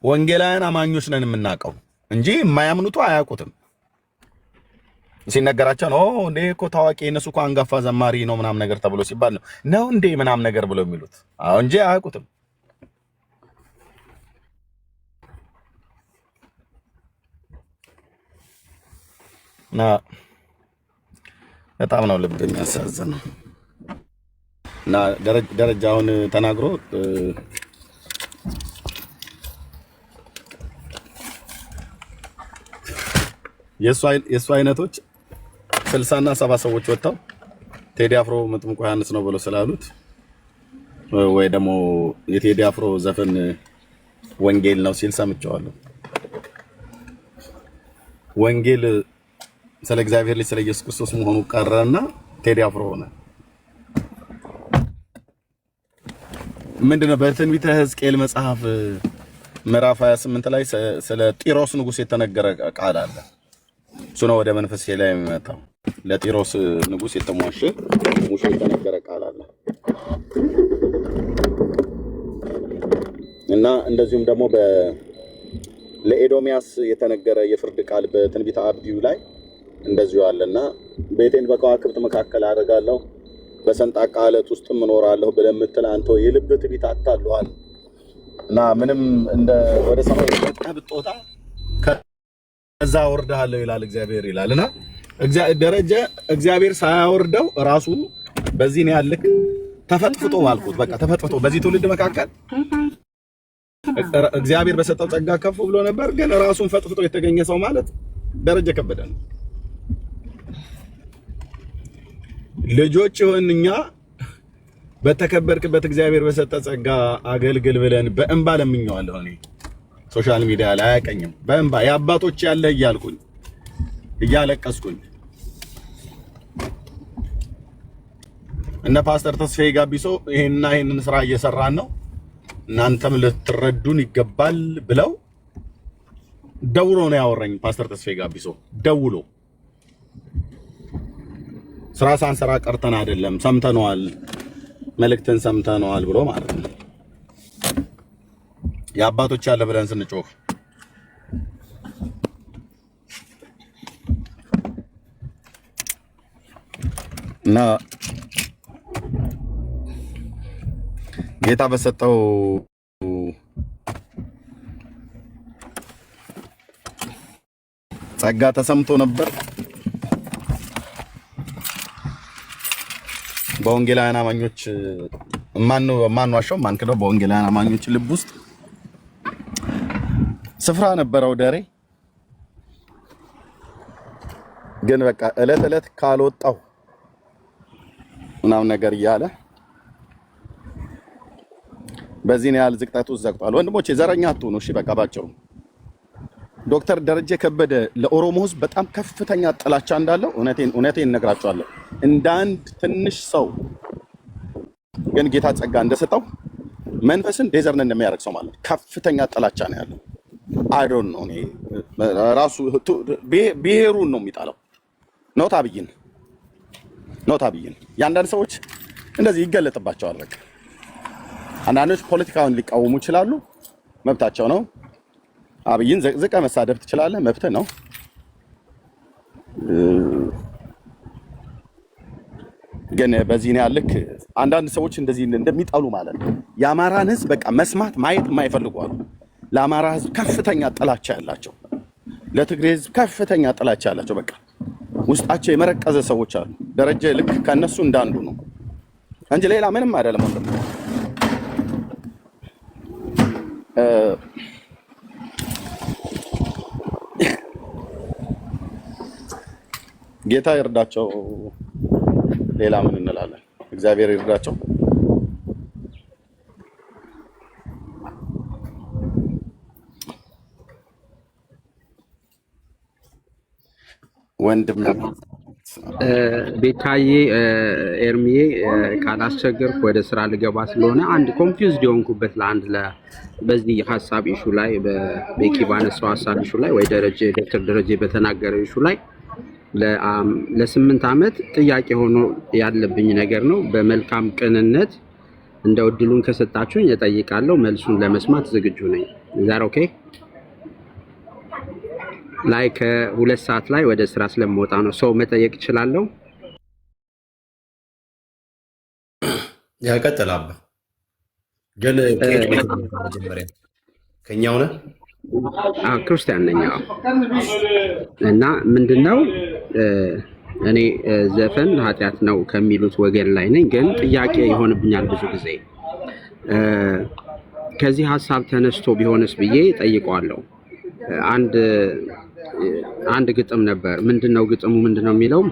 ወንጌላውያን አማኞች ነን የምናውቀው እንጂ የማያምኑቱ አያውቁትም። ሲነገራቸው ነው እንዴ እኮ ታዋቂ የነሱ እኮ አንጋፋ ዘማሪ ነው ምናምን ነገር ተብሎ ሲባል ነው እንዴ ምናምን ነገር ብለው የሚሉት እንጂ አያውቁትም። እና በጣም ነው ልብ የሚያሳዝነው። እና ደረጃውን ተናግሮ የእሱ አይነቶች 60 እና 70 ሰዎች ወጥተው ቴዲ አፍሮ መጥምቁ ዮሐንስ ነው ብለው ስላሉት ወይ ደግሞ የቴዲ አፍሮ ዘፈን ወንጌል ነው ሲል ሰምቼዋለሁ። ወንጌል ስለ እግዚአብሔር ልጅ ስለ ኢየሱስ ክርስቶስ መሆኑ ቀረና ቴዲ አፍሮ ሆነ። ምንድነው በትንቢተ ሕዝቅኤል መጽሐፍ ምዕራፍ 28 ላይ ስለ ጢሮስ ንጉስ የተነገረ ቃል አለ። እሱ ነው ወደ መንፈሴ ላይ የሚመጣው። ለጢሮስ ንጉስ የተሟሸ ሙሾ የተነገረ ቃል አለ እና እንደዚሁም ደግሞ ለኤዶሚያስ የተነገረ የፍርድ ቃል በትንቢተ አብድዩ ላይ እንደዚሁ አለና ቤቴን በከዋክብት መካከል አደርጋለሁ በሰንጣቃ ዓለት ውስጥ እኖራለሁ ብለህ የምትል አንተ የልብ ትዕቢት አታልሏል እና ምንም እንደ ወደ ሰማይ ብትወጣ ከዛ ወርደሃለሁ ይላል እግዚአብሔር ይላልና ደረጀ እግዚአብሔር ሳያወርደው ራሱ በዚህ ነው ያልክ ተፈጥፍጦ ማልኩት በቃ ተፈጥፍጦ በዚህ ትውልድ መካከል እግዚአብሔር በሰጠው ጸጋ ከፍ ብሎ ነበር፣ ግን ራሱን ፈጥፍጦ የተገኘ ሰው ማለት ደረጀ ከበደ ነው። ልጆች እኛ በተከበርክበት እግዚአብሔር በሰጠ ጸጋ አገልግል ብለን በእንባ ለምኜዋለሁ። እኔ ሶሻል ሚዲያ ላይ አያቀኝም በእንባ የአባቶች ያለ እያልኩኝ እያለቀስኩኝ እነ ፓስተር ተስፋዬ ጋቢሶ ይሄንን ስራ እየሰራን ነው እናንተም ልትረዱን ይገባል ብለው ደውሎ ነው ያወራኝ። ፓስተር ተስፋዬ ጋቢሶ ደውሎ ስራ ሳንሰራ ቀርተን አይደለም ሰምተነዋል፣ መልእክትን ሰምተነዋል ብሎ ማለት ነው። የአባቶች ያለ ብለን ስንጮህ እና ጌታ በሰጠው ጸጋ ተሰምቶ ነበር። በወንጌላውያን አማኞች ማንዋሻው ማንክደው በወንጌላውያን አማኞች ልብ ውስጥ ስፍራ ነበረው ደሬ። ግን በቃ እለት ካልወጣው ምናምን ነገር እያለ በዚህ ነው ያህል ዝቅጠቱ ዘግቷል። ወንድሞቼ ዘረኛ አትሁኑ እሺ። በቃ ባጭሩ ዶክተር ደረጀ ከበደ ለኦሮሞ ሕዝብ በጣም ከፍተኛ ጥላቻ እንዳለው እውነቴን እነግራቸዋለሁ። እንደ አንድ ትንሽ ሰው ግን ጌታ ጸጋ እንደሰጠው መንፈስን ዴዘርን እንደሚያደርግ ሰው ማለት ከፍተኛ ጥላቻ ነው ያለው። አይዶን ነው እኔ ራሱ ብሔሩን ነው የሚጣለው። ኖት አብይን የአንዳንድ ሰዎች እንደዚህ ይገለጥባቸዋል። በቃ አንዳንዶች ፖለቲካውን ሊቃወሙ ይችላሉ፣ መብታቸው ነው። አብይን ዘቅዝቀ መሳደብ ትችላለህ፣ መብትህ ነው። ግን በዚህ ነው ያልክ አንዳንድ ሰዎች እንደዚህ እንደሚጣሉ ማለት ነው። የአማራን ሕዝብ በቃ መስማት ማየት የማይፈልጉ አሉ። ለአማራ ሕዝብ ከፍተኛ ጥላቻ ያላቸው፣ ለትግሬ ሕዝብ ከፍተኛ ጥላቻ ያላቸው በቃ ውስጣቸው የመረቀዘ ሰዎች አሉ። ደረጀ ልክ ከነሱ እንዳንዱ ነው እንጂ ሌላ ምንም አይደለም። ወንድም ጌታ ይርዳቸው። ሌላ ምን እንላለን? እግዚአብሔር ይርዳቸው። ወንድም ቤታዬ ኤርሚዬ ካላስቸገርኩ ወደ ስራ ልገባ ስለሆነ አንድ ኮንፊውዝድ የሆንኩበት በዚህ ሀሳብ ኢሹ ላይ በቤኪ ባነሳው ሀሳብ ኢሹ ላይ ወይ ዶክተር ደረጀ በተናገረው ኢሹ ላይ ለ8 ዓመት ጥያቄ ሆኖ ያለብኝ ነገር ነው። በመልካም ቅንነት እንደ እድሉን ከሰጣችሁኝ እጠይቃለሁ። መልሱን ለመስማት ዝግጁ ነኝ። ዛሬ ኦኬ ላይ ከ2 ሰዓት ላይ ወደ ስራ ስለምወጣ ነው። ሰው መጠየቅ እችላለሁ? ያቀጥላባ ግን መጀመሪያ ከኛው ነህ? ክርስቲያን ነኝ እና ምንድነው እኔ ዘፈን ኃጢአት ነው ከሚሉት ወገን ላይ ነኝ። ግን ጥያቄ ይሆንብኛል ብዙ ጊዜ ከዚህ ሀሳብ ተነስቶ ቢሆንስ ብዬ ጠይቀዋለሁ። አንድ ግጥም ነበር። ምንድነው ግጥሙ? ምንድነው የሚለው?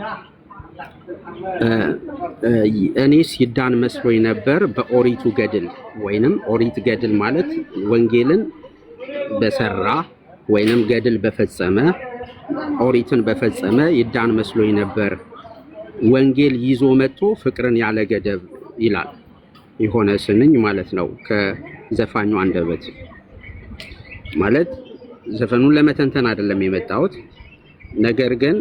እኔስ ይዳን መስሎኝ ነበር በኦሪቱ ገድል፣ ወይንም ኦሪት ገድል ማለት ወንጌልን በሰራ ወይንም ገድል በፈጸመ ኦሪትን በፈጸመ ይዳን መስሎኝ ነበር። ወንጌል ይዞ መጥቶ ፍቅርን ያለ ገደብ ይላል። የሆነ ስንኝ ማለት ነው ከዘፋኙ አንደበት። ማለት ዘፈኑን ለመተንተን አይደለም የመጣሁት፣ ነገር ግን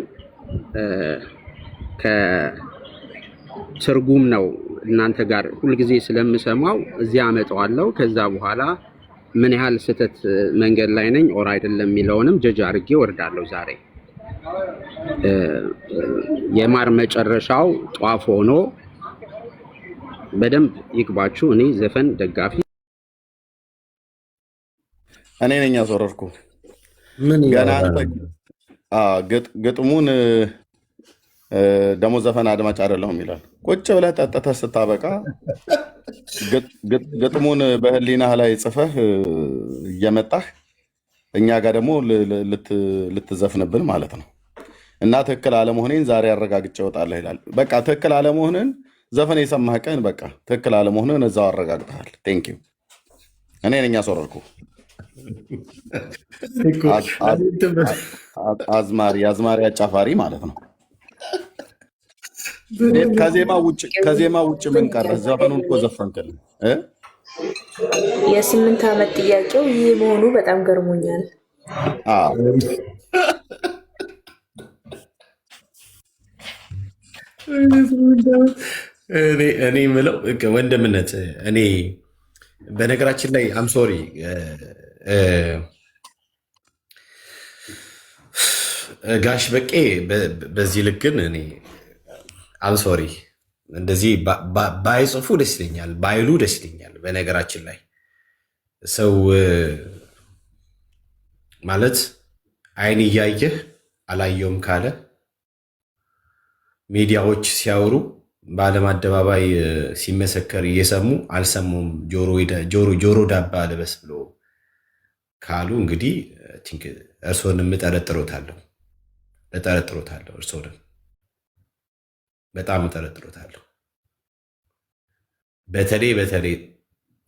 ከትርጉም ነው እናንተ ጋር ሁልጊዜ ስለምሰማው እዚያ አመጣዋለሁ። ከዛ በኋላ ምን ያህል ስህተት መንገድ ላይ ነኝ ኦር አይደለም የሚለውንም ጀጅ አድርጌ ወርዳለሁ። ዛሬ የማር መጨረሻው ጧፍ ሆኖ በደንብ ይግባችሁ። እኔ ዘፈን ደጋፊ እኔ ነኝ ያስወረድኩ። ገና ግጥሙን ደግሞ ዘፈን አድማጭ አይደለሁም ይላል። ቁጭ ብለህ ጠጥተህ ስታበቃ ግጥሙን በህሊናህ ላይ ጽፈህ እየመጣህ እኛ ጋር ደግሞ ልትዘፍንብን ማለት ነው። እና ትክክል አለመሆኔን ዛሬ አረጋግጬ እወጣለሁ ይላል። በቃ ትክክል አለመሆንን ዘፈን የሰማህ ቀን በቃ ትክክል አለመሆንን እዛው አረጋግጠሃል። ቴንክ ዩ። እኔ ነኝ ያስወረድኩ። አዝማሪ አጫፋሪ ማለት ነው። ከዜማ ውጭ ምን ቀረ? ዘፈኑን እኮ ዘፈንክልን። የ8 ዓመት ጥያቄው ይህ መሆኑ በጣም ገርሞኛል። እኔ የምለው ወንድምነት እኔ በነገራችን ላይ አም ሶሪ ጋሽ በቄ በዚህ ልክ ግን እኔ አም ሶሪ እንደዚህ ባይጽፉ ደስ ይለኛል፣ ባይሉ ደስ ይለኛል። በነገራችን ላይ ሰው ማለት አይን እያየህ አላየውም ካለ ሚዲያዎች ሲያወሩ በዓለም አደባባይ ሲመሰከር እየሰሙ አልሰሙም ጆሮ ዳባ ልበስ ብሎ ካሉ እንግዲህ እርስዎንም እጠረጥሮታለሁ እርስዎንም በጣም እጠረጥሮታለሁ። በተለይ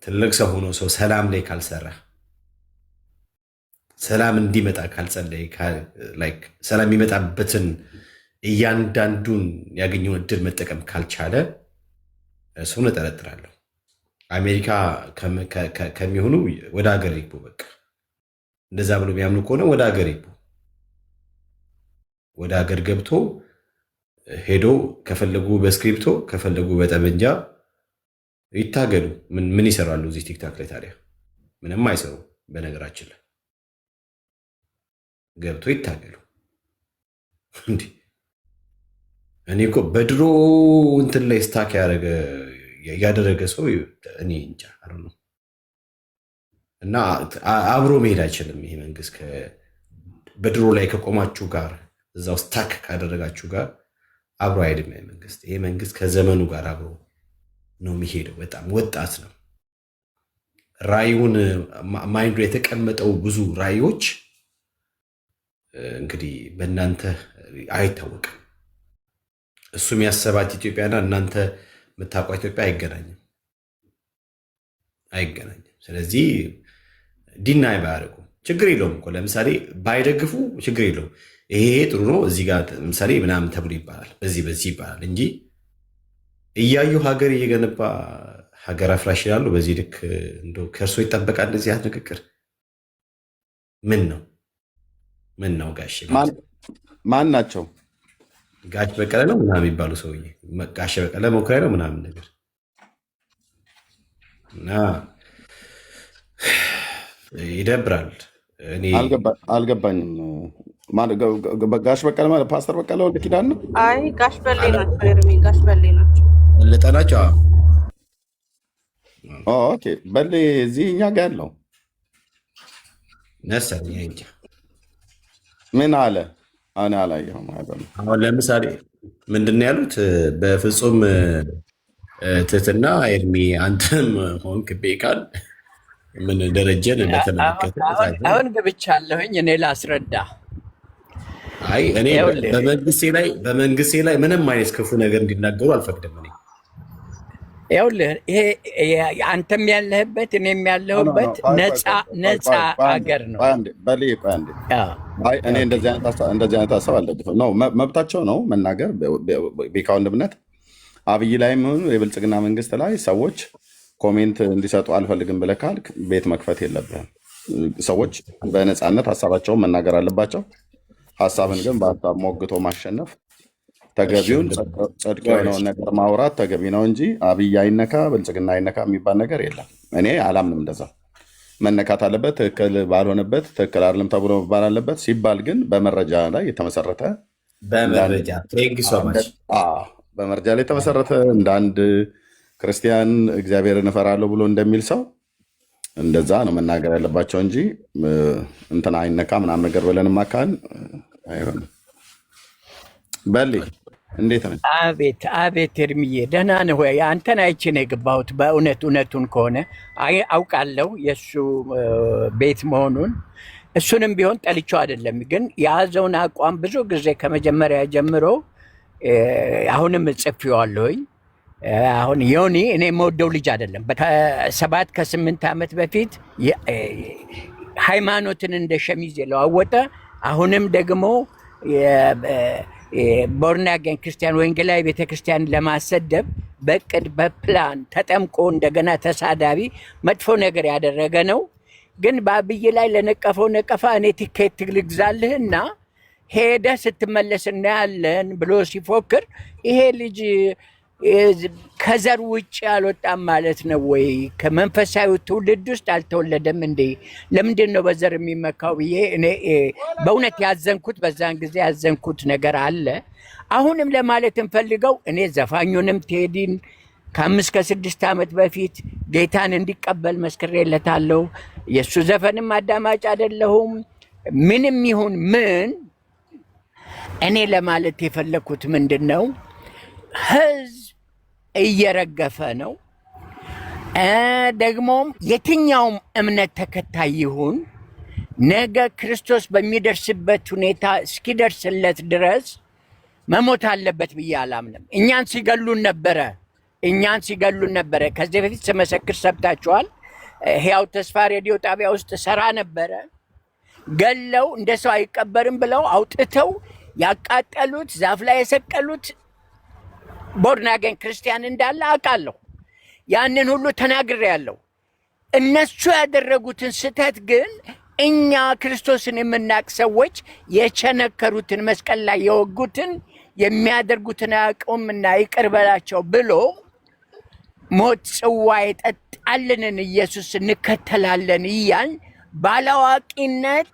ትልቅ ሰው ሆኖ ሰው ሰላም ላይ ካልሰራ፣ ሰላም እንዲመጣ ካልጸለይ፣ ሰላም የሚመጣበትን እያንዳንዱን ያገኘውን እድል መጠቀም ካልቻለ እሱን እጠረጥራለሁ። አሜሪካ ከሚሆኑ ወደ ሀገር ይግቡ። በቃ እንደዛ ብሎ የሚያምኑ ከሆነ ወደ ሀገር ይግቡ። ወደ ሀገር ገብቶ ሄዶ ከፈለጉ በስክሪፕቶ ከፈለጉ በጠመንጃ ይታገሉ። ምን ይሰራሉ እዚህ ቲክታክ ላይ ታዲያ? ምንም አይሰሩ። በነገራችን ላይ ገብቶ ይታገሉ። እንዲህ እኔ እኮ በድሮ እንትን ላይ ስታክ ያደረገ ሰው እኔ እንጃ ነው። እና አብሮ መሄድ አይችልም ይሄ መንግስት በድሮ ላይ ከቆማችሁ ጋር እዛው ስታክ ካደረጋችሁ ጋር አብሮ አይሄድም ይሄ መንግስት። ይሄ መንግስት ከዘመኑ ጋር አብሮ ነው የሚሄደው። በጣም ወጣት ነው። ራእዩን ማይንዱ የተቀመጠው ብዙ ራእዮች እንግዲህ በእናንተ አይታወቅም። እሱ የሚያሰባት ኢትዮጵያና እናንተ የምታውቋ ኢትዮጵያ አይገናኝም። ስለዚህ ዲናይ ባያደርጉ ችግር የለውም እኮ ለምሳሌ ባይደግፉ ችግር የለውም። ይሄ ጥሩ ነው እዚህ ጋር ለምሳሌ ምናምን ተብሎ ይባላል፣ በዚህ ይባላል እንጂ እያዩ ሀገር እየገነባ ሀገር አፍራሽ ይላሉ። በዚህ ልክ እንደው ከእርሶ ይጠበቃል እንደዚህ አይነት ንግግር? ምን ነው ጋሽ ማን ናቸው? ጋሽ በቀለ ነው ምናምን የሚባሉ ሰውዬ ጋሽ በቀለ መኩሪያ ነው ምናምን ነገር እና ይደብራል። እኔ አልገባኝም። ጋሽ በቀለ ማለት ፓስተር በቀለ ወልደ ኪዳን ነው? አይ ጋሽ በሌ ናቸው። ኤርሚ ጋሽ በሌ ናቸው። ለጠናቸው ኦኬ። በሌ እዚህ እኛ ጋር ያለው መሰለኝ እንጂ ምን አለ? እኔ አላየሁም። አሁን ለምሳሌ ምንድን ነው ያሉት? በፍጹም ትህትና ኤርሚ አንተም ሆንክ ቤካል ምን ደረጀን እንደተመለከተ አሁን ገብቻለሁኝ። እኔ ላስረዳ። አይ እኔ በመንግስቴ ላይ ምንም አይነት ክፉ ነገር እንዲናገሩ አልፈቅድም። እኔ ይኸውልህ ይሄ አንተም ያለህበት እኔም ያለሁበት ነፃ ሀገር ነው። እኔ እንደዚህ አይነት ሀሳብ አልደግፍም። ነው መብታቸው ነው መናገር። ቤካ ወንድምነት አብይ ላይም ሆኑ የብልጽግና መንግስት ላይ ሰዎች ኮሜንት እንዲሰጡ አልፈልግም ብለህ ካልክ ቤት መክፈት የለብህም። ሰዎች በነፃነት ሀሳባቸውን መናገር አለባቸው። ሀሳብን ግን በሀሳብ ሞግቶ ማሸነፍ ተገቢውን ጽድቅ የሆነውን ነገር ማውራት ተገቢ ነው እንጂ አብይ አይነካ ብልጽግና አይነካ የሚባል ነገር የለም። እኔ አላምንም እንደዛ። መነካት አለበት፣ ትክክል ባልሆነበት ትክክል አይደለም ተብሎ መባል አለበት። ሲባል ግን በመረጃ ላይ የተመሰረተ በመረጃ ላይ የተመሰረተ እንደ አንድ ክርስቲያን እግዚአብሔርን እፈራለሁ ብሎ እንደሚል ሰው እንደዛ ነው መናገር ያለባቸው እንጂ እንትና አይነካ ምናምን ነገር ብለን ማካን አይሆንም። በሌ እንዴት ነህ? አቤት ኤርሚዬ ደህና ነህ ወይ? አንተን አይቼ ነው የገባሁት። እውነቱን ከሆነ አውቃለሁ የእሱ ቤት መሆኑን። እሱንም ቢሆን ጠልቼው አይደለም፣ ግን የያዘውን አቋም ብዙ ጊዜ ከመጀመሪያ ጀምሮ አሁንም ጽፌዋለሁኝ። አሁን ዮኒ እኔ የምወደው ልጅ አይደለም። ከ7-8 ዓመት በፊት ሃይማኖትን እንደ ሸሚዝ የለዋወጠ አሁንም ደግሞ ቦርን አጌን ክርስቲያን ወንጌላዊ ቤተክርስቲያን ለማሰደብ በቅድ በፕላን ተጠምቆ እንደገና ተሳዳቢ መጥፎ ነገር ያደረገ ነው። ግን በአብይ ላይ ለነቀፈው ነቀፋ እኔ ቲኬት ልግዛልህና ሄደህ ስትመለስ እናያለን ብሎ ሲፎክር ይሄ ልጅ ከዘር ውጭ አልወጣም ማለት ነው ወይ? ከመንፈሳዊ ትውልድ ውስጥ አልተወለደም እንዴ? ለምንድን ነው በዘር የሚመካው ብዬ እኔ በእውነት ያዘንኩት፣ በዛን ጊዜ ያዘንኩት ነገር አለ። አሁንም ለማለት እንፈልገው እኔ ዘፋኙንም ቴዲን ከ5-6 ዓመት በፊት ጌታን እንዲቀበል መስክሬለታለሁ። የእሱ ዘፈንም አዳማጭ አይደለሁም። ምንም ይሁን ምን እኔ ለማለት የፈለግኩት ምንድን ነው፣ ህዝብ እየረገፈ ነው። ደግሞም የትኛውም እምነት ተከታይ ይሁን ነገ ክርስቶስ በሚደርስበት ሁኔታ እስኪደርስለት ድረስ መሞት አለበት ብዬ አላምንም። እኛን ሲገሉን ነበረ። ከዚህ በፊት ስመሰክር ሰብታችኋል። ሕያው ተስፋ ሬዲዮ ጣቢያ ውስጥ ሰራ ነበረ። ገለው እንደ ሰው አይቀበርም ብለው አውጥተው ያቃጠሉት፣ ዛፍ ላይ የሰቀሉት ቦርን አጌን ክርስቲያን እንዳለ አውቃለሁ። ያንን ሁሉ ተናግሬያለሁ። እነሱ ያደረጉትን ስህተት ግን እኛ ክርስቶስን የምናቅ ሰዎች የቸነከሩትን መስቀል ላይ የወጉትን የሚያደርጉትን አያውቁምና ይቅር በላቸው ብሎ ሞት ጽዋ የጠጣልንን ኢየሱስ እንከተላለን እያል ባላዋቂነት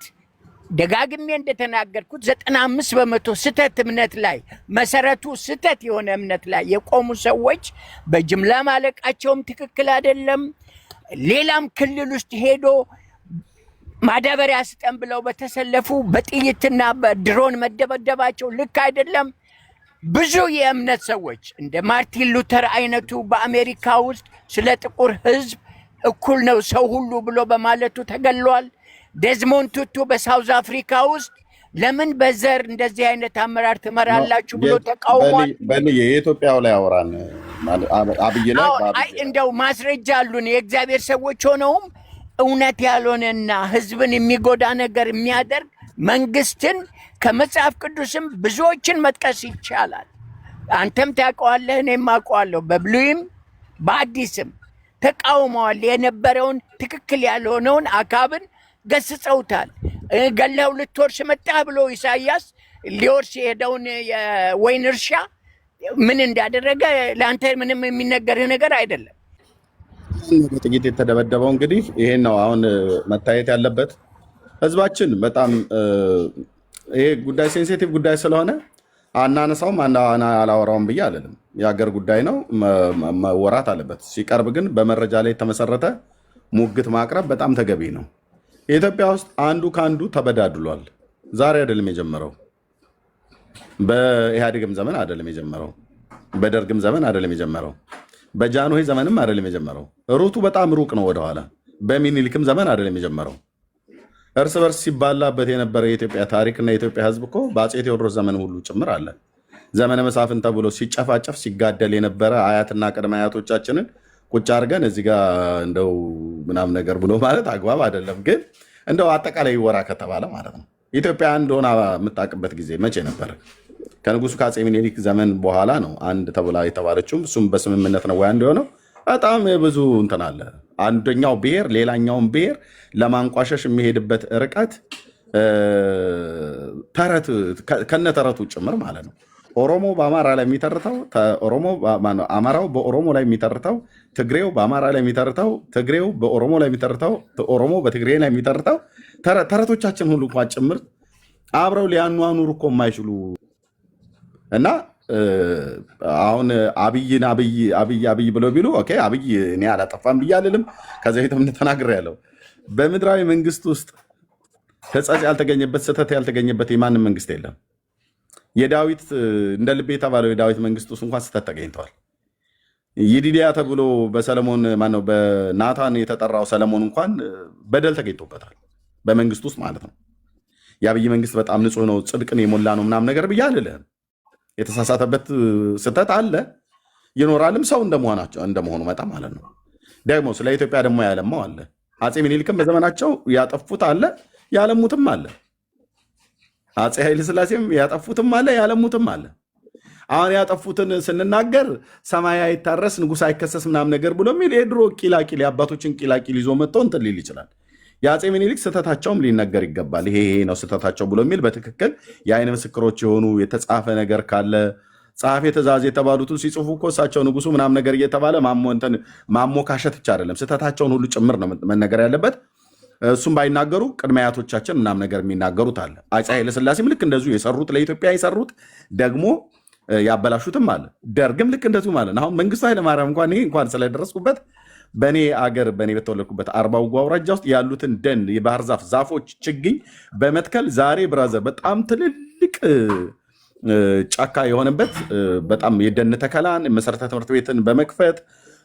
ደጋግሜ እንደተናገርኩት 95% ስህተት እምነት ላይ መሰረቱ ስህተት የሆነ እምነት ላይ የቆሙ ሰዎች በጅምላ ማለቃቸውም ትክክል አይደለም። ሌላም ክልል ውስጥ ሄዶ ማዳበሪያ ስጠን ብለው በተሰለፉ በጥይትና በድሮን መደበደባቸው ልክ አይደለም። ብዙ የእምነት ሰዎች እንደ ማርቲን ሉተር አይነቱ በአሜሪካ ውስጥ ስለ ጥቁር ሕዝብ እኩል ነው ሰው ሁሉ ብሎ በማለቱ ተገሏል። ዴዝሞንድ ቱቱ በሳውዝ አፍሪካ ውስጥ ለምን በዘር እንደዚህ አይነት አመራር ትመራላችሁ ብሎ ተቃውሟል። በልዬ የኢትዮጵያው ላይ አወራን አብይ ላይ እንደው ማስረጃ አሉን የእግዚአብሔር ሰዎች ሆነውም እውነት ያልሆነና ህዝብን የሚጎዳ ነገር የሚያደርግ መንግስትን ከመጽሐፍ ቅዱስም ብዙዎችን መጥቀስ ይቻላል። አንተም ታውቀዋለህ፣ እኔም አውቀዋለሁ። በብሉይም በአዲስም ተቃውመዋል። የነበረውን ትክክል ያልሆነውን አካብን ገስጸውታል። ገለው ልትወርስ መጣህ ብሎ ኢሳያስ ሊወርስ የሄደውን የወይን እርሻ ምን እንዳደረገ ለአንተ ምንም የሚነገርህ ነገር አይደለም። ጥቂት የተደበደበው እንግዲህ ይሄን ነው አሁን መታየት ያለበት። ህዝባችን በጣም ይሄ ጉዳይ ሴንሲቲቭ ጉዳይ ስለሆነ አናነሳውም አላወራውም ብዬ አልልም። የሀገር ጉዳይ ነው፣ መወራት አለበት። ሲቀርብ ግን በመረጃ ላይ የተመሰረተ ሙግት ማቅረብ በጣም ተገቢ ነው። ኢትዮጵያ ውስጥ አንዱ ከአንዱ ተበዳድሏል። ዛሬ አይደለም የጀመረው፣ በኢህአዴግም ዘመን አይደለም የጀመረው፣ በደርግም ዘመን አይደለም የጀመረው፣ በጃንሆይ ዘመንም አይደለም የጀመረው። ሩቱ በጣም ሩቅ ነው ወደኋላ። በሚኒሊክም ዘመን አይደለም የጀመረው። እርስ በርስ ሲባላበት የነበረ የኢትዮጵያ ታሪክና የኢትዮጵያ ህዝብ እኮ በአፄ ቴዎድሮስ ዘመን ሁሉ ጭምር አለ። ዘመነ መሳፍን ተብሎ ሲጨፋጨፍ ሲጋደል የነበረ አያትና ቅድመ አያቶቻችንን ቁጭ አድርገን እዚህ ጋር እንደው ምናምን ነገር ብሎ ማለት አግባብ አይደለም። ግን እንደው አጠቃላይ ወራ ከተባለ ማለት ነው ኢትዮጵያ እንደሆነ የምታውቅበት ጊዜ መቼ ነበረ? ከንጉሱ ከአፄ ሚኒሊክ ዘመን በኋላ ነው አንድ ተብላ የተባለችውም እሱም በስምምነት ነው ወይ አንድ የሆነው። በጣም ብዙ እንትን አለ። አንደኛው ብሔር ሌላኛውን ብሔር ለማንቋሸሽ የሚሄድበት ርቀት ተረት ከነተረቱ ጭምር ማለት ነው። ኦሮሞ በአማራ ላይ የሚተርተው አማራው በኦሮሞ ላይ የሚተርተው፣ ትግሬው በአማራ ላይ የሚተርተው፣ ትግሬው በኦሮሞ ላይ የሚተርተው፣ ኦሮሞ በትግሬ ላይ የሚተርተው ተረቶቻችን ሁሉ እንኳን ጭምር አብረው ሊያኗኑሩ እኮ የማይችሉ እና አሁን አብይን አብይ ብለው ቢሉ ኦኬ አብይ እኔ አላጠፋም ብዬ አልልም። ከዚህ በፊትም ተናግሬያለሁ። በምድራዊ መንግስት ውስጥ ሕጸጽ ያልተገኘበት ስህተት ያልተገኘበት የማንም መንግስት የለም። የዳዊት እንደ ልቤ የተባለው የዳዊት መንግስት ውስጥ እንኳን ስህተት ተገኝተዋል። ይዲዲያ ተብሎ በሰለሞን ማነው በናታን የተጠራው ሰለሞን እንኳን በደል ተገኝቶበታል በመንግስት ውስጥ ማለት ነው። የአብይ መንግስት በጣም ንጹህ ነው፣ ጽድቅን የሞላ ነው ምናምን ነገር ብዬ አልልህም። የተሳሳተበት ስህተት አለ ይኖራልም፣ ሰው እንደመሆኑ መጠን ማለት ነው። ደግሞ ስለ ኢትዮጵያ ደግሞ ያለማው አለ። አፄ ሚኒሊክም በዘመናቸው ያጠፉት አለ ያለሙትም አለ። አፄ ኃይለሥላሴም ያጠፉትም አለ ያለሙትም አለ። አሁን ያጠፉትን ስንናገር ሰማይ አይታረስ ንጉሥ አይከሰስ ምናምን ነገር ብሎ የሚል የድሮ ቂላቂል የአባቶችን ቂላቂል ይዞ መጥቶ እንትን ሊል ይችላል። የአፄ ሚኒሊክ ስህተታቸውም ሊነገር ይገባል። ይሄ ነው ስህተታቸው ብሎ የሚል በትክክል የአይን ምስክሮች የሆኑ የተጻፈ ነገር ካለ ጸሐፌ ትእዛዝ የተባሉትን ሲጽፉ እኮ እሳቸው ንጉሱ ምናምን ነገር እየተባለ ማሞካሸት ብቻ አይደለም ስህተታቸውን ሁሉ ጭምር ነው መነገር ያለበት። እሱም ባይናገሩ ቅድመ አያቶቻችን ምናምን ነገር የሚናገሩት አለ። አፄ ኃይለሥላሴም ልክ እንደዚሁ የሰሩት ለኢትዮጵያ የሰሩት ደግሞ ያበላሹትም አለ። ደርግም ልክ እንደዚሁ ማለት ነው። አሁን መንግስቱ ኃይለማርያም እንኳን ስለደረስኩበት በእኔ አገር በእኔ በተወለድኩበት አርባው አውራጃ ውስጥ ያሉትን ደን የባህር ዛፎች ችግኝ በመትከል ዛሬ ብራዘር በጣም ትልልቅ ጫካ የሆነበት በጣም የደን ተከላን መሰረተ ትምህርት ቤትን በመክፈት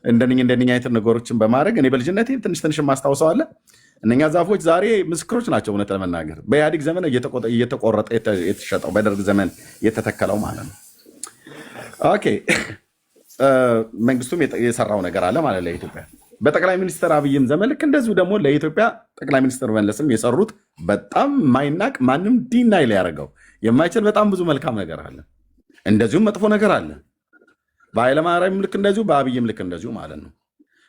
እንደኛ አይነት ነገሮችን በማድረግ እኔ በልጅነቴ ትንሽ ማስታወሰው አለ። እነኛ ዛፎች ዛሬ ምስክሮች ናቸው። እውነት ለመናገር በኢህአዴግ ዘመን እየተቆረጠ የተሸጠው በደርግ ዘመን የተተከለው ማለት ነው። ኦኬ መንግስቱም የሰራው ነገር አለ ማለት ለኢትዮጵያ በጠቅላይ ሚኒስትር አብይም ዘመን ልክ እንደዚሁ ደግሞ ለኢትዮጵያ ጠቅላይ ሚኒስትር መለስም የሰሩት በጣም ማይናቅ ማንም ዲናይ ሊያደርገው የማይችል በጣም ብዙ መልካም ነገር አለ። እንደዚሁም መጥፎ ነገር አለ። በኃይለማርያም ልክ እንደዚሁ በአብይም ልክ እንደዚሁ ማለት ነው።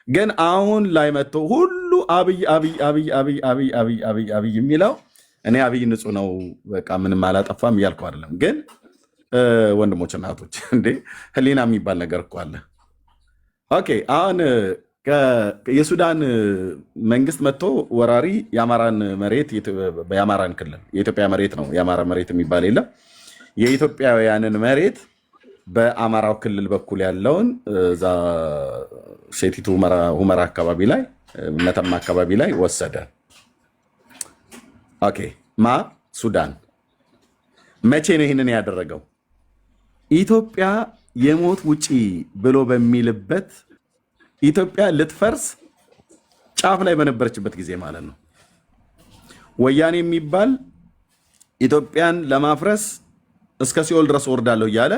ግን አሁን ላይ መጥቶ ሁሉ አብይ የሚለው እኔ አብይ ንጹህ ነው በቃ ምንም አላጠፋም እያልኩ አይደለም። ግን ወንድሞች እናቶች እንዴ ህሊና የሚባል ነገር እኮ አለ። ኦኬ አሁን የሱዳን መንግስት መጥቶ ወራሪ የአማራን መሬት የአማራን ክልል የኢትዮጵያ መሬት ነው የአማራ መሬት የሚባል የለም የኢትዮጵያውያንን መሬት በአማራው ክልል በኩል ያለውን እዛ ሴቲቱ ሁመራ አካባቢ ላይ መተማ አካባቢ ላይ ወሰደ። ኦኬ ሱዳን መቼ ነው ይህንን ያደረገው? ኢትዮጵያ የሞት ውጪ ብሎ በሚልበት ኢትዮጵያ ልትፈርስ ጫፍ ላይ በነበረችበት ጊዜ ማለት ነው። ወያኔ የሚባል ኢትዮጵያን ለማፍረስ እስከ ሲኦል ድረስ ወርዳለሁ እያለ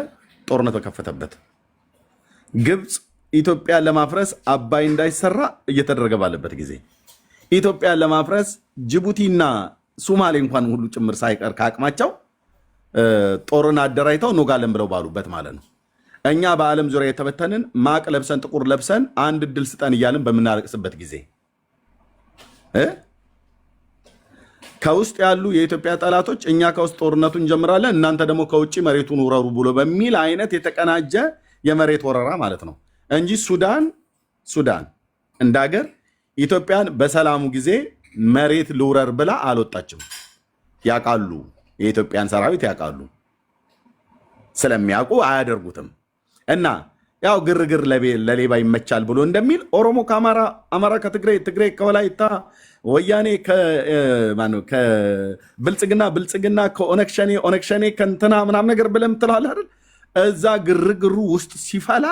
ጦርነት ተከፈተበት። ግብፅ ኢትዮጵያን ለማፍረስ አባይ እንዳይሰራ እየተደረገ ባለበት ጊዜ ኢትዮጵያን ለማፍረስ ጅቡቲና ሶማሌ እንኳን ሁሉ ጭምር ሳይቀር ከአቅማቸው ጦርን አደራጅተው ኖጋለን ብለው ባሉበት ማለት ነው። እኛ በዓለም ዙሪያ የተበተንን ማቅ ለብሰን ጥቁር ለብሰን አንድ እድል ስጠን እያልን በምናለቅስበት ጊዜ ከውስጥ ያሉ የኢትዮጵያ ጠላቶች እኛ ከውስጥ ጦርነቱን እንጀምራለን እናንተ ደግሞ ከውጭ መሬቱን ውረሩ ብሎ በሚል አይነት የተቀናጀ የመሬት ወረራ ማለት ነው እንጂ ሱዳን እንደ ሀገር ኢትዮጵያን በሰላሙ ጊዜ መሬት ልውረር ብላ አልወጣችም። ያውቃሉ፣ የኢትዮጵያን ሰራዊት ያውቃሉ። ስለሚያውቁ አያደርጉትም። እና ያው ግርግር ለሌባ ይመቻል ብሎ እንደሚል ኦሮሞ ከአማራ፣ አማራ ከትግራይ፣ ትግራይ ከወላይታ፣ ወያኔ ከብልጽግና፣ ብልጽግና ከኦነግ ሸኔ፣ ኦነግ ሸኔ ከእንትና ምናምን ነገር ብለም ትላለህ አይደል? እዛ ግርግሩ ውስጥ ሲፈላ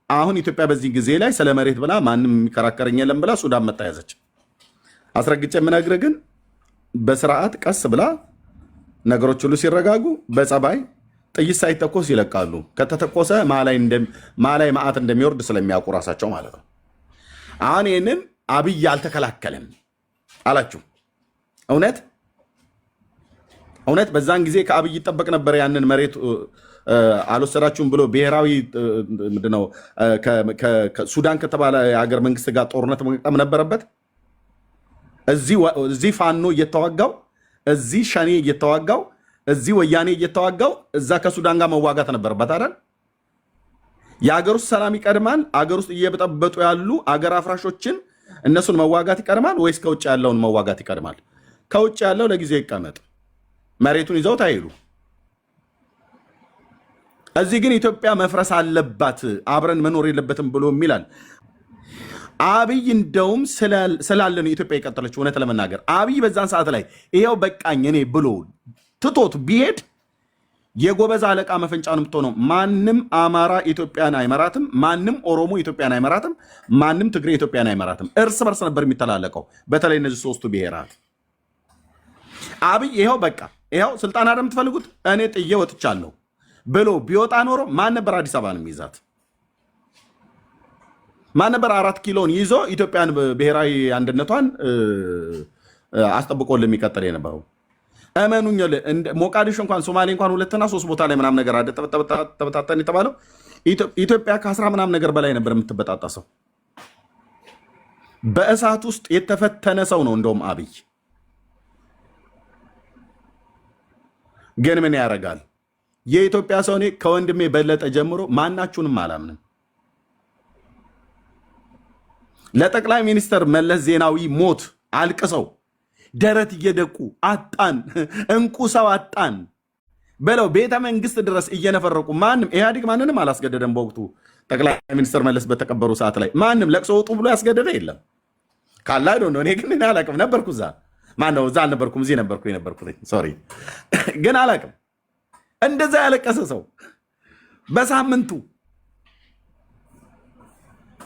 አሁን ኢትዮጵያ በዚህ ጊዜ ላይ ስለ መሬት ብላ ማንም የሚከራከረኝ የለም ብላ ሱዳን መታያዘች። አስረግጬ የምነግርህ ግን በስርዓት ቀስ ብላ ነገሮች ሁሉ ሲረጋጉ በጸባይ ጥይት ሳይተኮስ ይለቃሉ። ከተተኮሰ ማላይ መዓት እንደሚወርድ ስለሚያውቁ ራሳቸው ማለት ነው። አሁን ይህንን አብይ አልተከላከለም አላችሁ። እውነት በዛን ጊዜ ከአብይ ይጠበቅ ነበር ያንን መሬት አልወሰዳችሁም ብሎ ብሔራዊ ምንድነው ሱዳን ከተባለ የሀገር መንግስት ጋር ጦርነት መቅጠም ነበረበት። እዚህ ፋኖ እየተዋጋው፣ እዚህ ሸኔ እየተዋጋው፣ እዚህ ወያኔ እየተዋጋው እዛ ከሱዳን ጋር መዋጋት ነበረበት አይደል? የሀገር ውስጥ ሰላም ይቀድማል? አገር ውስጥ እየበጠበጡ ያሉ አገር አፍራሾችን እነሱን መዋጋት ይቀድማል ወይስ ከውጭ ያለውን መዋጋት ይቀድማል? ከውጭ ያለው ለጊዜ ይቀመጥ፣ መሬቱን ይዘው ታይሉ። እዚህ ግን ኢትዮጵያ መፍረስ አለባት አብረን መኖር የለበትም ብሎ የሚላል አብይ። እንደውም ስላለ ነው ኢትዮጵያ የቀጠለችው። እውነት ለመናገር አብይ በዛን ሰዓት ላይ ይሄው በቃኝ እኔ ብሎ ትቶት ቢሄድ የጎበዝ አለቃ መፈንጫ ነው የምትሆነው። ማንም አማራ ኢትዮጵያን አይመራትም፣ ማንም ኦሮሞ ኢትዮጵያን አይመራትም፣ ማንም ትግሬ ኢትዮጵያን አይመራትም። እርስ በርስ ነበር የሚተላለቀው። በተለይ እነዚህ ሶስቱ ብሔራት አብይ ይሄው በቃ ይሄው ስልጣን አይደል የምትፈልጉት እኔ ጥዬ ወጥቻለሁ ብሎ ቢወጣ ኖሮ ማን ነበር አዲስ አበባን የሚይዛት? ማን ነበር 4 ኪሎን ይዞ ኢትዮጵያን ብሔራዊ አንድነቷን አስጠብቆ ለሚቀጥል የነበረው? እመኑኝ፣ ሞቃዲሾ እንኳን ሶማሌ እንኳን 2 እና 3 ቦታ ላይ ምናምን ነገር አደ ተበታተን የተባለው ኢትዮጵያ ከ10 ምናምን ነገር በላይ ነበር የምትበጣጣሰው። በእሳት ውስጥ የተፈተነ ሰው ነው እንደውም አብይ። ግን ምን ያደርጋል የኢትዮጵያ ሰው፣ እኔ ከወንድሜ በለጠ ጀምሮ ማናችሁንም አላምንም። ለጠቅላይ ሚኒስትር መለስ ዜናዊ ሞት አልቅሰው ደረት እየደቁ አጣን እንቁ ሰው አጣን በለው ቤተ መንግስት ድረስ እየነፈረቁ ማንም ኢህአዴግ ማንንም አላስገደደም። በወቅቱ ጠቅላይ ሚኒስትር መለስ በተቀበሩ ሰዓት ላይ ማንም ለቅሶ ውጡ ብሎ ያስገደደ የለም። ካላ ነው። እኔ ግን እኔ አላቅም ነበርኩ እዛ ማነው እዛ አልነበርኩም፣ እዚህ ነበርኩ ሶሪ ግን አላቅም። እንደዛ ያለቀሰ ሰው በሳምንቱ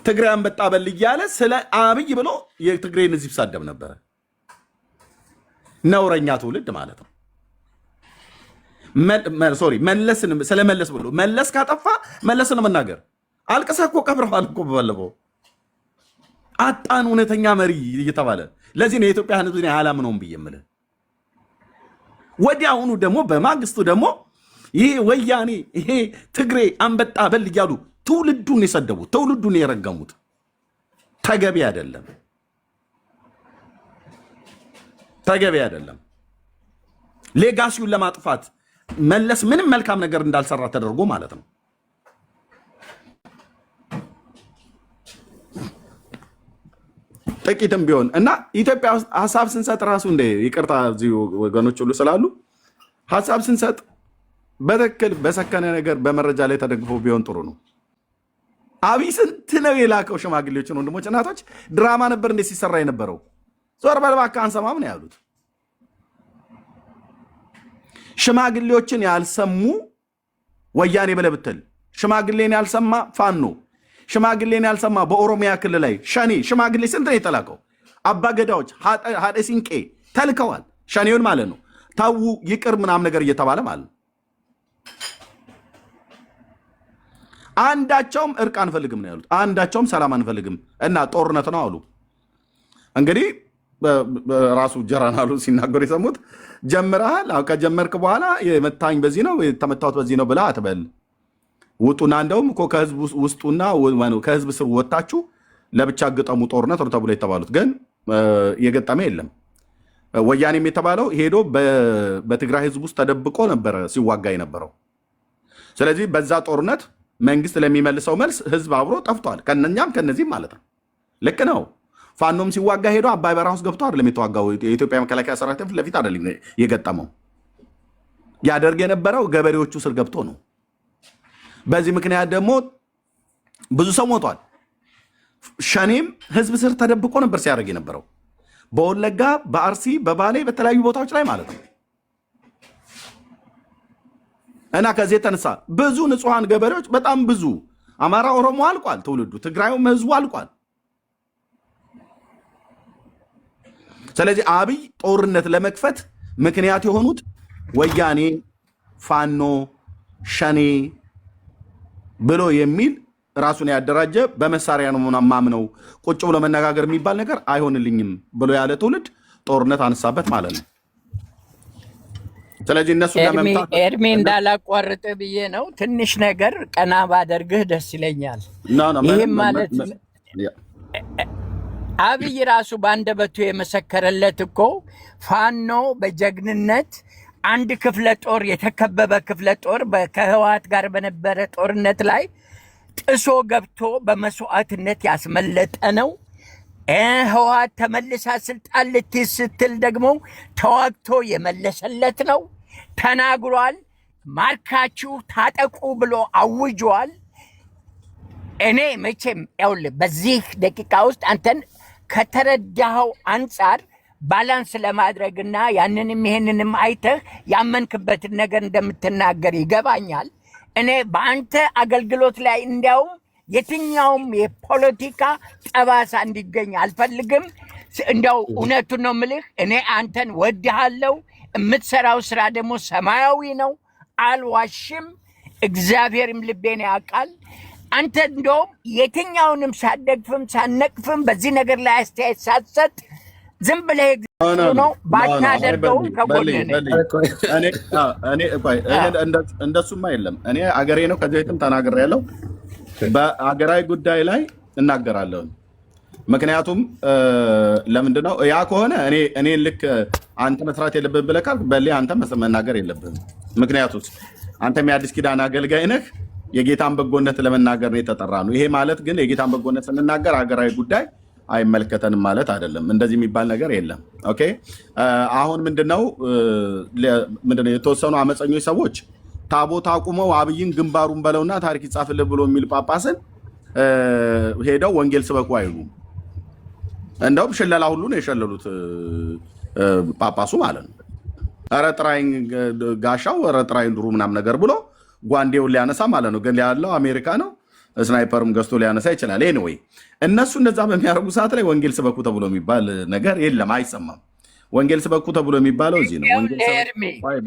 ትግራይ አንበጣ በል እያለ ስለ አብይ ብሎ የትግራይን ህዝብ ይሳደብ ነበረ። ነውረኛ ትውልድ ማለት ነው። ሶሪ መለስን ስለመለስ ብሎ መለስ ካጠፋ መለስን መናገር አልቀሳ እኮ ቀብረዋል እኮ ባለፈው አጣን እውነተኛ መሪ እየተባለ። ለዚህ ነው የኢትዮጵያ ህዝብ አላምነውም ብዬ የምልህ። ወዲያውኑ ደግሞ በማግስቱ ደግሞ ይሄ ወያኔ ይሄ ትግሬ አንበጣ በል እያሉ ትውልዱን የሰደቡት ትውልዱን የረገሙት ተገቢ አይደለም፣ ተገቢ አይደለም። ሌጋሲውን ለማጥፋት መለስ ምንም መልካም ነገር እንዳልሰራ ተደርጎ ማለት ነው። ጥቂትም ቢሆን እና ኢትዮጵያ ውስጥ ሀሳብ ስንሰጥ ራሱ እንደ ይቅርታ እዚህ ወገኖች ሁሉ ስላሉ ሀሳብ ስንሰጥ በትክክል በሰከነ ነገር በመረጃ ላይ ተደግፎ ቢሆን ጥሩ ነው። አብይ ስንት ነው የላከው ሽማግሌዎችን፣ ወንድሞች፣ እናቶች። ድራማ ነበር እንዴት ሲሰራ የነበረው? ዞር በል እባክህ አንሰማም ነው ያሉት። ሽማግሌዎችን ያልሰሙ ወያኔ ብለህ ብትል፣ ሽማግሌን ያልሰማ ፋኖ፣ ሽማግሌን ያልሰማ በኦሮሚያ ክልል ላይ ሸኔ ሽማግሌ ስንት ነው የተላከው? አባገዳዎች ሀደ ሲንቄ ተልከዋል። ሸኔውን ማለት ነው። ታው ይቅር ምናምን ነገር እየተባለ ማለት ነው። አንዳቸውም እርቅ አንፈልግም ነው ያሉት። አንዳቸውም ሰላም አንፈልግም እና ጦርነት ነው አሉ። እንግዲህ ራሱ ጀራናሉ ሲናገሩ የሰሙት ጀምረሃል፣ ከጀመርክ በኋላ የመታኝ በዚህ ነው የተመታሁት በዚህ ነው ብላ አትበል። ውጡና እንደውም እኮ ከህዝብ ውስጡና ከህዝብ ስር ወጣችሁ ለብቻ ገጠሙ ጦርነት ነው ተብሎ የተባሉት ግን የገጠመ የለም። ወያኔም የተባለው ሄዶ በትግራይ ህዝብ ውስጥ ተደብቆ ነበረ ሲዋጋ የነበረው። ስለዚህ በዛ ጦርነት መንግስት ለሚመልሰው መልስ ህዝብ አብሮ ጠፍቷል። ከነኛም ከነዚህም ማለት ነው። ልክ ነው። ፋኖም ሲዋጋ ሄዶ አባይ በረሃ ውስጥ ገብቶ አይደለም የተዋጋው። የኢትዮጵያ መከላከያ ሰራዊት ፊት ለፊት አይደለም የገጠመው። ያደርግ የነበረው ገበሬዎቹ ስር ገብቶ ነው። በዚህ ምክንያት ደግሞ ብዙ ሰው ሞቷል። ሸኔም ህዝብ ስር ተደብቆ ነበር ሲያደርግ የነበረው በወለጋ፣ በአርሲ፣ በባሌ በተለያዩ ቦታዎች ላይ ማለት ነው። እና ከዚህ የተነሳ ብዙ ንጹሐን ገበሬዎች በጣም ብዙ አማራ፣ ኦሮሞ አልቋል። ትውልዱ ትግራዩም ህዝቡ አልቋል። ስለዚህ አብይ ጦርነት ለመክፈት ምክንያት የሆኑት ወያኔ፣ ፋኖ፣ ሸኔ ብሎ የሚል ራሱን ያደራጀ በመሳሪያ ነው ማምነው ቁጭ ብሎ መነጋገር የሚባል ነገር አይሆንልኝም ብሎ ያለ ትውልድ ጦርነት አነሳበት ማለት ነው። ስለዚህ እነሱ ለመምታት ኤርሚ እንዳላቋርጥ ብዬ ነው። ትንሽ ነገር ቀና ባደርግህ ደስ ይለኛል። ይህም ማለት አብይ ራሱ በአንደበቱ የመሰከረለት እኮ ፋኖ በጀግንነት አንድ ክፍለ ጦር የተከበበ ክፍለ ጦር ከህወሓት ጋር በነበረ ጦርነት ላይ ጥሶ ገብቶ በመስዋዕትነት ያስመለጠ ነው። ህወሓት ተመልሳ ስልጣን ልትይዝ ስትል ደግሞ ተዋግቶ የመለሰለት ነው። ተናግሯል። ማርካችሁ ታጠቁ ብሎ አውጇል። እኔ መቼም ያውልህ በዚህ ደቂቃ ውስጥ አንተን ከተረዳኸው አንጻር ባላንስ ለማድረግና ያንንም ይሄንንም አይተህ ያመንክበትን ነገር እንደምትናገር ይገባኛል። እኔ በአንተ አገልግሎት ላይ እንዲያውም የትኛውም የፖለቲካ ጠባሳ እንዲገኝ አልፈልግም። እንዲያው እውነቱን ነው ምልህ። እኔ አንተን ወድሃለሁ። የምትሰራው ስራ ደግሞ ሰማያዊ ነው፣ አልዋሽም። እግዚአብሔርም ልቤን ያውቃል። አንተ እንደውም የትኛውንም ሳደግፍም ሳነቅፍም በዚህ ነገር ላይ አስተያየት ሳትሰጥ ዝም ብለህ ነው ባታደርገው ከጎንህ እንደሱማ የለም። እኔ አገሬ ነው ከዚህ በፊትም ተናግሬያለሁ። በአገራዊ ጉዳይ ላይ እናገራለሁ። ምክንያቱም ለምንድነው ያ ከሆነ እኔ ልክ አንተ መስራት የለብህም ብለህ ካልክ በሌ አንተ መናገር የለብህም። ምክንያቱም አንተም የአዲስ ኪዳን አገልጋይ ነህ። የጌታን በጎነት ለመናገር ነው የተጠራ ነው። ይሄ ማለት ግን የጌታን በጎነት ስንናገር ሀገራዊ ጉዳይ አይመለከተንም ማለት አይደለም። እንደዚህ የሚባል ነገር የለም። ኦኬ። አሁን ምንድነው የተወሰኑ አመፀኞች ሰዎች ታቦት አቁመው አብይን ግንባሩን በለውና ታሪክ ይጻፍልህ ብሎ የሚል ጳጳስን ሄደው ወንጌል ስበኩ አይሉም። እንደውም ሽለላ ሁሉ ነው የሸለሉት ጳጳሱ ማለት ነው። ኧረ ጥራይን ጋሻው፣ ኧረ ጥራይን ድሩ ምናምን ነገር ብሎ ጓንዴውን ሊያነሳ ማለት ነው። ግን ያለው አሜሪካ ነው። ስናይፐርም ገዝቶ ሊያነሳ ይችላል። ኤኒዌይ እነሱ እንደዛ በሚያደርጉ ሰዓት ላይ ወንጌል ስበኩ ተብሎ የሚባል ነገር የለም፣ አይሰማም። ወንጌል ስበኩ ተብሎ የሚባለው እዚህ ነው።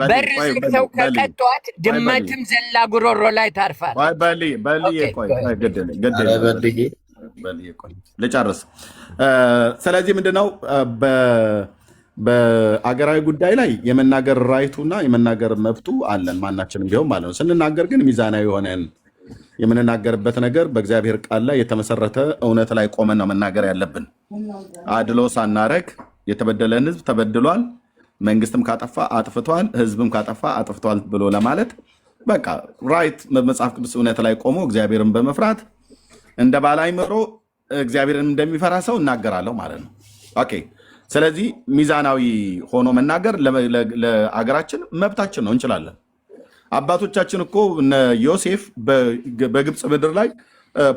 በር ዘግተው ከቀጧት ድመትም ዘላ ጉሮሮ ላይ ታርፋል። ልጨርስ። ስለዚህ ምንድነው በአገራዊ ጉዳይ ላይ የመናገር ራይቱና የመናገር መብቱ አለን ማናችንም ቢሆን ማለት ነው። ስንናገር ግን ሚዛናዊ የሆነን የምንናገርበት ነገር በእግዚአብሔር ቃል ላይ የተመሰረተ እውነት ላይ ቆመን ነው መናገር ያለብን። አድሎ ሳናረግ የተበደለን ህዝብ ተበድሏል፣ መንግስትም ካጠፋ አጥፍቷል፣ ህዝብም ካጠፋ አጥፍቷል ብሎ ለማለት በቃ ራይት መጽሐፍ ቅዱስ እውነት ላይ ቆሞ እግዚአብሔርን በመፍራት እንደ ባለ አእምሮ እግዚአብሔርን እንደሚፈራ ሰው እናገራለሁ ማለት ነው። ኦኬ። ስለዚህ ሚዛናዊ ሆኖ መናገር ለአገራችን መብታችን ነው፣ እንችላለን። አባቶቻችን እኮ እነ ዮሴፍ በግብፅ ምድር ላይ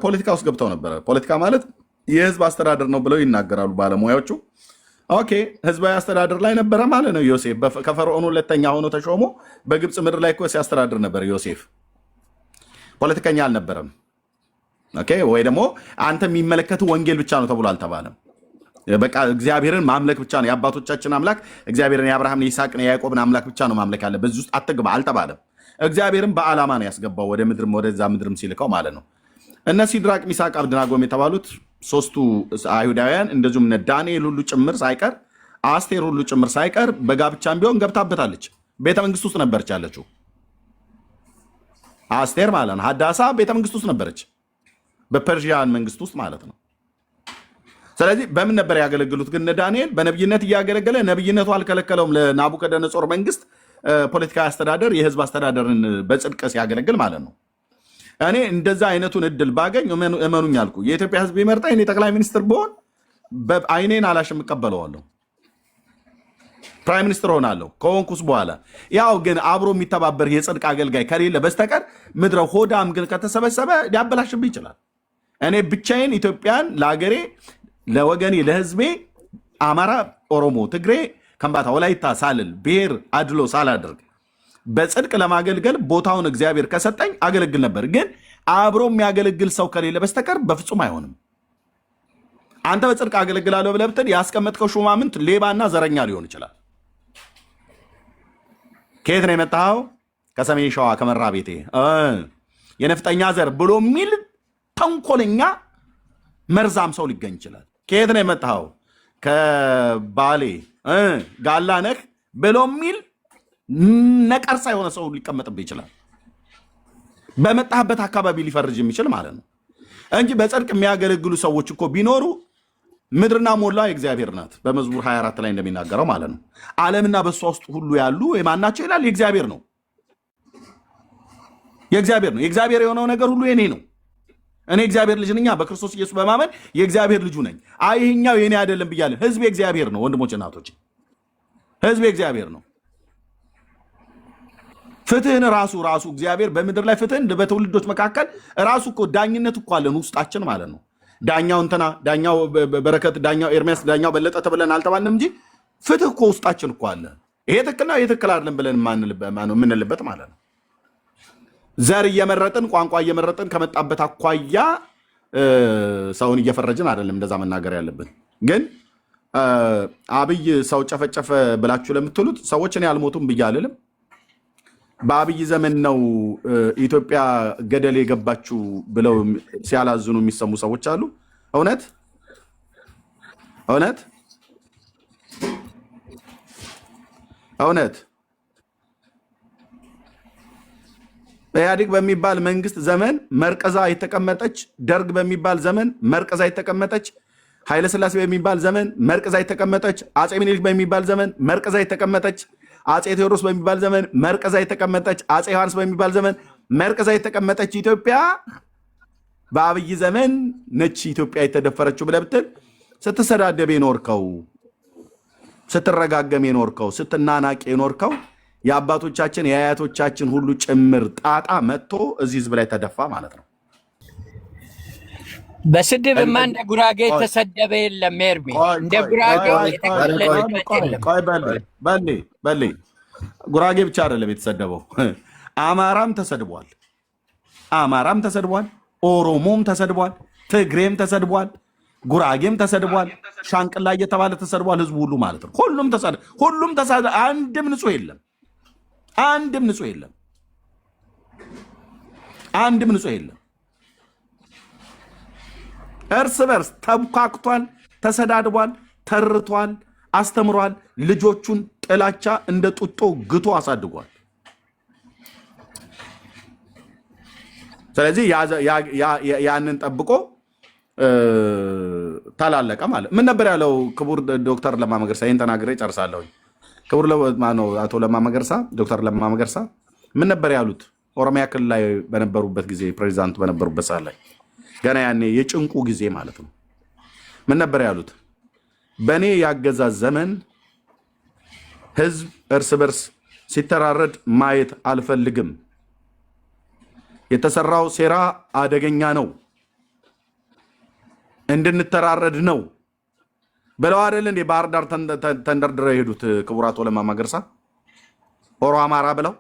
ፖለቲካ ውስጥ ገብተው ነበረ። ፖለቲካ ማለት የህዝብ አስተዳደር ነው ብለው ይናገራሉ ባለሙያዎቹ። ኦኬ፣ ህዝባዊ አስተዳደር ላይ ነበረ ማለት ነው። ዮሴፍ ከፈርዖን ሁለተኛ ሆኖ ተሾሞ በግብፅ ምድር ላይ እኮ ሲያስተዳድር ነበር። ዮሴፍ ፖለቲከኛ አልነበረም። ኦኬ። ወይ ደግሞ አንተ የሚመለከቱ ወንጌል ብቻ ነው ተብሎ አልተባለም። በቃ እግዚአብሔርን ማምለክ ብቻ ነው የአባቶቻችን አምላክ እግዚአብሔርን፣ የአብርሃምን፣ የይስሐቅን፣ የያዕቆብን አምላክ ብቻ ነው ማምለክ ያለ፣ በዚህ ውስጥ አትግባ አልተባለም። እግዚአብሔርም በዓላማ ነው ያስገባው ወደ ምድርም ወደዛ ምድርም ሲልከው ማለት ነው። እነ ሲድራቅ ሚሳቅ አብደናጎም የተባሉት ሶስቱ አይሁዳውያን እንደዚሁም እነ ዳንኤል ሁሉ ጭምር ሳይቀር አስቴር ሁሉ ጭምር ሳይቀር በጋብቻም ቢሆን ገብታበታለች። ቤተ መንግስት ውስጥ ነበረች ያለችው አስቴር ማለት ነው። ሀዳሳ ቤተ መንግስት ውስጥ ነበረች፣ በፐርሺያን መንግስት ውስጥ ማለት ነው። ስለዚህ በምን ነበር ያገለግሉት? ግን ዳንኤል በነብይነት እያገለገለ ነብይነቱ አልከለከለውም። ለናቡከደነጾር መንግስት ፖለቲካዊ አስተዳደር፣ የህዝብ አስተዳደርን በጽድቅ ሲያገለግል ማለት ነው። እኔ እንደዛ አይነቱን እድል ባገኝ እመኑኝ አልኩ የኢትዮጵያ ህዝብ ይመርጣኝ፣ እኔ ጠቅላይ ሚኒስትር ብሆን አይኔን አላሽም እቀበለዋለሁ፣ ፕራይም ሚኒስትር ሆናለሁ ከሆንኩስ በኋላ። ያው ግን አብሮ የሚተባበር የጽድቅ አገልጋይ ከሌለ በስተቀር ምድረ ሆዳም ግን ከተሰበሰበ ሊያበላሽብህ ይችላል። እኔ ብቻዬን ኢትዮጵያን ለሀገሬ፣ ለወገኔ፣ ለህዝቤ አማራ፣ ኦሮሞ፣ ትግሬ፣ ከምባታ፣ ወላይታ ሳልል ብሔር አድሎ ሳላደርግ በጽድቅ ለማገልገል ቦታውን እግዚአብሔር ከሰጠኝ አገለግል ነበር። ግን አብሮ የሚያገለግል ሰው ከሌለ በስተቀር በፍጹም አይሆንም። አንተ በጽድቅ አገለግላለሁ ብለህ ብትል ያስቀመጥከው ሹማምንት ሌባና ዘረኛ ሊሆን ይችላል። ከየት ነው የመጣኸው? ከሰሜን ሸዋ ከመራ ቤቴ የነፍጠኛ ዘር ብሎ የሚል ተንኮለኛ መርዛም ሰው ሊገኝ ይችላል። ከየት ነው የመጣኸው? ከባሌ ጋላ ነህ ብሎ የሚል ነቀርሳ የሆነ ሰው ሊቀመጥብህ ይችላል። በመጣህበት አካባቢ ሊፈርጅ የሚችል ማለት ነው እንጂ በጽድቅ የሚያገለግሉ ሰዎች እኮ ቢኖሩ ምድርና ሞላ የእግዚአብሔር ናት። በመዝሙር 24 ላይ እንደሚናገረው ማለት ነው። ዓለምና በእሷ ውስጥ ሁሉ ያሉ የማናቸው ይላል? የእግዚአብሔር ነው። የእግዚአብሔር ነው። የእግዚአብሔር የሆነው ነገር ሁሉ የኔ ነው። እኔ እግዚአብሔር ልጅ ነኝ፣ በክርስቶስ ኢየሱስ በማመን የእግዚአብሔር ልጁ ነኝ። አይ ይሄኛው የኔ አይደለም ብያለሁ። ህዝብ የእግዚአብሔር ነው። ወንድሞች እናቶች፣ ህዝብ የእግዚአብሔር ነው። ፍትህን ራሱ እግዚአብሔር በምድር ላይ ፍትህን በትውልዶች መካከል ራሱ እኮ ዳኝነት እኮ አለን ውስጣችን ማለት ነው። ዳኛው እንትና፣ ዳኛው በረከት፣ ዳኛው ኤርሚያስ፣ ዳኛው በለጠ ተብለን አልተባልንም እንጂ ፍትህ እኮ ውስጣችን እኮ አለ። ይሄ ትክክል ነው፣ ይሄ ትክክል አይደለም ብለን የምንልበት ማለት ነው። ዘር እየመረጥን ቋንቋ እየመረጥን ከመጣበት አኳያ ሰውን እየፈረጅን አይደለም እንደዛ መናገር ያለብን። ግን አብይ ሰው ጨፈጨፈ ብላችሁ ለምትሉት ሰዎች እኔ አልሞቱም ብዬ አልልም። በአብይ ዘመን ነው ኢትዮጵያ ገደል የገባችው ብለው ሲያላዝኑ የሚሰሙ ሰዎች አሉ። እውነት እውነት እውነት ኢህአዴግ በሚባል መንግስት ዘመን መርቀዛ የተቀመጠች፣ ደርግ በሚባል ዘመን መርቀዛ የተቀመጠች፣ ኃይለስላሴ በሚባል ዘመን መርቀዛ የተቀመጠች፣ አፄ ምኒልክ በሚባል ዘመን መርቀዛ የተቀመጠች፣ አፄ ቴዎድሮስ በሚባል ዘመን መርቀዛ የተቀመጠች፣ አፄ ዮሐንስ በሚባል ዘመን መርቀዛ የተቀመጠች ኢትዮጵያ በአብይ ዘመን ነች ኢትዮጵያ የተደፈረችው ብለህ ብትል ስትሰዳደብ የኖርከው፣ ስትረጋገም የኖርከው፣ ስትናናቅ የኖርከው የአባቶቻችን የአያቶቻችን ሁሉ ጭምር ጣጣ መጥቶ እዚህ ህዝብ ላይ ተደፋ ማለት ነው። በስድብማ እንደ ጉራጌ የተሰደበ የለም። ኤርሚ እንደ ጉራጌ በሌ ጉራጌ ብቻ አይደለም የተሰደበው፣ አማራም ተሰድቧል። አማራም ተሰድቧል፣ ኦሮሞም ተሰድቧል፣ ትግሬም ተሰድቧል፣ ጉራጌም ተሰድቧል፣ ሻንቅላ እየተባለ ተሰድቧል። ህዝቡ ሁሉ ማለት ነው። ሁሉም ተሰድቧል። አንድም ንጹህ የለም። አንድም ንጹህ የለም። አንድም ንጹህ የለም። እርስ በርስ ተብኳክቷል፣ ተሰዳድቧል፣ ተርቷል፣ አስተምሯል። ልጆቹን ጥላቻ እንደ ጡጦ ግቶ አሳድጓል። ስለዚህ ያንን ጠብቆ ተላለቀ ማለት ምን ነበር ያለው ክቡር ዶክተር ለማ መገርሳ? ይህን ተናግሬ ጨርሳለሁ። ክቡር አቶ ለማ መገርሳ፣ ዶክተር ለማ መገርሳ ምን ነበር ያሉት? ኦሮሚያ ክልል ላይ በነበሩበት ጊዜ ፕሬዚዳንቱ በነበሩበት ሰዓት ላይ ገና ያኔ የጭንቁ ጊዜ ማለት ነው። ምን ነበር ያሉት? በእኔ ያገዛዝ ዘመን ህዝብ እርስ በርስ ሲተራረድ ማየት አልፈልግም። የተሰራው ሴራ አደገኛ ነው፣ እንድንተራረድ ነው ብለው አይደል እንዴ ባህር ዳር ተንደርድረው የሄዱት ክቡር አቶ ለማ መገርሳ ኦሮ አማራ ብለው።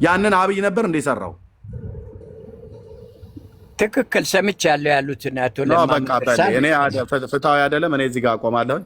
ያንን አብይ ነበር እንደ ሰራው። ትክክል ሰምቻለሁ ያሉትን አቶ ለማ በቃ እኔ ፍትሃዊ አይደለም። እኔ እዚህ ጋር አቆማለሁ።